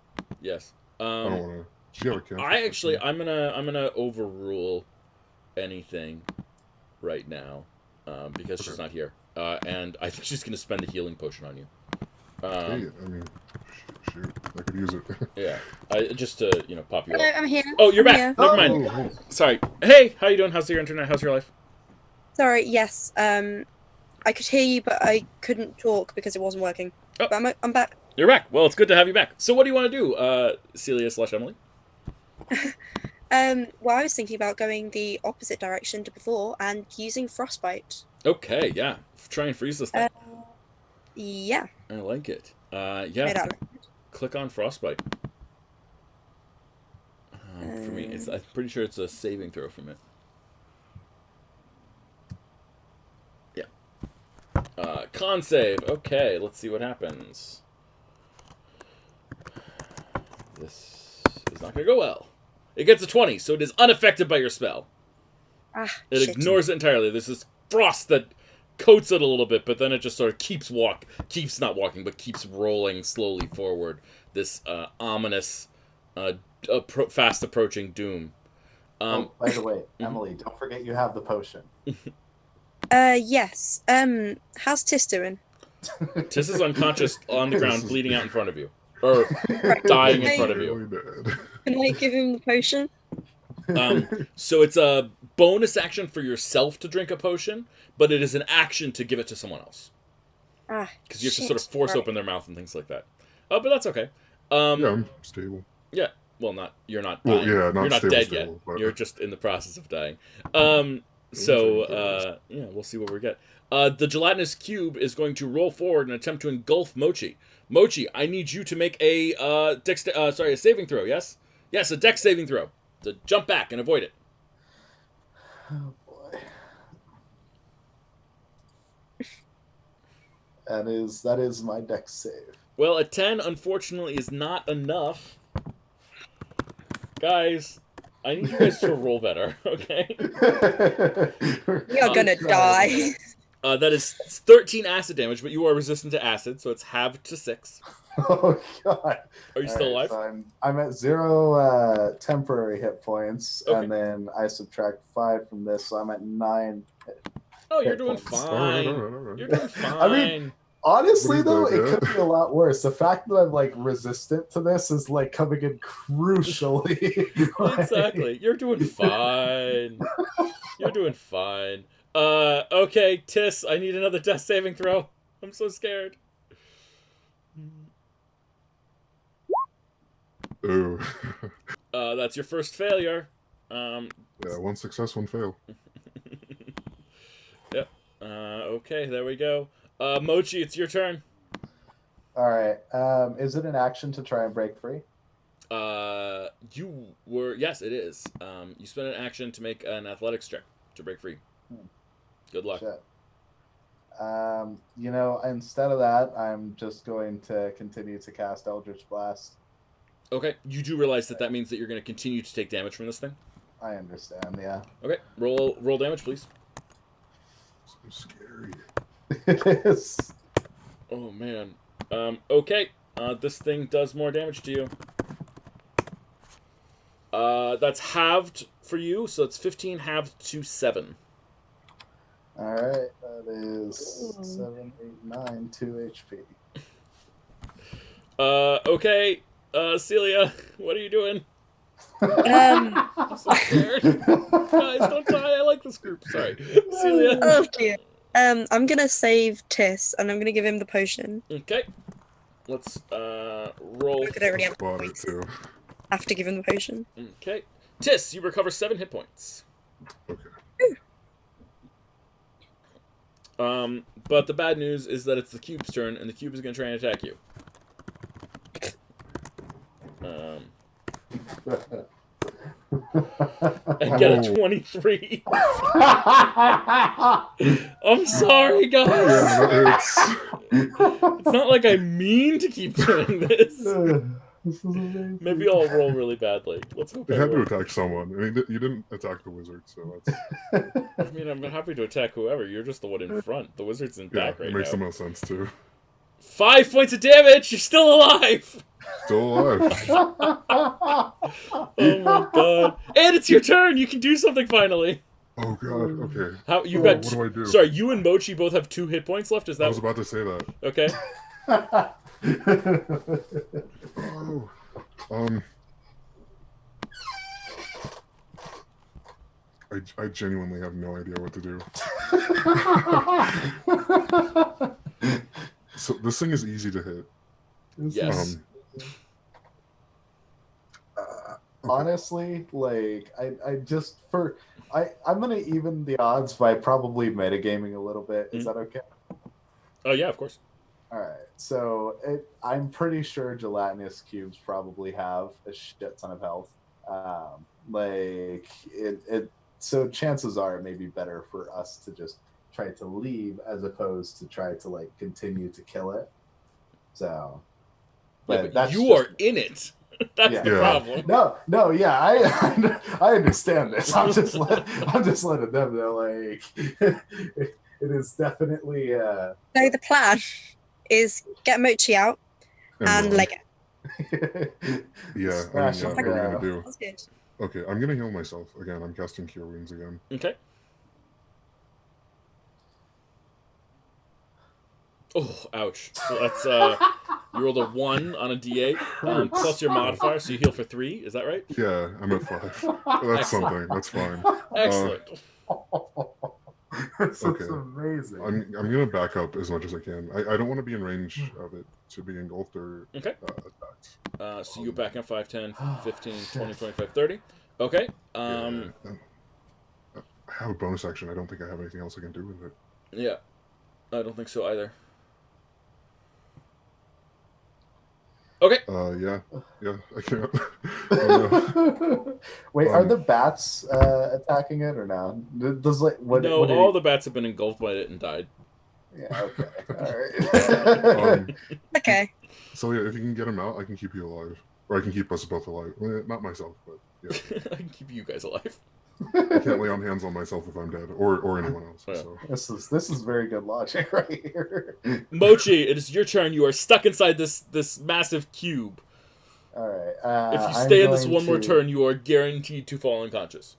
Yes. I don't want to. She have a cantrip. I'm gonna overrule anything right now because she's not here, and I think she's gonna spend a healing potion on you. I mean, shoot, I could use it. Yeah, just to pop you Hello, up. I'm here. Oh, you're I'm back. here. Never mind. Oh, Sorry. Hey, how you doing? How's your internet? How's your life? Sorry. Yes. I could hear you, but I couldn't talk because it wasn't working. Oh. But I'm back. You're back. Well, it's good to have you back. So, what do you want to do, Celia/Emily? Well, I was thinking about going the opposite direction to before and using frostbite. Okay, yeah. Try and freeze this thing. Yeah. I like it. Made Yeah. out. Click on frostbite. For me, I'm pretty sure it's a saving throw from it. Yeah. Con save. Okay, let's see what happens. This is not going to go well. It gets a 20, so it is unaffected by your spell. It Shit. ignores it entirely. There's this frost that coats it a little bit, but then it just sort of keeps not walking, but keeps rolling slowly forward. This ominous, fast approaching doom. Oh, by the way, Emily, don't forget you have the potion. Yes. How's Tis doing? Tis is unconscious on the ground, bleeding out in front of you, or dying in front of you. really bad. Can I give him the potion? So it's a bonus action for yourself to drink a potion, but it is an action to give it to someone else. Because you have to sort of force open their mouth and things like that. But that's okay. Yeah, I'm stable. Yeah. Well, you're not Well, dying. yeah, not you're not stable dead still, yet. but- You're just in the process of dying. So we'll see what we get. The gelatinous cube is going to roll forward and attempt to engulf Mochi. Mochi, I need you to make a a saving throw. Yes, a dex saving throw to jump back and avoid it. Oh boy. That is my dex save. Well, a 10 unfortunately is not enough. Guys, I need you guys to roll better, okay? You're gonna die. That is 13 acid damage, but you are resistant to acid, so it's halved to 6. Oh god. Are you still alive? So I'm at 0 temporary hit points, Okay. and then I subtract 5 from this, so I'm at 9. Oh, you're hit doing points. fine. All right. You're doing fine. I mean, honestly, What are you though, doing, it man? could be a lot worse. The fact that I'm like resistant to this is like coming in crucially. Like- Exactly. You're doing fine. You're doing fine. Okay, Tis, I need another death saving throw. I'm so scared. Oh. That's your first failure. Yeah, one success, one fail. Yep. Okay, there we go. Mochi, it's your turn. All right. Is it an action to try and break free? Yes, it is. You spend an action to make an athletics check to break free. Good luck. Shit. Instead of that, I'm just going to continue to cast Eldritch Blast. Okay, you do realize that means that you're going to continue to take damage from this thing. I understand, yeah. Okay, roll damage, please. So scary. It is. Oh man. Okay. This thing does more damage to you. That's halved for you, so it's 15 halved to 7. All right, that is 7, 8, 9, 2 HP. Okay. Celia, what are you doing? Um, I'm so scared. Guys, don't die. I like this this group. Sorry, Celia. Oh dear. I'm gonna save Tis, and I'm gonna give him the potion. Okay. Let's roll. Look, I don't already have Bought it points. too. Have to give him the potion. Okay. Tis, you recover 7 hit points. Okay. But the bad news is that it's the cube's turn, and the cube is going to try and attack you. And get a 23. I'm sorry, guys. Yeah, It's not like I mean to keep doing this. This is amazing. Maybe I'll roll really badly. Let's hope it I had to roll. attack someone. I mean, you didn't attack the wizard, so that's I mean, I'm happy to attack whoever. You're just the one in front. The wizard's in yeah. back right It makes now. the most sense too. 5 points of damage. You're still alive. Still alive. Oh my god! And it's your turn. You can do something finally. Oh god. Okay. How you Oh, got? what do I do? Sorry, you and Mochi both have 2 hit points left. Is I that was about to say that. okay? Oh. I genuinely have no idea what to do. So this thing is easy to hit. Yes. Honestly, like I'm gonna even the odds by probably metagaming a little bit. Is that okay? Oh yeah, of course. All right. So I'm pretty sure gelatinous cubes probably have a shit ton of health. So chances are it may be better for us to just try to leave as opposed to try to like continue to kill it. So, Yeah, but that's you just- are in it. That's Yeah. the Yeah. problem. No, yeah, I understand this. I'm just letting them know, like, it is definitely. So the plan is get Mochi out and run. leg it. Yeah, I mean, Smash yeah, him what are we down. gonna do? That's good. Okay, I'm gonna heal myself again. I'm casting Cure Wounds again. Okay. Oh, ouch. So that's you rolled a 1 on a d8 plus your modifier, so you heal for 3. Is that right? Yeah, I'm at 5. That's something. That's fine. Excellent. This Okay. is amazing. I'm gonna back up as much as I can. I don't want to be in range of it to be engulfed or Okay. attacked. So you're back at 5, 10, 15, 20, 25, 30. Okay. Yeah, I have a bonus action. I don't think I have anything else I can do with it. Yeah. I don't think so either. Okay. Yeah, I can't. Oh, no. Wait, are the bats attacking it or no? Does like what? No, what do all you- the bats have been engulfed by it and died. Yeah. Okay. All right. Okay. So yeah, if you can get him out, I can keep you alive, or I can keep us both alive. Well, not myself, but yeah, I can keep you guys alive. I can't lay on hands on myself if I'm dead, or anyone else. Yeah. So This is very good logic right here. Mochi, it is your turn. You are stuck inside this massive cube. All right. If you I'm stay in this going one more to- turn, you are guaranteed to fall unconscious.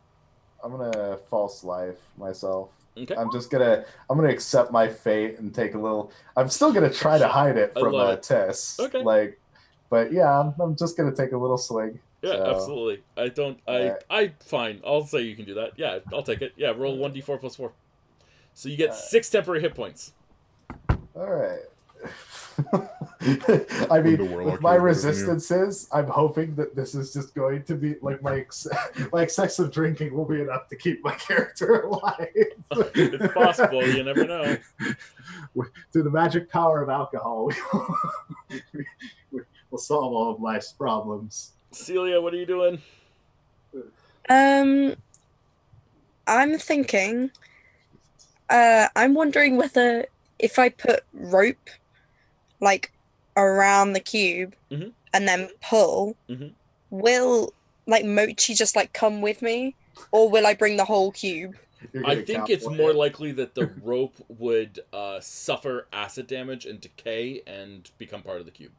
I'm gonna false life myself. Okay. I'm gonna accept my fate and take a little. I'm still gonna try to hide it I from love it. Tess. Okay. Like, but yeah, I'm just gonna take a little swing. Yeah, So, absolutely. Fine. I'll say you can do that. Yeah, I'll take it. Yeah, roll 1d4 plus 4. So you get 6 temporary hit points. All right. I mean, The warlock with my is better than you. resistances, I'm hoping that this is just going to be like my excessive drinking will be enough to keep my character alive. It's possible. You never know. Through the magic power of alcohol, we'll solve all of life's problems. Celia, what are you doing? I'm thinking. I'm wondering whether if I put rope, like, around the cube Mhm. and then pull, Mhm. will like Mochi just like come with me, or will I bring the whole cube? You're I gonna think count it's one more hit. likely that the rope would suffer acid damage and decay and become part of the cube.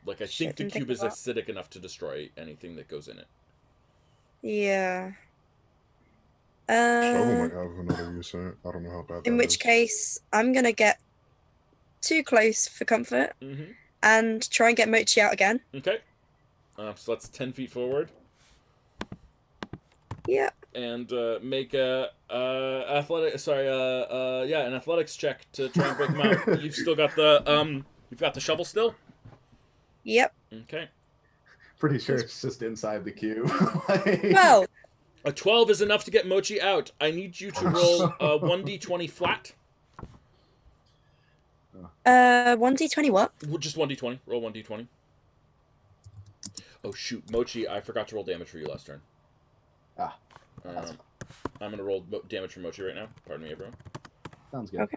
Like, I Shit, think the didn't cube think is of acidic enough to destroy anything that goes in it. Yeah. shovel might have another use in it. I don't know how bad. In that which is. case, I'm gonna get too close for comfort Mm-hmm. and try and get Mochi out again. Okay. So that's 10 feet forward. Yep. and make a an athletics check to try and break them out. You've still got the shovel still. Yep. Okay. Pretty sure it's just inside the cube. Well, A 12 is enough to get Mochi out. I need you to roll a 1d20 flat. 1d20 what? Just 1d20. Roll 1d20. Oh shoot, Mochi! I forgot to roll damage for you last turn. That's I'm gonna roll damage for Mochi right now. Pardon me, everyone. sounds good. Okay.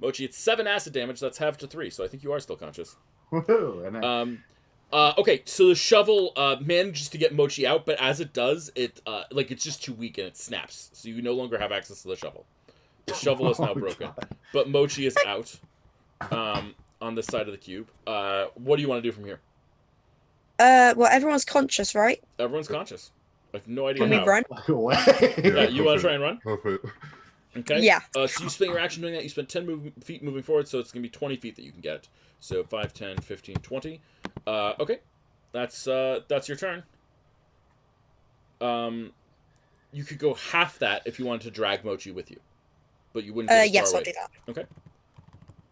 Mochi, it's 7 acid damage. That's halved to 3, so I think you are still conscious. Woohoo! And Okay, so the shovel manages to get Mochi out, but as it does, it's just too weak and it snaps. So you no longer have access to the shovel. The shovel is now broken, but Mochi is out on this side of the cube. What do you want to do from here? Well, everyone's conscious, right? Everyone's conscious. I have no idea Can we how. run? Walk away. Yeah, you want to try and run? Perfect. Okay. Yeah. So you spend your action doing that. You spend 10 feet moving forward, so it's going to be 20 feet that you can get. So 5, 10, 15, 20. Okay. That's your turn. You could go half that if you wanted to drag Mochi with you. But you wouldn't get as far Yes, away. I'll do that.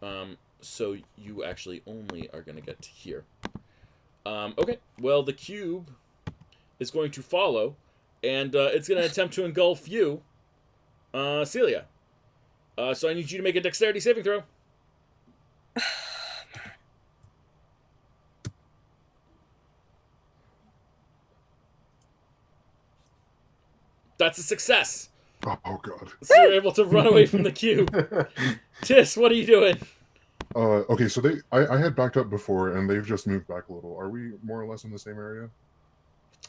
Okay. So you actually only are going to get to here. Okay. Well, the cube is going to follow, and it's going to attempt to engulf you, Celia. So I need you to make a dexterity saving throw. That's a success. Oh god. So you're able to run away from the cube. Tis, what are you doing? Okay, so I had backed up before, and they've just moved back a little. Are we more or less in the same area?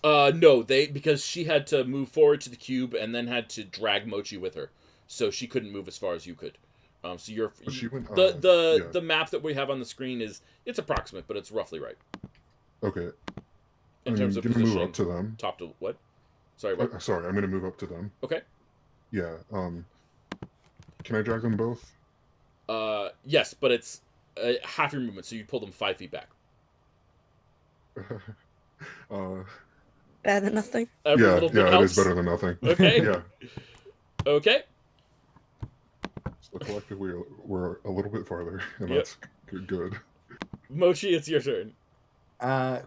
No, because she had to move forward to the cube and then had to drag Mochi with her, so she couldn't move as far as you could. So you're She went, the map that we have on the screen it's approximate, but it's roughly right Okay. in terms of gonna positioning. move up to them. Top to what? Sorry, what? Sorry, I'm gonna move up to them. Okay. Yeah. Can I drag them both? Yes, but it's half your movement, so you pull them 5 feet back. Better than nothing. Every little bit it helps. is better than nothing. Okay. Yeah. Okay. So collectively, we're a little bit farther, and Yep. that's good. Mochi, it's your turn.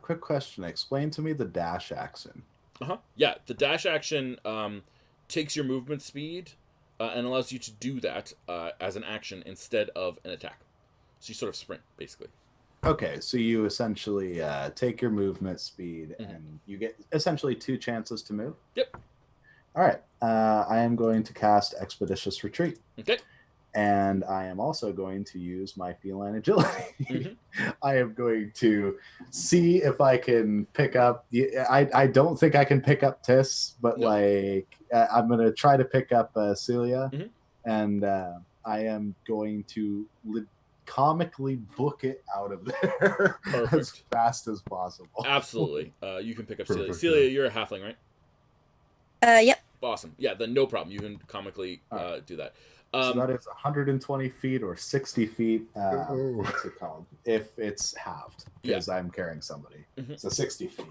Quick question. Explain to me the dash action. Yeah, the dash action takes your movement speed and allows you to do that as an action instead of an attack. So you sort of sprint, basically. Okay, so you essentially take your movement speed, and you get essentially 2 chances to move. Yep. All right. I am going to cast Expeditious Retreat. Okay. And I am also going to use my feline agility. I am going to see if I can pick up. I don't think I can pick up Tis, but No. I'm going to try to pick up Celia, Mhm. and I am going to comically book it out of there as Perfect. fast as possible. Absolutely. You can pick up Celia. Perfect, Celia, yeah. you're a halfling, right? Yep. Awesome. Yeah, then no problem. You can comically do that. So that is 120 feet or 60 feet. Oh. What's it called? If it's halved, because I'm carrying somebody. Mhm. So 60 feet.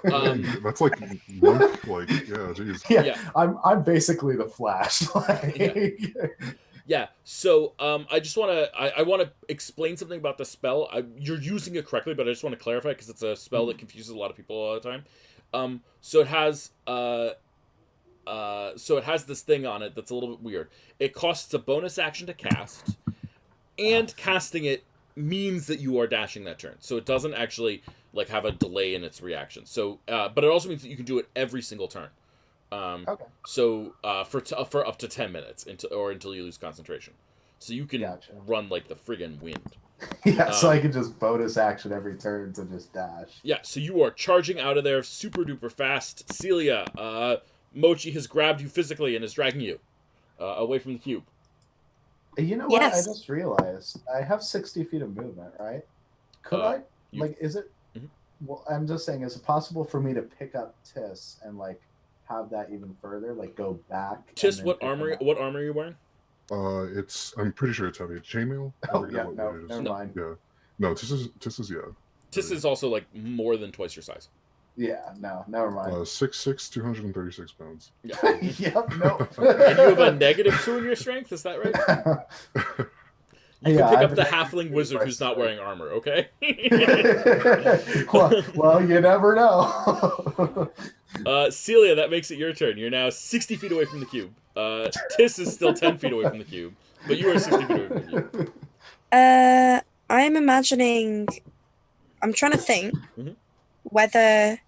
That's like monk, yeah, geez. Yeah. I'm basically the Flash. Yeah. So I just want to I want to explain something about the spell. You're using it correctly, but I just want to clarify because it's a spell that confuses a lot of people all the time. So it has this thing on it that's a little bit weird. It costs a bonus action to cast, and casting it means that you are dashing that turn. So it doesn't actually have a delay in its reaction. So, but it also means that you can do it every single turn. Okay. So for up to 10 minutes until you lose concentration. So you can run like the friggin' wind. Yeah, so I can just bonus action every turn to just dash. Yeah, so you are charging out of there super duper fast. Celia, Mochi has grabbed you physically and is dragging you away from the cube. You know what? Yes. I just realized I have 60 feet of movement, right? Could is it? Mhm. Well, I'm just saying, is it possible for me to pick up Tis and have that even further, go back? Tis, and then what pick armor? them up? What armor are you wearing? I'm pretty sure it's heavy. Chainmail? I Oh forget yeah, what no, it is. never mind. Yeah. No, this is yeah. Tis is also more than twice your size. Yeah, no, never mind. 6'6", 236 pounds. Yeah. Yep, nope. And you have a -2 in your strength, is that right? You Yeah, can pick I up have the a halfling -2 wizard by who's not strength. wearing armor, okay? well, you never know. Celia, that makes it your turn. You're now 60 feet away from the cube. Tiss is still 10 feet away from the cube, but you are 60 feet away from the cube. I'm imagining. I'm trying to think Mhm. whether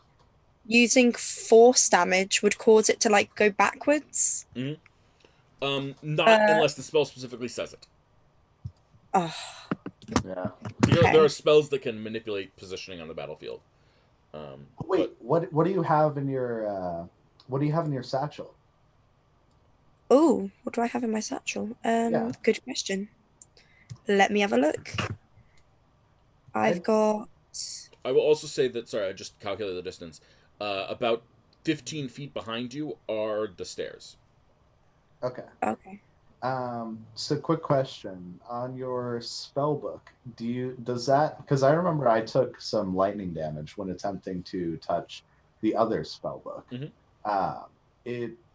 using force damage would cause it to like go backwards. Not unless the spell specifically says it. Oh, Yeah. There are okay. spells that can manipulate positioning on the battlefield. Wait, what do you have in your satchel? Oh, what do I have in my satchel? Yeah. Good question. Let me have a look. I've got. I will also say that, sorry, I just calculated the distance. About 15 feet behind you are the stairs. Okay. Okay. So quick question. On your spell book, does that, because I remember I took some lightning damage when attempting to touch the other spell book. Mhm.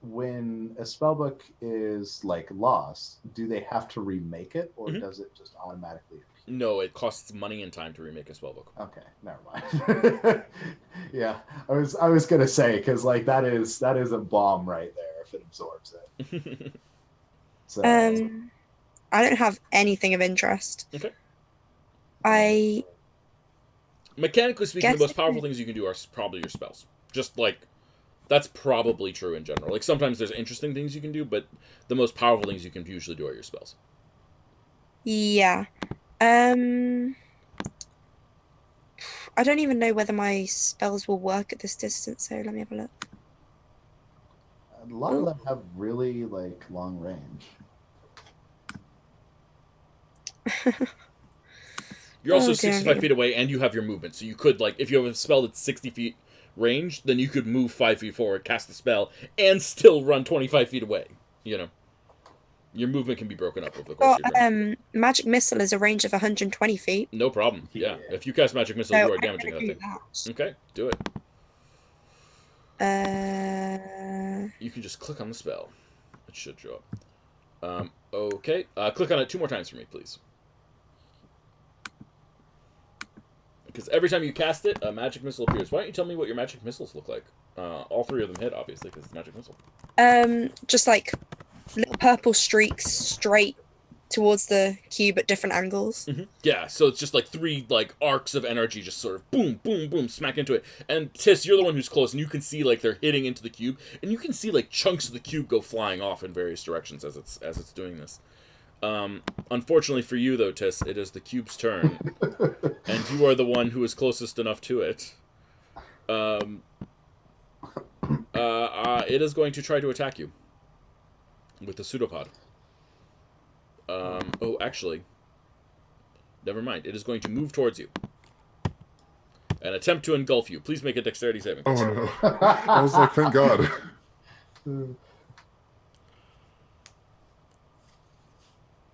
When a spell book is like lost, do they have to remake it, or Mhm. does it just automatically appear? No, it costs money and time to remake a spellbook. Okay, never mind. Yeah, I was gonna say, because like that is a bomb right there if it absorbs it. So I don't have anything of interest. Okay. I Mechanically speaking, the guess most powerful things you can do are probably your spells. Just like, that's probably true in general. Like, sometimes there's interesting things you can do, but the most powerful things you can usually do are your spells. yeah. I don't even know whether my spells will work at this distance, so let me have a look. a lot of them have really like long range. You're also Oh, dear, 65 feet away, and you have your movement. So you could, like, if you have a spell that's 60 feet range, then you could move 5 feet forward, cast the spell, and still run 25 feet away. You know? Your movement can be broken up over the course Got of your turn. magic missile is a range of 120 feet. No problem. Yeah. Yeah. If you cast Magic Missile, So you are I'm damaging gonna that do thing. that. Okay, do it. Uh, You can just click on the spell. It should show up. Okay. Click on it 2 more times for me, please. Because every time you cast it, a magic missile appears. Why don't you tell me what your magic missiles look like? All 3 of them hit, obviously, because it's magic missile. just like little purple streaks straight towards the cube at different angles. Mm-hmm. Yeah, so it's just like 3 like arcs of energy, just sort of boom, boom, boom, smack into it. And Tiss, you're the one who's close, and you can see like they're hitting into the cube, and you can see like chunks of the cube go flying off in various directions as it's doing this. Unfortunately for you, though, Tiss, it is the cube's turn, and you are the one who is closest enough to it. It is going to try to attack you with the pseudopod. Actually, never mind. It is going to move towards you and attempt to engulf you. Please make a dexterity saving. Oh no! I was like, thank God.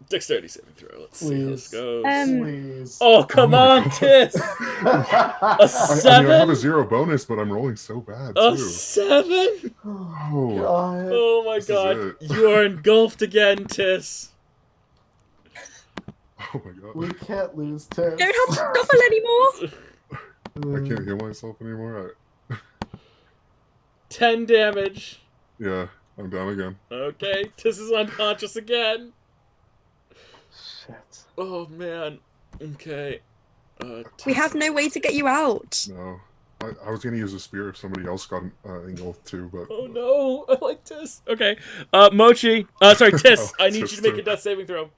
Dexterity saving throw. Let's see how this goes. Please. Oh, come on, God. Tiss! A I 7? mean, I have a 0 bonus, but I'm rolling so bad A too. 7? Oh, God. Oh my This is god. it. You are engulfed again, Tiss. oh my God! We can't lose Tiff. Don't have the novel anymore. I can't heal myself anymore. 10 damage. Yeah, I'm down again. Okay, Tiss is unconscious again. Shit. Oh man. Okay. We have no way to get you out. No, I was gonna use a spear if somebody else got engulfed too, but Oh no, I like Tiss. Okay. Mochi. Sorry, Tiss. Oh, I need Tiss you to make too. a death saving throw.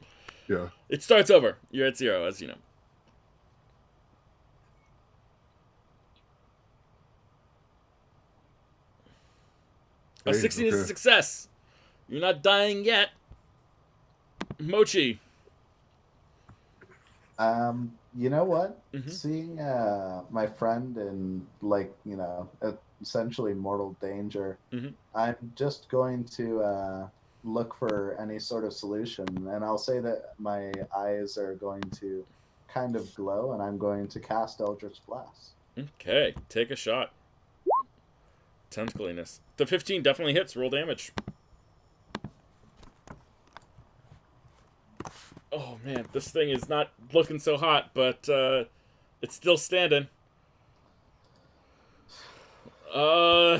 yeah. It starts over. You're at 0, as you know. A Hey, 16 is a okay. success. You're not dying yet. Mochi. You know what? Mhm. Seeing my friend in essentially mortal danger, Mhm. I'm just going to look for any sort of solution, and I'll say that my eyes are going to kind of glow, and I'm going to cast Eldritch Blast. Okay, take a shot. Tentacliness. The 15 definitely hits. Roll damage. Oh man, this thing is not looking so hot, but it's still standing.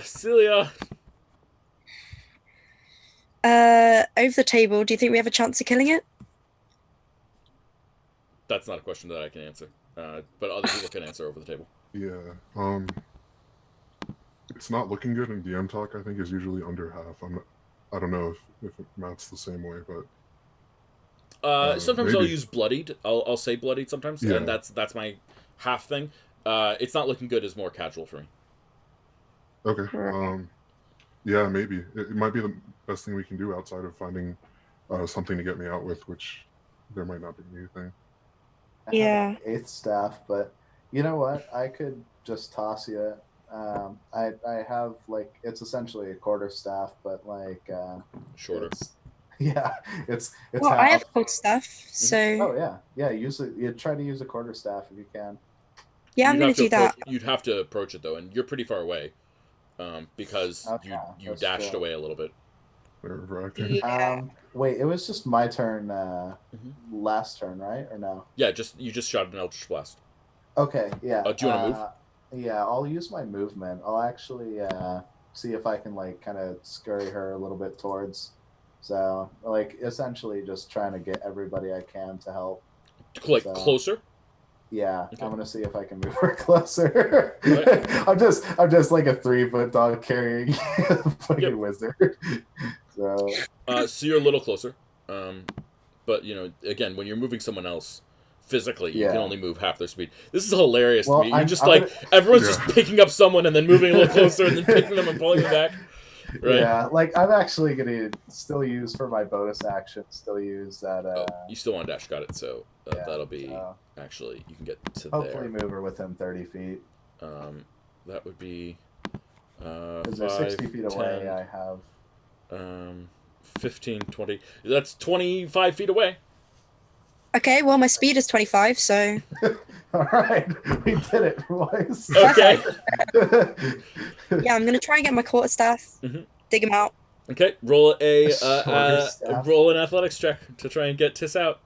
Celia. Over the table, do you think we have a chance of killing it? That's not a question that I can answer. But other people can answer over the table. Yeah. It's not looking good in DM talk. I think is usually under half. I don't know if Matt's the same way, but Sometimes maybe. I'll use bloodied. I'll say bloodied sometimes, Yeah. and that's my half thing. It's not looking good is more casual for me. Okay. Yeah, maybe it might be the best thing we can do outside of finding something to get me out with, which there might not be anything. I have 8th staff, but you know what? I could just toss you. I have like it's essentially a quarter staff, but like Shorter. It's Well, half. I have cold stuff, so Oh yeah. Use it. You try to use a quarter staff if you can. yeah, I'm going to do that. You'd have to approach it though, and you're pretty far away, because Okay, you that's dashed true. away a little bit. Nerve-wracking. Yeah. Wait, it was just my turn last turn, right? Or no? Yeah, you just shot an Eldritch Blast. Okay, yeah. Do you want to move? Yeah, I'll use my movement. I'll actually see if I can like kind of scurry her a little bit towards. So like essentially just trying to get everybody I can to help. Like closer? Yeah, Okay. I'm gonna see if I can move her closer. Right. I'm just like a 3-foot dog carrying a fucking wizard. So you're a little closer. But you know, again, when you're moving someone else physically, you can only move half their speed. This is hilarious to me. You're just everyone's just picking up someone and then moving a little closer and then picking them and pulling them back. Right? Yeah, like I'm actually gonna still use for my bonus action. Still use that. You still want dash? Got it. So that'll be actually you can get to hopefully there. move her within 30 feet. That would be. Because they're 60 feet 10, away. I have. 15, 20. That's 25 feet away. Okay, well, my speed is 25, so... All right, we did it, boys. Okay. Yeah, I'm going to try and get my quarterstaff, dig him out. Okay, roll roll an athletics check to try and get Tiss out.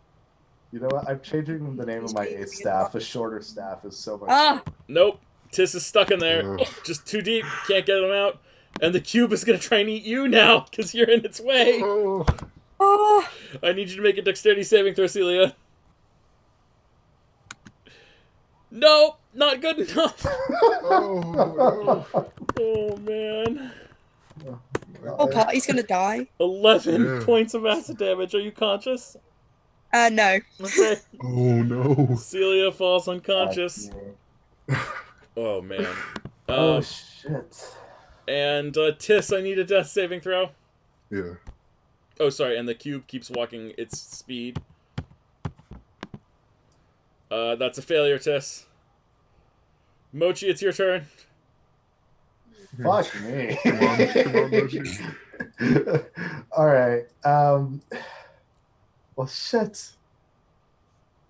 You know what? I'm changing the name of my 8th staff. A shorter staff is so much. Ah! Nope. Tiss is stuck in there. Just too deep. Can't get him out. And the cube is going to try and eat you now because you're in its way. Oh! I need you to make a dexterity saving throw, Celia. Nope, not good enough. Oh, man. Oh, party's going to die. 11 points of acid damage. Are you conscious? No. Okay. Oh, no. Celia falls unconscious. Oh, man. Oh, shit. And Tiss, I need a death saving throw. Yeah. Oh, sorry, and the cube keeps walking its speed. That's a failure, Tiss. Mochi, it's your turn. Fuck me. Come on, Mochi. All right. Well, shit.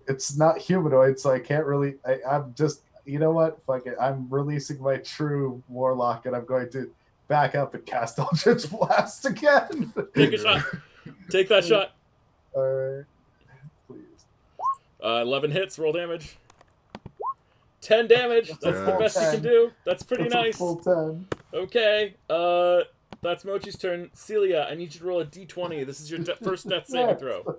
It's not humanoid, so I can't really. I'm just. You know what? Fuck it. I'm releasing my true warlock, and I'm going to back up and cast Eldritch Blast again. Take a shot. Take that shot. All right. Please. 11 hits. Roll damage. 10 damage. That's the best 10. You can do. That's pretty nice. A full 10. Okay. That's Mochi's turn. Celia, I need you to roll a d20. This is your first death saving throw.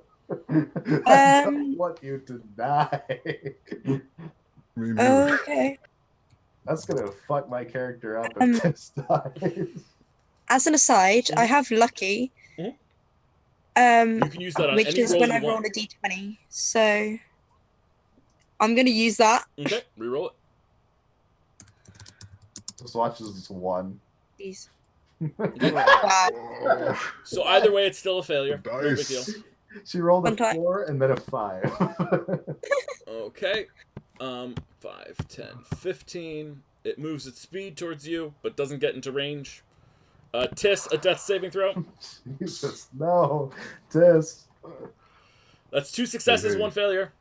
I want you to die. Okay. That's gonna fuck my character up if this dies. As an aside, I have lucky. You can use that on which any is roll when you I roll want. a d20. So I'm gonna use that. Okay, reroll it. Just watch this one. Please. Wow. So either way, it's still a failure. No big deal. She rolled a 4 and then a 5. Okay. 5, 10, 15. It moves its speed towards you, but doesn't get into range. Tiss, a death saving throw. Jesus, no. Tiss. That's 2 successes, 1 failure.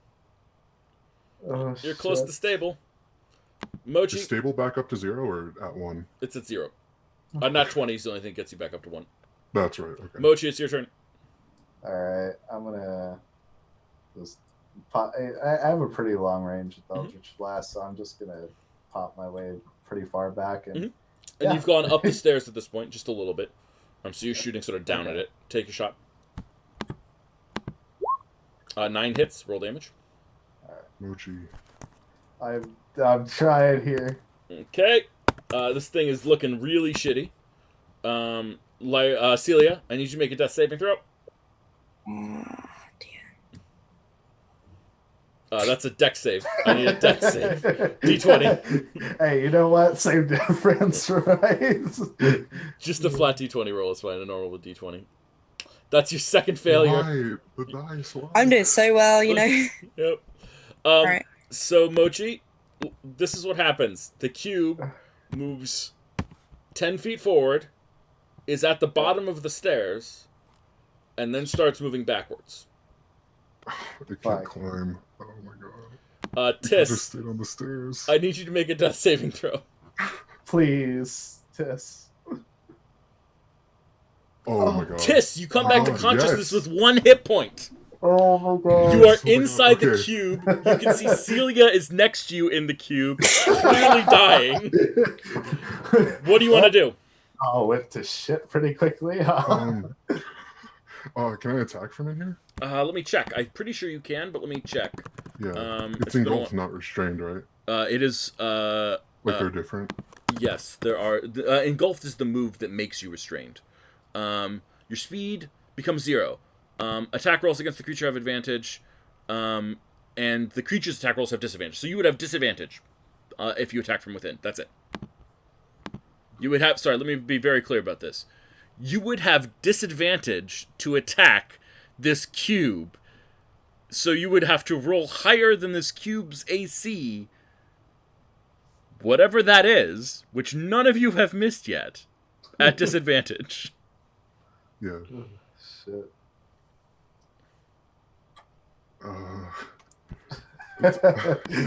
Oh, You're close to stable. Mochi. Is stable back up to 0 or at 1? It's at 0. Not 20 is the only thing that gets you back up to 1. That's right. Okay. Mochi, it's your turn. All right, I'm gonna just pop. I have a pretty long range with Eldritch Blast, so I'm just gonna pop my way pretty far back and. And Yeah. you've gone up the stairs at this point, just a little bit. So you're shooting sort of down at it. Take a shot. 9 hits. Roll damage. Mochi. I'm trying here. Okay. This thing is looking really shitty. Celia, I need you to make a death saving throw. That's a dex save. I need a dex save. D20. Hey, you know what? Same difference, right? Just a flat D20 roll is fine. A normal with D20. That's your second failure. Why? The dice. Why? I'm doing so well, you know. Yep. Alright. So, Mochi, this is what happens. The cube moves 10 feet forward, is at the bottom of the stairs, and then starts moving backwards. It can't climb. Oh my god. It Tis, just stayed on the stairs. I need you to make a death saving throw. Please, Tis. Oh my god. Tis, you come back to consciousness yes. with 1 hit point. Oh my god. You are Oh my inside God. the cube. You can see Celia is next to you in the cube, clearly dying. What do you want to do? Oh, went to shit pretty quickly. Can I attack from in here? Let me check. I'm pretty sure you can, but let me check. Yeah. It's It's been a engulfed, not restrained, right? It is. Like they're different. Yes, there are. Engulfed is the move that makes you restrained. Your speed becomes 0. Attack rolls against the creature have advantage, and the creature's attack rolls have disadvantage. So you would have disadvantage if you attack from within. That's it. You would have. Sorry, let me be very clear about this. You would have disadvantage to attack this cube, so you would have to roll higher than this cube's AC, whatever that is, which none of you have missed yet, at disadvantage. Yeah. Shit.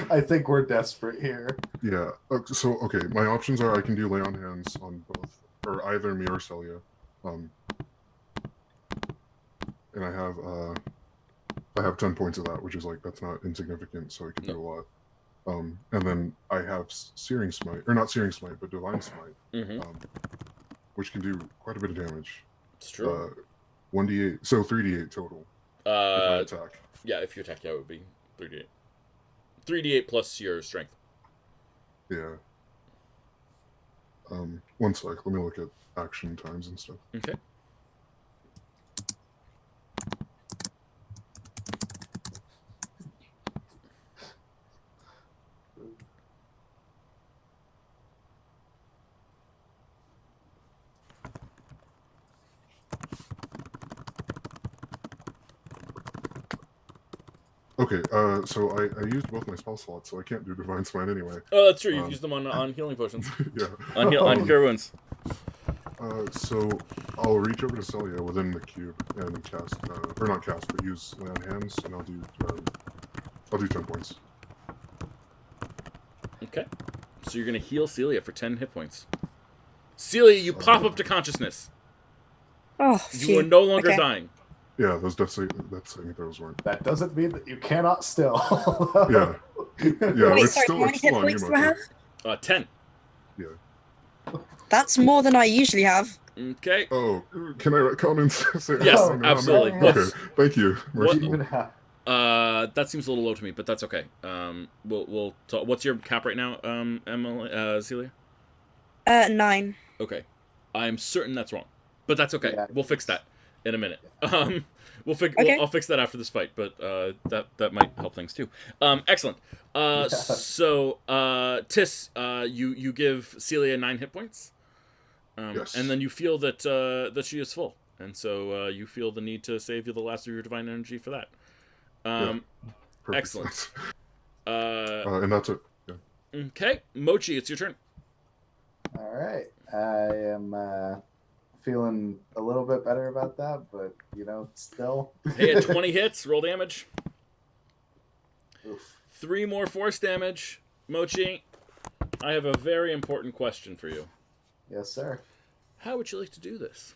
I think we're desperate here. Yeah. Okay. My options are I can do lay on hands on both, or either me or Celia. And I have 10 points of that, which is like that's not insignificant, so I can do a lot. And then I have Searing Smite, or not Searing Smite, but Divine Smite, which can do quite a bit of damage. It's true. 1d8, so 3d8 total. If I attack. Yeah, if you attack, yeah, it would be 3d8. 3d8 plus your strength. Yeah. One sec. Let me look at action times and stuff. Okay. Okay, so I used both my spell slots, so I can't do Divine Smite anyway. Oh, that's true. You've used them on healing potions. Yeah. On Cure Wounds. So I'll reach over to Celia within the cube and cast, or not cast, but use Lay on Hands, and I'll do 10 points. Okay. So you're gonna heal Celia for 10 hit points. Celia, you pop up to consciousness. Oh, You are no longer dying. Yeah, those death saving throws weren't. That doesn't mean that you cannot still. Yeah. Yeah, Wait, it's sorry, still, how many it's hit still on points do I emoji. have? 10. Yeah. That's more than I usually have. Okay. Oh, can I retcon and say? Yes, Oh, no, absolutely. I'm okay, thank you. What- Merciful. Even have. That seems a little low to me, but that's okay. We'll talk. What's your cap right now, Emily, Celia? 9. Okay. I'm certain that's wrong, but that's okay. Yeah. We'll fix that in a minute. Okay. I'll fix that after this fight, but that might help things too. Excellent. So Tis, you give Celia 9 hit points. Yes. And then you feel that she is full, and so you feel the need to save you the last of your divine energy for that. Perfect Excellent. sense. And that's it. Yeah. Okay, Mochi, it's your turn. All right. I am feeling a little bit better about that, but still. Hey, at 20 hits, roll damage. Oof. 3 more force damage. Mochi, I have a very important question for you. Yes, sir. How would you like to do this?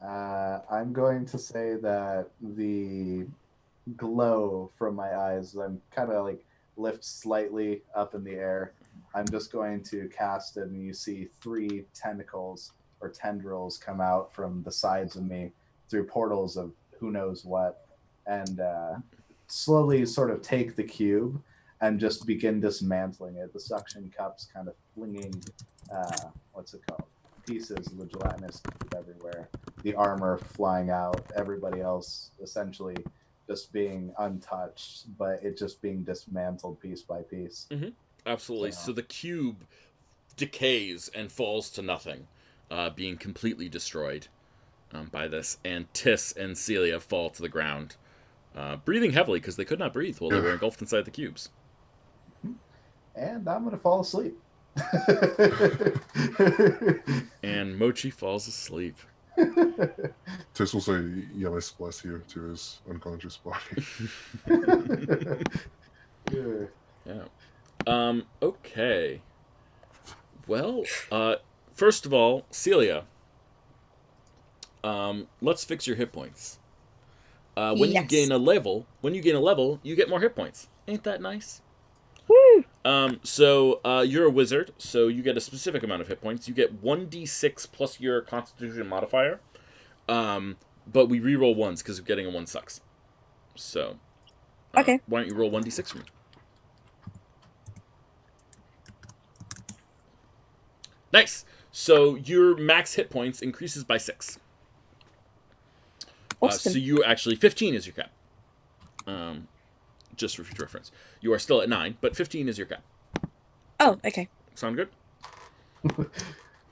I'm going to say that the glow from my eyes, I'm kind of like lift slightly up in the air. I'm just going to cast it, and you see three tentacles or tendrils come out from the sides of me through portals of who knows what, and slowly sort of take the cube and just begin dismantling it. The suction cups kind of flinging, what's it called? Pieces of the gelatinous cube everywhere. The armor flying out. Everybody else essentially just being untouched, but it just being dismantled piece by piece. Mm-hmm. Absolutely. So the cube decays and falls to nothing, being completely destroyed by this. And Tiss and Celia fall to the ground, breathing heavily because they could not breathe while they were engulfed inside the cubes. And I'm going to fall asleep. And Mochi falls asleep. Tiss will say, "Yes, bless you," to his unconscious body. Yeah. Okay. Well, first of all, Celia, let's fix your hit points. When you gain a level, you get more hit points. Ain't that nice? Woo! So you're a wizard, so you get a specific amount of hit points. You get 1d6 plus your Constitution modifier. But we re-roll ones because getting a 1 sucks. So, okay. Why don't you roll 1d6 for me? Nice. So your max hit points increases by 6. Awesome. So you actually 15 is your cap. Just for future reference, you are still at 9, but 15 is your cap. Oh, okay. Sound good?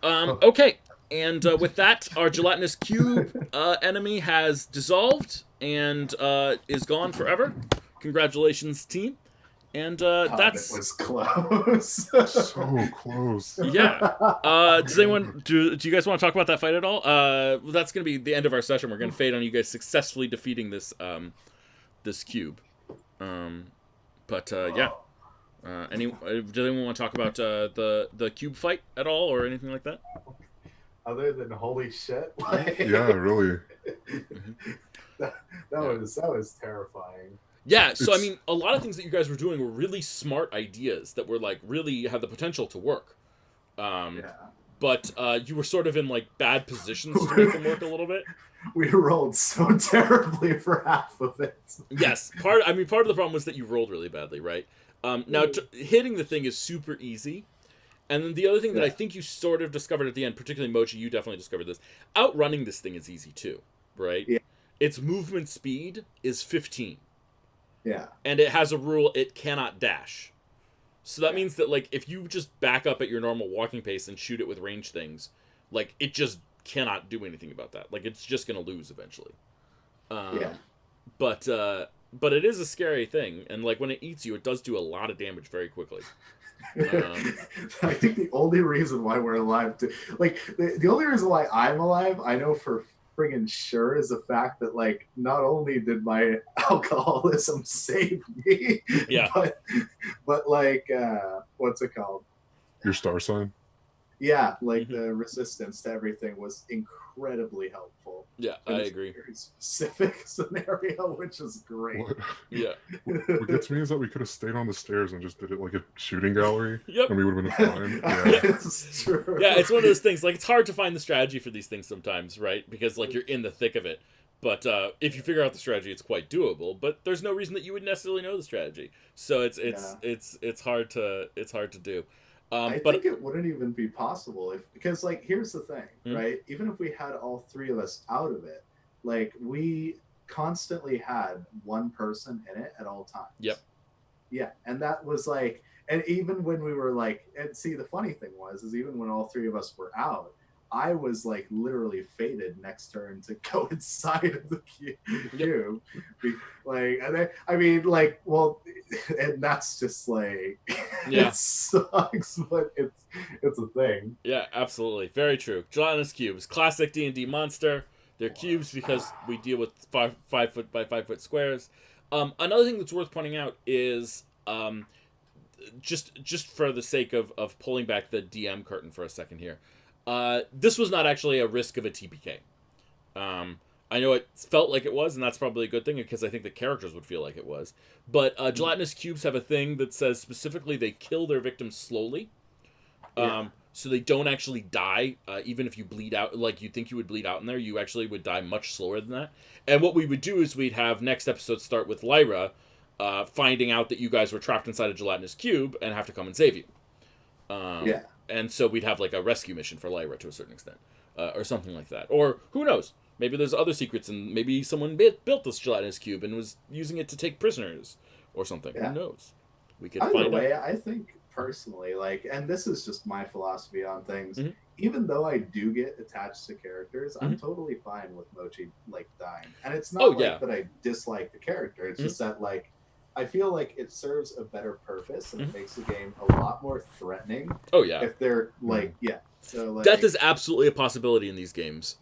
Okay. And with that, our gelatinous cube enemy has dissolved and is gone forever. Congratulations, team. And that's... It was close. So close. Yeah. Do you guys want to talk about that fight at all? That's going to be the end of our session. We're going to fade on you guys successfully defeating this this cube. Yeah. Does anyone want to talk about the cube fight at all or anything like that? Other than holy shit. Yeah, really. that was terrifying. Yeah, so I mean, a lot of things that you guys were doing were really smart ideas that were like really had the potential to work. But you were sort of in like bad positions to make them work a little bit. We rolled so terribly for half of it. Yes, part of the problem was that you rolled really badly, right? Now hitting the thing is super easy. And then the other thing that I think you sort of discovered at the end, particularly Mochi, you definitely discovered this. Outrunning this thing is easy too, right? Yeah. Its movement speed is 15. Yeah. And it has a rule, it cannot dash. So that means that, like, if you just back up at your normal walking pace and shoot it with range things, like, it just cannot do anything about that. Like, it's just going to lose eventually. But it is a scary thing. And, like, when it eats you, it does do a lot of damage very quickly. I think the only reason why we're alive, the only reason why I'm alive, I know for friggin' sure, is the fact that, like, not only did my alcoholism save me, but like, what's it called? Your star sign? Yeah, like the resistance to everything was incredibly helpful. Yeah, I agree. Very specific scenario, which is great. Yeah. What gets me is that we could have stayed on the stairs and just did it like a shooting gallery. Yep. And we would have been fine. Yeah. It's true. Yeah, it's one of those things. Like, it's hard to find the strategy for these things sometimes, right? Because, like, you're in the thick of it. But if you figure out the strategy, it's quite doable. But there's no reason that you would necessarily know the strategy. So it's hard to do. I think it wouldn't even be possible because, like, here's the thing, right? Even if we had all three of us out of it, like, we constantly had one person in it at all times. Yep. Yeah, and that was like, and even when we were like, and see, the funny thing is even when all three of us were out, I was like literally fated next turn to go inside of the cube. Like, and I mean, like, well, and that's just like, it sucks, but it's a thing. Yeah, absolutely, very true. Gelatinous cubes, classic D&D monster. They're cubes because we deal with 5 foot by 5 foot squares. Another thing that's worth pointing out is just for the sake of pulling back the DM curtain for a second here. This was not actually a risk of a TPK. I know it felt like it was, and that's probably a good thing because I think the characters would feel like it was. But gelatinous cubes have a thing that says specifically they kill their victims slowly. So they don't actually die, even if you bleed out, like you think you would bleed out in there, you actually would die much slower than that. And what we would do is we'd have next episode start with Lyra finding out that you guys were trapped inside a gelatinous cube and have to come and save you. And so we'd have like a rescue mission for Lyra to a certain extent, or something like that. Or who knows? Maybe there's other secrets, and maybe someone built this gelatinous cube and was using it to take prisoners, or something. Who knows? We could find out. I think personally, like, and this is just my philosophy on things. Even though I do get attached to characters, I'm totally fine with Mochi like dying, and it's not that I dislike the character. It's just that like I feel like it serves a better purpose and it makes the game a lot more threatening. Oh yeah, if they're like so like, death is absolutely a possibility in these games.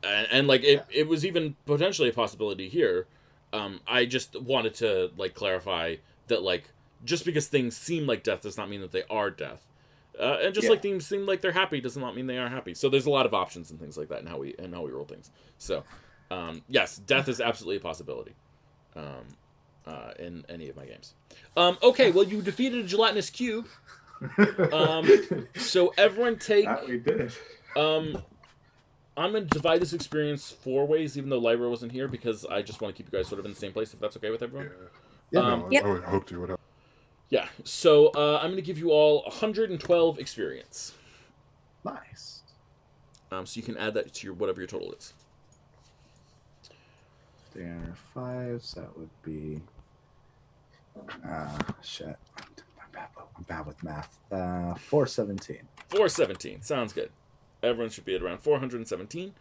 And like it was even potentially a possibility here. I just wanted to like clarify that like just because things seem like death does not mean that they are death. And just like things seem like they're happy does not mean they are happy. So there's a lot of options and things like that in how we roll things. So yes, death is absolutely a possibility. In any of my games. Okay, well you defeated a gelatinous cube. So everyone take that we did. I'm going to divide this experience 4 ways, even though Lyra wasn't here, because I just want to keep you guys sort of in the same place, if that's okay with everyone. I hope to. Yeah, so I'm going to give you all 112 experience. Nice. So you can add that to your whatever your total is. 305, so that would be... shit. I'm bad with math. 417. 417, sounds good. Everyone should be at around 417.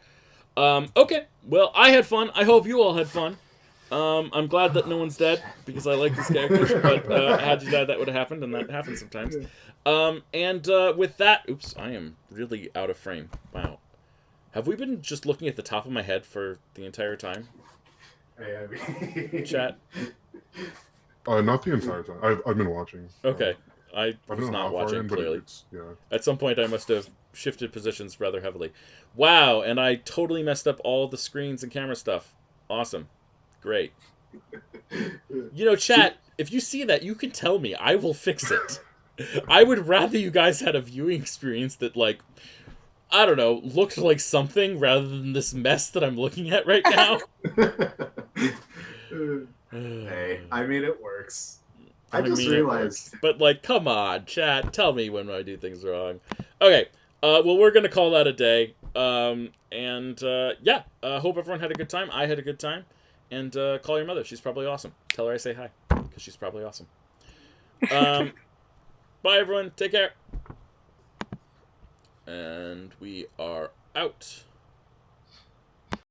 Okay, well, I had fun. I hope you all had fun. I'm glad that no one's dead, because I like these characters, but had you died, that would have happened, and that happens sometimes. And with that... Oops, I am really out of frame. Wow. Have we been just looking at the top of my head for the entire time? Chat? Not the entire time. I've been watching. Okay. I was not watching, clearly. At some point, I must have shifted positions rather heavily. Wow, and I totally messed up all the screens and camera stuff. Awesome. Great. You know, chat, if you see that, you can tell me. I will fix it. I would rather you guys had a viewing experience that, like, I don't know, looked like something rather than this mess that I'm looking at right now. Hey, I mean, it works. I just realized. But, like, come on, chat. Tell me when I do things wrong. Okay. Well, we're going to call that a day. Hope everyone had a good time. I had a good time. And call your mother. She's probably awesome. Tell her I say hi, because she's probably awesome. Bye, everyone. Take care. And we are out.